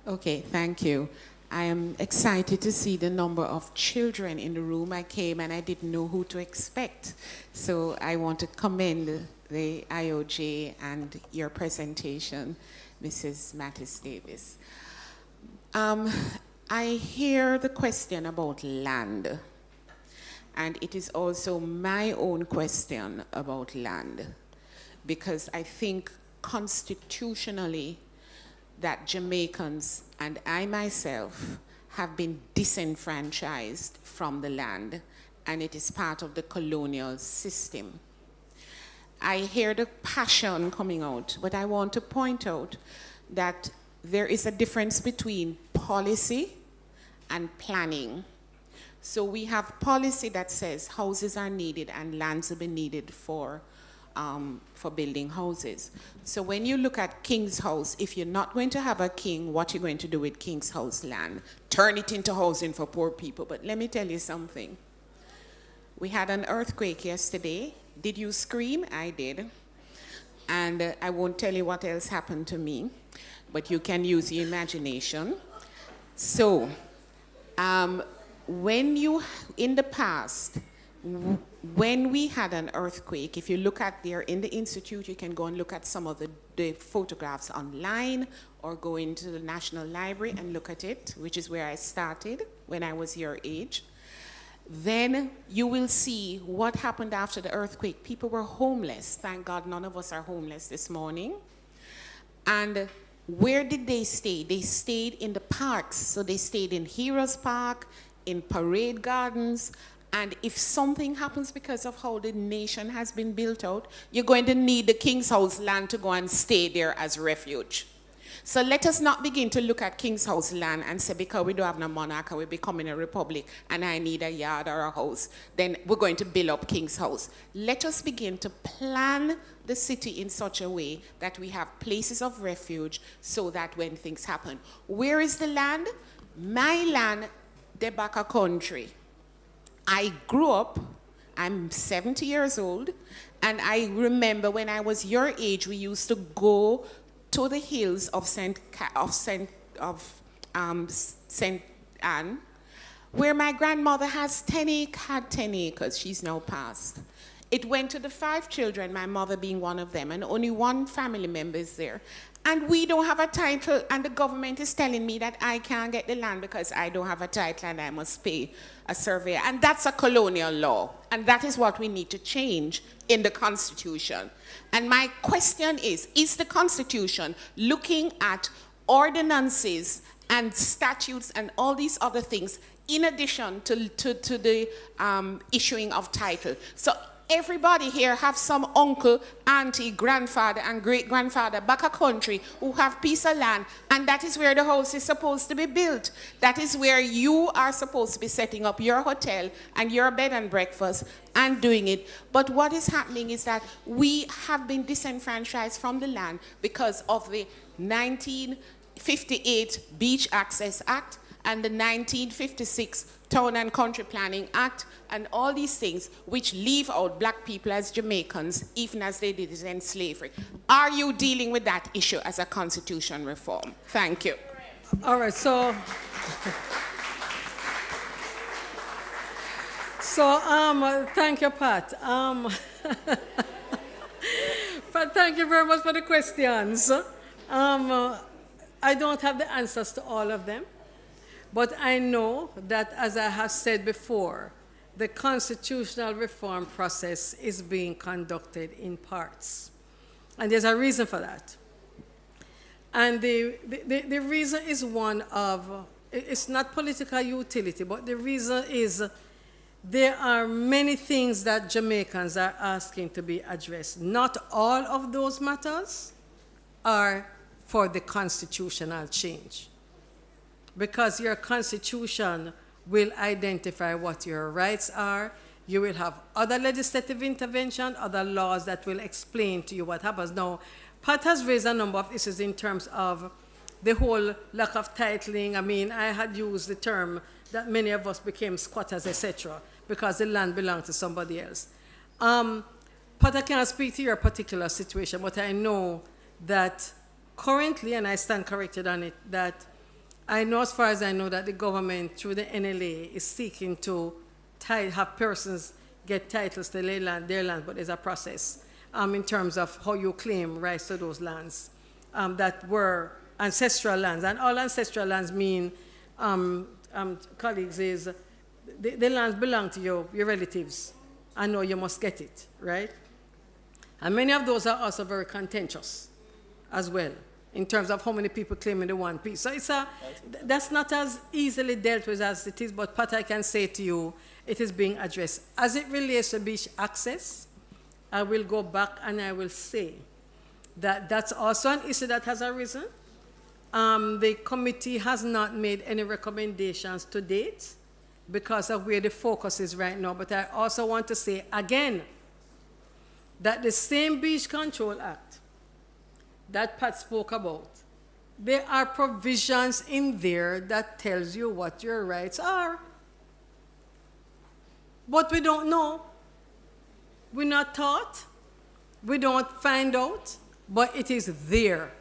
Okay, thank you. I am excited to see the number of children in the room. I came and I didn't know who to expect. So I want to commend the IOJ and your presentation, Mrs. Mattis Davis. I hear the question about land, and it is also my own question about land, because I think constitutionally that Jamaicans and I myself have been disenfranchised from the land, and it is part of the colonial system. I hear the passion coming out, but I want to point out that there is a difference between policy and planning. So we have policy that says houses are needed and lands will be needed for building houses. So when you look at King's House, if you're not going to have a king, what are you going to do with King's House land? Turn it into housing for poor people. But let me tell you something. We had an earthquake yesterday. Did you scream? I did. And I won't tell you what else happened to me, but you can use your imagination. So, in the past, when we had an earthquake, if you look at there in the Institute, you can go and look at some of the photographs online or go into the National Library and look at it, which is where I started when I was your age. Then you will see what happened after the earthquake. People were homeless. Thank God none of us are homeless this morning. And where did they stay? They stayed in the parks. So they stayed in Heroes Park, in Parade Gardens. And if something happens because of how the nation has been built out, you're going to need the King's House land to go and stay there as refuge. So let us not begin to look at King's House land and say, because we don't have no monarch, we're becoming a republic, and I need a yard or a house, then we're going to build up King's House. Let us begin to plan the city in such a way that we have places of refuge so that when things happen. Where is the land? My land, Debaka country. I grew up, I'm 70 years old, and I remember when I was your age, we used to go to the hills of St. Anne, where my grandmother had 10 acres. She's now passed. It went to the 5 children, my mother being one of them, and only one family member is there. And we don't have a title, and the government is telling me that I can't get the land because I don't have a title and I must pay a surveyor. And that's a colonial law, and that is what we need to change in the Constitution. And my question is the Constitution looking at ordinances and statutes and all these other things in addition to the issuing of title? So everybody here have some uncle, auntie, grandfather, and great-grandfather back a country who have piece of land, and that is where the house is supposed to be built. That is where you are supposed to be setting up your hotel and your bed and breakfast and doing it. But what is happening is that we have been disenfranchised from the land because of the 1958 Beach Access Act and the 1956 Town and Country Planning Act, and all these things which leave out black people as Jamaicans, even as they did it in slavery. Are you dealing with that issue as a constitution reform? Thank you. All right, so thank you, Pat. But thank you very much for the questions. I don't have the answers to all of them. But I know that, as I have said before, the constitutional reform process is being conducted in parts. And there's a reason for that. And the reason is one of, it's not political utility, but the reason is there are many things that Jamaicans are asking to be addressed. Not all of those matters are for the constitutional change, because your constitution will identify what your rights are. You will have other legislative intervention, other laws that will explain to you what happens. Now, Pat has raised a number of issues in terms of the whole lack of titling. I mean, I had used the term that many of us became squatters, etc., because the land belonged to somebody else. Pat, I cannot speak to your particular situation, but I know that currently, and I stand corrected on it, that I know, as far as I know, that the government, through the NLA, is seeking to have persons get titles to their land, but there's a process in terms of how you claim rights to those lands that were ancestral lands. And all ancestral lands mean, colleagues, is the lands belong to your relatives. I know you must get it, right? And many of those are also very contentious as well, in terms of how many people claiming the one piece. So that's not as easily dealt with as it is, but Pat, I can say to you, it is being addressed. As it relates to beach access, I will go back and I will say that that's also an issue that has arisen. The committee has not made any recommendations to date because of where the focus is right now. But I also want to say again that the same Beach Control Act that Pat spoke about, there are provisions in there that tells you what your rights are. But we don't know. We're not taught. We don't find out. But it is there.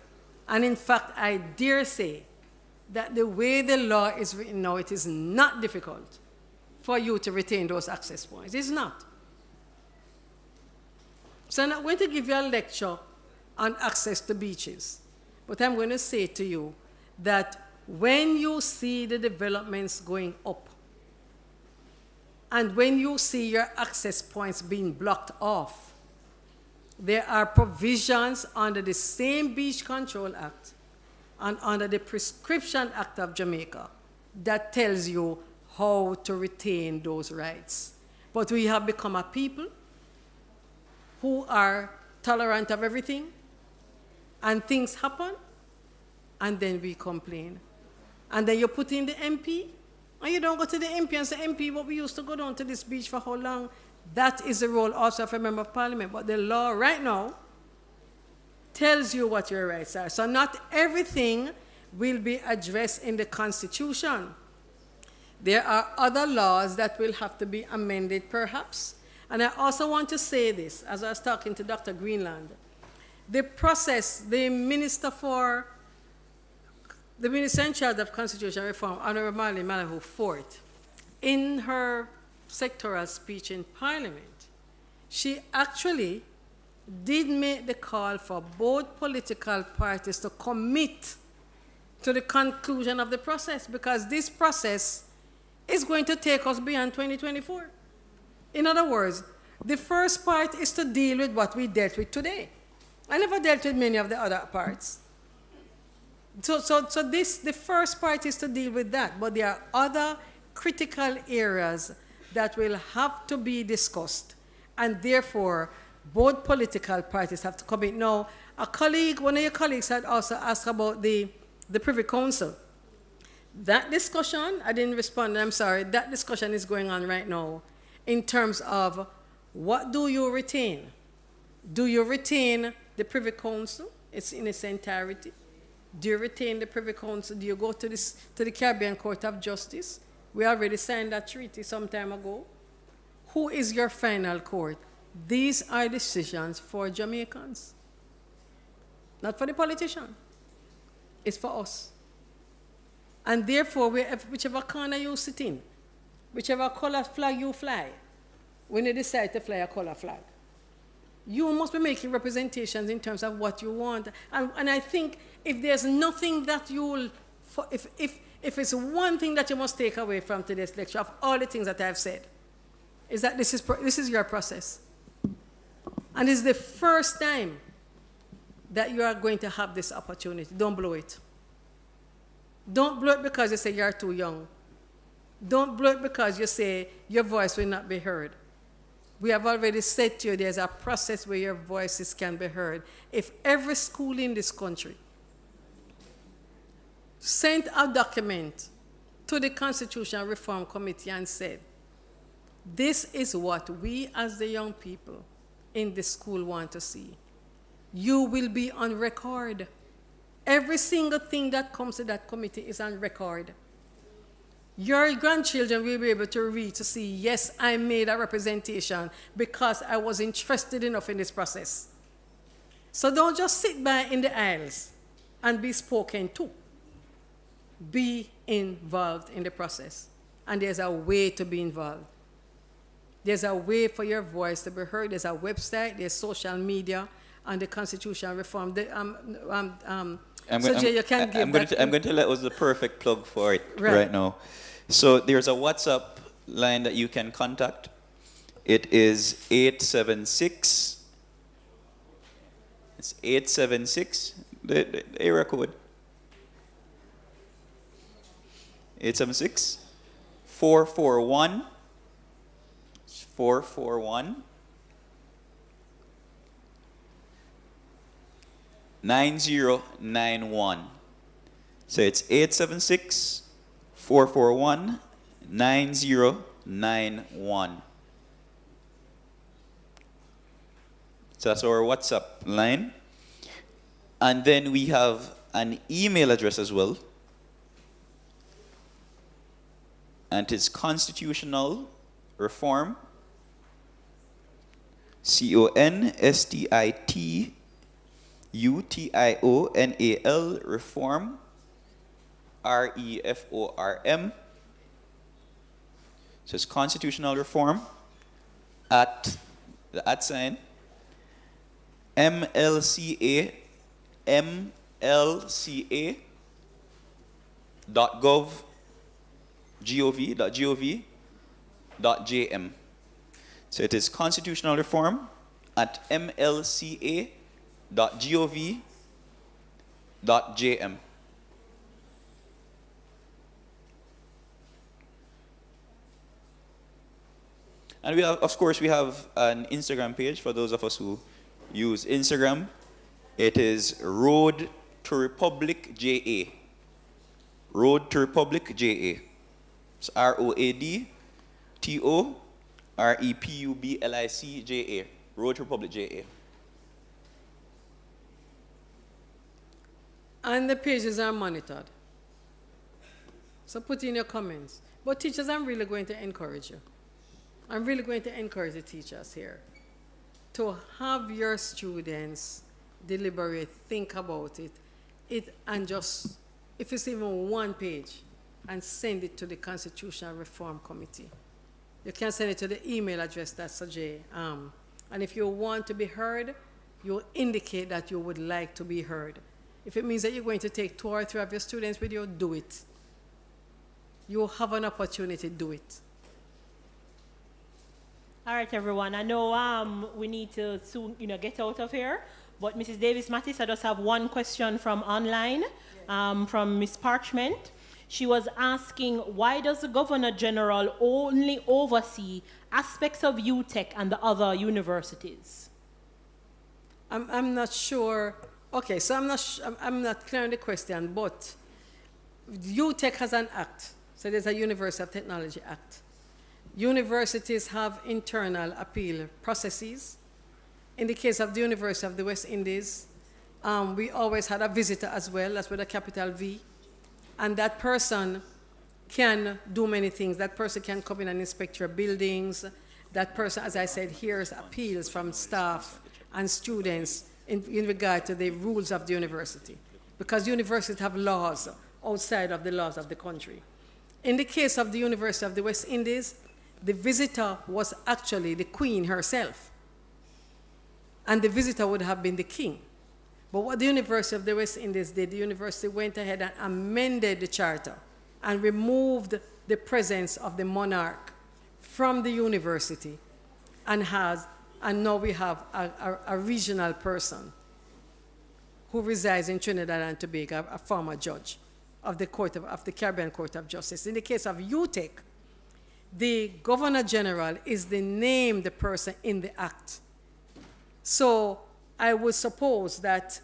And in fact, I dare say that the way the law is written now, it is not difficult for you to retain those access points. It's not. So I'm not going to give you a lecture on access to beaches, but I'm going to say to you that when you see the developments going up, and when you see your access points being blocked off, there are provisions under the same Beach Control Act and under the Prescription Act of Jamaica that tells you how to retain those rights. But we have become a people who are tolerant of everything, and things happen, and then we complain. And then you put in the MP, and you don't go to the MP and say, MP, what we used to go down to this beach for how long? That is the role also of a member of parliament. But the law right now tells you what your rights are. So not everything will be addressed in the Constitution. There are other laws that will have to be amended perhaps. And I also want to say this, as I was talking to Dr. Greenland, the process, the Minister in charge of Constitutional Reform, Honorable Marlene Malaho Fort, in her sectoral speech in Parliament, she actually did make the call for both political parties to commit to the conclusion of the process, because this process is going to take us beyond 2024. In other words, the first part is to deal with what we dealt with today. I never dealt with many of the other parts. So the first part is to deal with that, but there are other critical areas that will have to be discussed, and therefore both political parties have to commit. Now, one of your colleagues had also asked about the Privy Council. That discussion, I didn't respond, I'm sorry, that discussion is going on right now in terms of what do you retain? Do you retain the Privy Council? It's in its entirety. Do you retain the Privy Council? Do you go to the Caribbean Court of Justice? We already signed that treaty some time ago. Who is your final court? These are decisions for Jamaicans, not for the politician. It's for us. And therefore, whichever corner you sit in, whichever color flag you fly, when you decide to fly a color flag, you must be making representations in terms of what you want. And I think if there's nothing that you'll, if it's one thing that you must take away from today's lecture, of all the things that I've said, is that this is your process. And it's the first time that you are going to have this opportunity. Don't blow it. Don't blow it because you say you're too young. Don't blow it because you say your voice will not be heard. We have already said to you there's a process where your voices can be heard. If every school in this country sent a document to the Constitutional Reform Committee and said, this is what we as the young people in the school want to see, you will be on record. Every single thing that comes to that committee is on record. Your grandchildren will be able to read to see, yes, I made a representation because I was interested enough in this process. So don't just sit by in the aisles and be spoken to. Be involved in the process. And there's a way to be involved. There's a way for your voice to be heard. There's a website, there's social media, and the constitutional reform. So Jay, you can give I'm going to tell that was the perfect plug for it Right. right now. So there's a WhatsApp line that you can contact. It is 876. It's 876. The area code. 876 441 441 9091. So it's 876 441 9091. So that's our WhatsApp line. And then we have an email address as well. And it's constitutional reform, CONSTITUTIONAL reform, REFORM. So it's constitutional reform at the @ mlca.gov.jm. So it is constitutional reform at mlca.gov.jm. And we have, of course, we have an Instagram page for those of us who use Instagram. It is Road to Republic JA. Road to Republic JA. It's ROADTOREPUBLIC JA. Road to Republic JA. And the pages are monitored. So put in your comments. But teachers, I'm really going to encourage you. I'm really going to encourage the teachers here to have your students deliberate, think about it, and just, if it's even one page, and send it to the Constitutional Reform Committee. You can send it to the email address that's Sajay. And if you want to be heard, you indicate that you would like to be heard. If it means that you're going to take 2 or 3 of your students with you, do it. You have an opportunity, do it. All right, everyone. I know we need to soon, get out of here. But Mrs. Davis-Mattis, I just have one question from online, from Ms. Parchment. She was asking, why does the Governor General only oversee aspects of UTech and the other universities? I'm not sure. Okay, so I'm not clear on the question, but UTech has an act. So there's a University of Technology Act. Universities have internal appeal processes. In the case of the University of the West Indies, we always had a visitor as well, that's with a capital V. And that person can do many things. That person can come in and inspect your buildings. That person, as I said, hears appeals from staff and students in regard to the rules of the university. Because universities have laws outside of the laws of the country. In the case of the University of the West Indies, the visitor was actually the Queen herself. And the visitor would have been the king. But what the University of the West Indies did, the university went ahead and amended the charter and removed the presence of the monarch from the university, and now we have a regional person who resides in Trinidad and Tobago, a former judge of the Caribbean Court of Justice. In the case of UTech, the Governor General is the named person in the act. So I would suppose that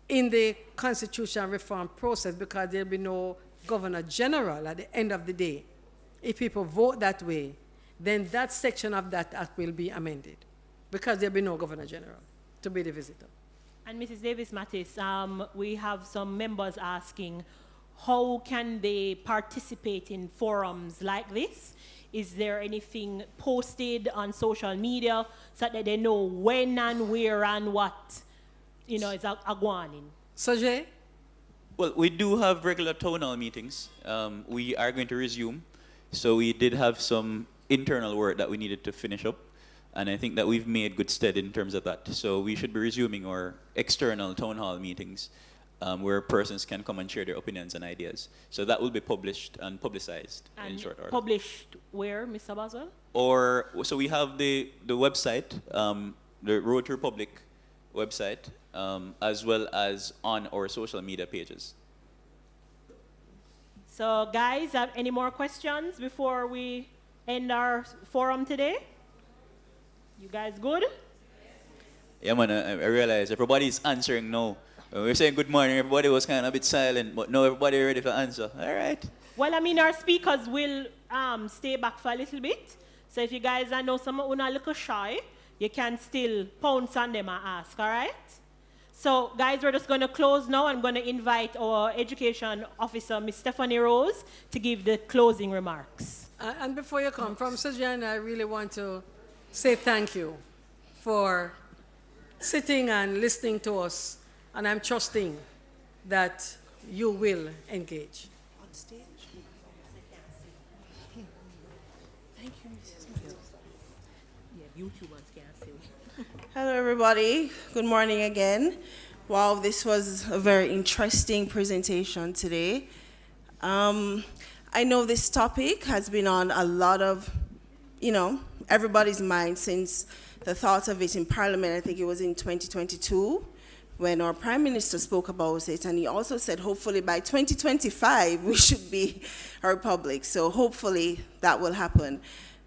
in the constitutional reform process, because there'll be no Governor General at the end of the day, if people vote that way, then that section of that act will be amended, because there'll be no Governor General to be the visitor. And Mrs. Davis-Mattis, we have some members asking, how can they participate in forums like this? Is there anything posted on social media so that they know when and where and what, is going in? Sajay? Well, we do have regular town hall meetings. We are going to resume. So we did have some internal work that we needed to finish up. And I think that we've made good stead in terms of that. So we should be resuming our external town hall meetings where persons can come and share their opinions and ideas. So that will be published and publicized in And short order. published where, Mr. Boswell? Or, so we have the website, the Road to Republic website, as well as on our social media pages. So guys, have any more questions before we end our forum today? You guys good? Yeah, man, I realize everybody's answering no. When we were saying good morning, everybody was kind of a bit silent, but now everybody ready to answer. All right. Well, I mean, our speakers will stay back for a little bit. So if you guys know someone who's a little shy, you can still pounce on them and ask, all right? So, guys, we're just going to close now. I'm going to invite our education officer, Ms. Stephanie Rose, to give the closing remarks. And before you come, from Sojourn, I really want to say thank you for sitting and listening to us. And I'm trusting that you will engage. On stage? Thank you, Mrs. Mills. Yeah, YouTubers can't see. Hello, everybody. Good morning again. Wow, this was a very interesting presentation today. I know this topic has been on a lot of, everybody's mind since the thought of it in Parliament. I think it was in 2022 when our Prime Minister spoke about it, and he also said hopefully by 2025 we should be a republic. So hopefully that will happen.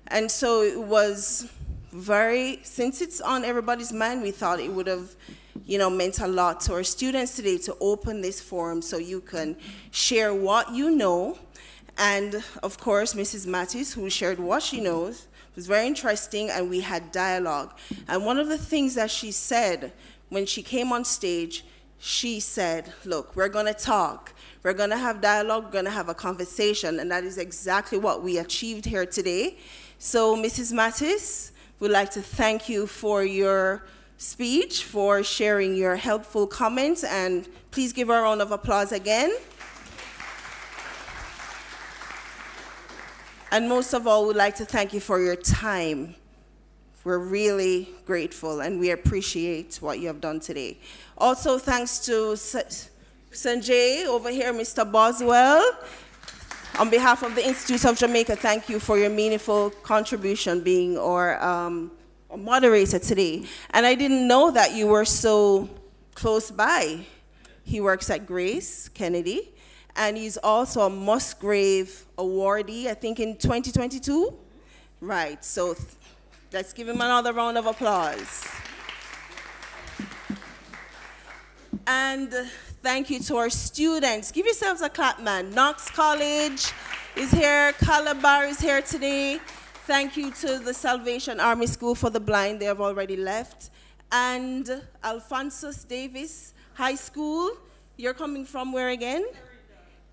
And so it was since it's on everybody's mind, we thought it would have, meant a lot to our students today to open this forum so you can share what you know. And of course, Mrs. Mattis, who shared what she knows, was very interesting, and we had dialogue. And one of the things that she said when she came on stage, she said, look, we're going to talk. We're going to have dialogue. We're going to have a conversation. And that is exactly what we achieved here today. So, Mrs. Mattis, we'd like to thank you for your speech, for sharing your helpful comments, and please give her a round of applause again. And most of all, we'd like to thank you for your time. We're really grateful, and we appreciate what you have done today. Also, thanks to Sanjay over here, Mr. Boswell. On behalf of the Institute of Jamaica, thank you for your meaningful contribution being our moderator today. And I didn't know that you were so close by. He works at Grace Kennedy, and he's also a Musgrave awardee, I think in 2022? Right, so let's give him another round of applause. And thank you to our students. Give yourselves a clap, man. Knox College is here. Calabar is here today. Thank you to the Salvation Army School for the Blind. They have already left. And Alphonsus Davis High School. You're coming from where again?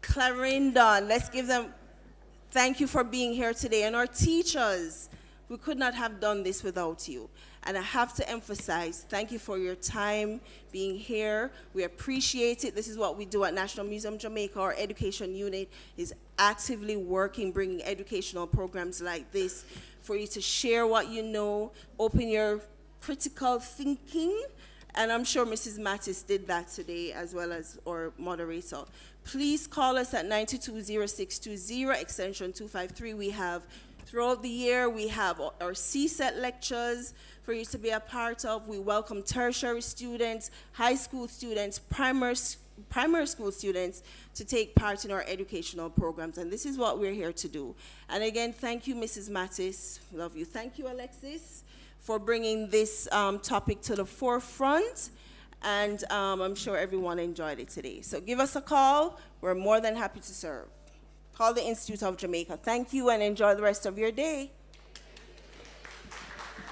Clarendon. Let's give them thank you for being here today. And our teachers, we could not have done this without you. And I have to emphasize, thank you for your time being here. We appreciate it. This is what we do at National Museum Jamaica. Our education unit is actively working, bringing educational programs like this for you to share what you know, open your critical thinking. And I'm sure Mrs. Mattis did that today, as well as our moderator. Please call us at 922-0620, extension 253. We have, throughout the year, we have our CSET lectures for you to be a part of. We welcome tertiary students, high school students, primary school students to take part in our educational programs. And this is what we're here to do. And again, thank you, Mrs. Mattis. Love you. Thank you, Alexis, for bringing this topic to the forefront. And I'm sure everyone enjoyed it today. So give us a call. We're more than happy to serve. Call the Institute of Jamaica. Thank you, and enjoy the rest of your day.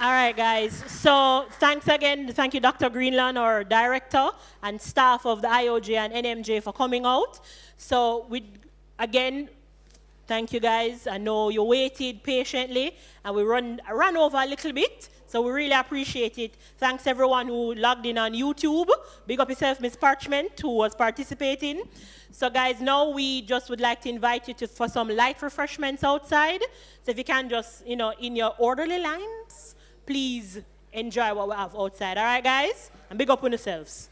All right, guys. So thanks again. Thank you, Dr. Greenland, our director, and staff of the IOJ and NMJ for coming out. So again, thank you, guys. I know you waited patiently, and we ran over a little bit. So we really appreciate it. Thanks everyone who logged in on YouTube. Big up yourself, Ms. Parchment, who was participating. So guys, now we just would like to invite you for some light refreshments outside. So if you can just, in your orderly lines, please enjoy what we have outside. All right, guys? And big up on yourselves.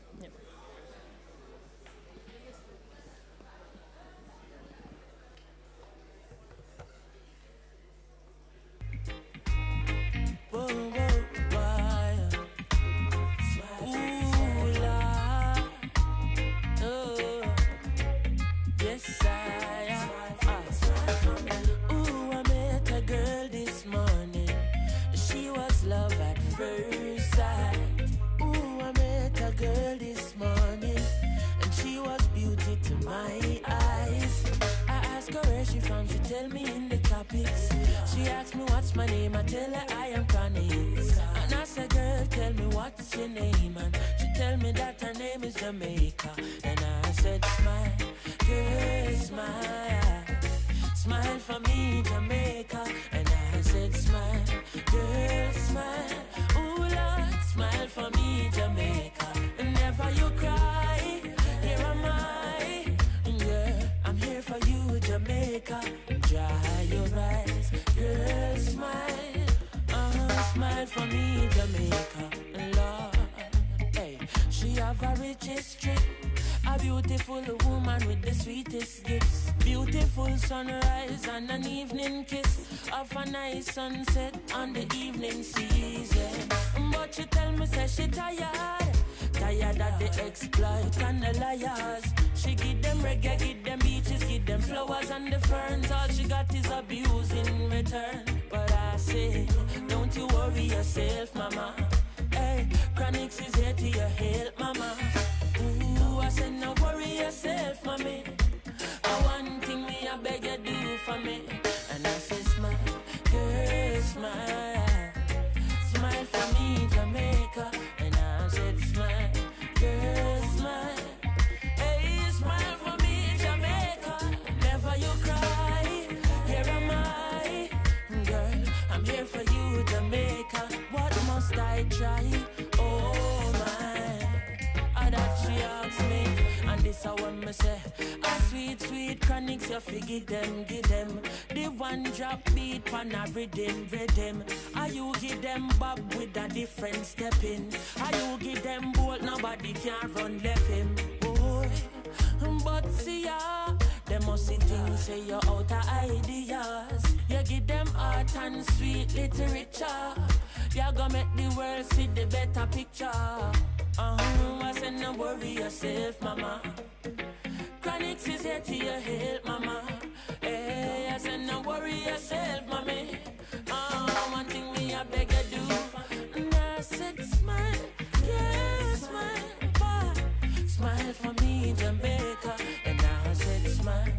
pics. She asked me what's my name, I tell her I am Chronixx. And I said, girl, tell me what's your name, and she tell me that her name is Jamaica. And I said, smile, girl, smile, smile for me, Jamaica. And I said, smile, girl, smile, ooh Lord, smile for me, Jamaica. And never you cry, here am I, yeah, I'm here for you, Jamaica. Dry your eyes, girl, smile, smile for me, Jamaica. Lord, hey, she have a rich history, a beautiful woman with the sweetest gifts. Beautiful sunrise and an evening kiss of a nice sunset on the evening season. But she tell me, say she tired of the exploit and the liars. She give them reggae, give them beaches, give them flowers and the ferns. All she got is abuse in return. But I say, don't you worry yourself, mama. Hey, Chronixx is here to your help, mama. Ooh, I said, no worry yourself, mommy. One thing me, I beg you do for me. And I said, smile, girl, smile, smile for me, Jamaica. And I said, smile, girl, smile, hey, smile for me, Jamaica. Never you cry, here am I, girl, I'm here for you, Jamaica. What must I try? Oh my, that she asks me, and this I want me say. Sweet, sweet Chronixx, you figure them, give them the one drop beat pan a rhythm. Are you give them bob with a different step in? Are you give them bolt, nobody can run left him, boy. But see ya, them must see things, say you're out of ideas. You give them art and sweet literature. You gonna make the world see the better picture. I said no worry yourself, mama. Chronixx is here to your help, mama. Hey, I said no worry yourself, mommy. One thing me I beg you do. And I said smile, yeah, smile, boy. Smile for me, Jamaica. And I said smile,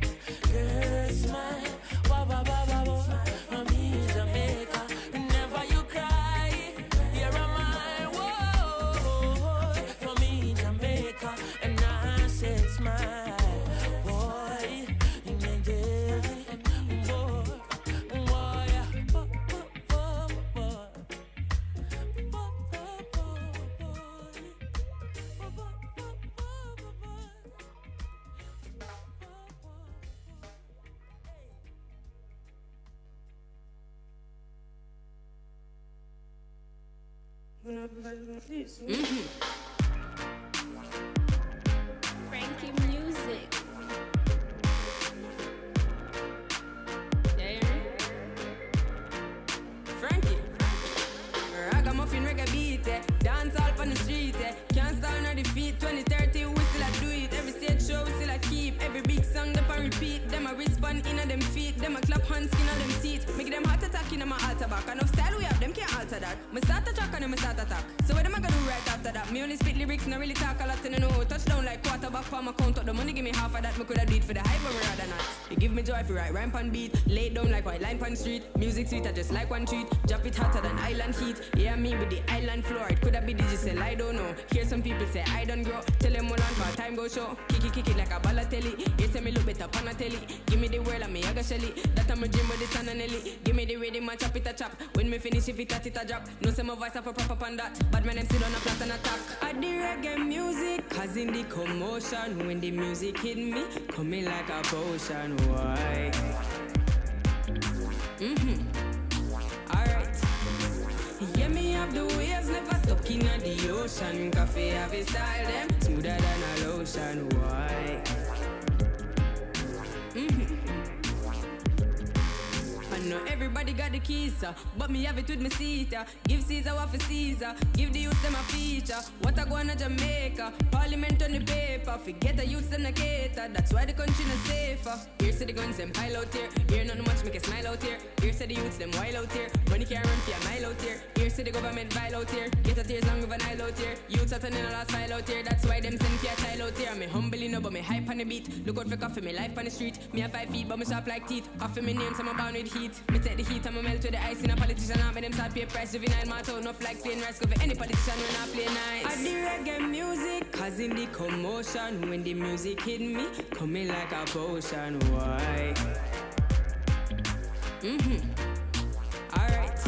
girl, smile, wah, wah, wah, wah, wah. For me, Jamaica. Never you cry, here am I, whoa. For me, Jamaica. And I said smile. Frankie music. Frankie. Ragamuffin reggae beat, dance all on the street, can't stand on the feet. 2030 we still a do it. Every stage show we still a keep. Every big song them a repeat. Them a respond in a them feet. Them a clap hands skin on them teeth. Make them heart attack in my altar back. Enough style we have, them can't alter that. Me start a track and me start attack. So what am I gonna do right after that? Me only spit lyrics, no really talk a lot and I know. Touchdown like quarterback for my count up the money, give me half of that. Me coulda do it for the hype, but me rather not. You give me joy if you write rhyme pan beat. Lay it down like white line pan street. Music sweet, I just like one treat. Drop it hotter than island heat. Yeah, me with the island floor. It coulda be digital, I don't know. Hear some people say I don't grow. Tell them hold on for time go show. Kick it like a ballatelli. You say me look better pan a telly. Give me the world and me I got shelly. That I'm a dream with the sun and Nelly. Give me the rhythm and chop it a chop. When me finish if it a drop. No say my voice have a proper pan that. But my name still on a plot and attack. I the reggae music, causing the commotion. When the music hit me, coming like a potion. Why? Alright. Yeah, me have the waves, never stuck in the ocean. Coffee have a style, them smoother than a lotion. Why? I know everybody got the keys, but me have it with me seat. Give Caesar what for Caesar, give the youth them a feature. What I go on to Jamaica, Parliament on the paper. Forget the youths and the cater, that's why the country not safer. Here say the guns them pile out here, here not much make a smile out here. Here say the youths them wild out here, money can't run for a mile out here. here, see the government vile out here. Get a tears long with an Nile out here. Youths are turning a last file out here. That's why them send for a child out here. Me humbly know, but me hype on the beat. Look out for coffee, me life on the street. Me have 5 feet, but me sharp like teeth. Coffee me name, so I'm bound with heat. Me take the heat, I'm a melt with the ice. In a politician, I'm them start pay price. Juvenile, my tone off like plain rice. Go for any politician when I play nice. I do reggae music, cause in the commotion, when the music hit me, coming like a potion. Why? Alright.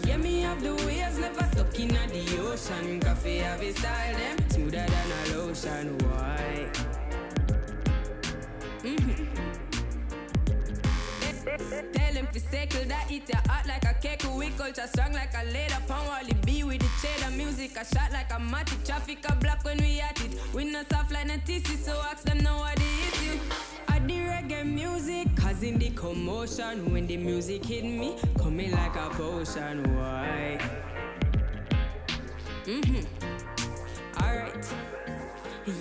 Yeah, me have the waves, never stuck in the ocean. Coffee have a style, them smoother than a lotion. Why? Tell them to circle that eat ya hot like a cake. We culture strong like a leather. Pound Wally B with the cheddar. Music a shot like a matic. Traffic a block when we at it. We not soft like a TC, so ask them now what the issue. I do reggae music, cause in the commotion, when the music hit me, coming like a potion. Why? Alright.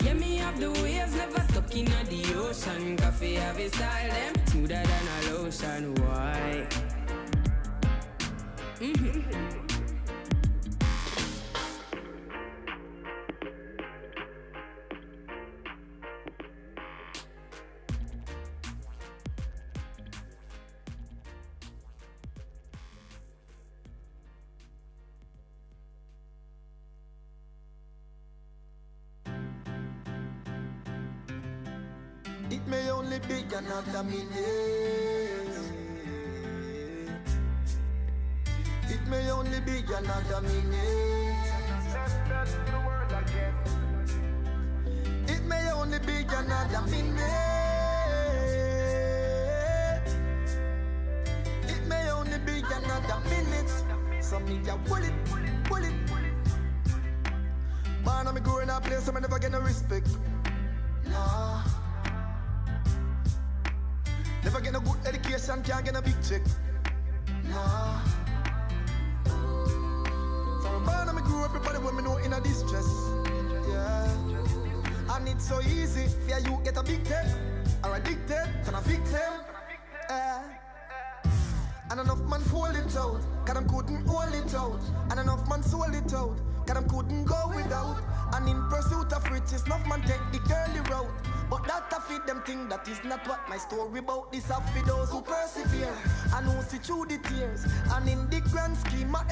Yeah, me have the waves, never stuck in the ocean. Coffee have a style, them smoother than a lotion. Why? It may only be another minute. It may only be another minute. It may only be another minute. It may only be another minute. So me ya pull it. Man, I'm growing up place, so I never get no respect. Nah. Never get no good education, can't get no big check. Nah. From born, I grew up, everybody when me know in a distress. Yeah. And it's so easy, fear you get a big tech. Or addicted, turn a victim. And enough man hold it out, cause them couldn't hold it out. And enough man sold it out, cause them couldn't go without. And in pursuit of riches, enough man take the girly route. But that a fit them thing, that is not what my story about. This a for those who persevere and who see through the tears. And in the grand scheme of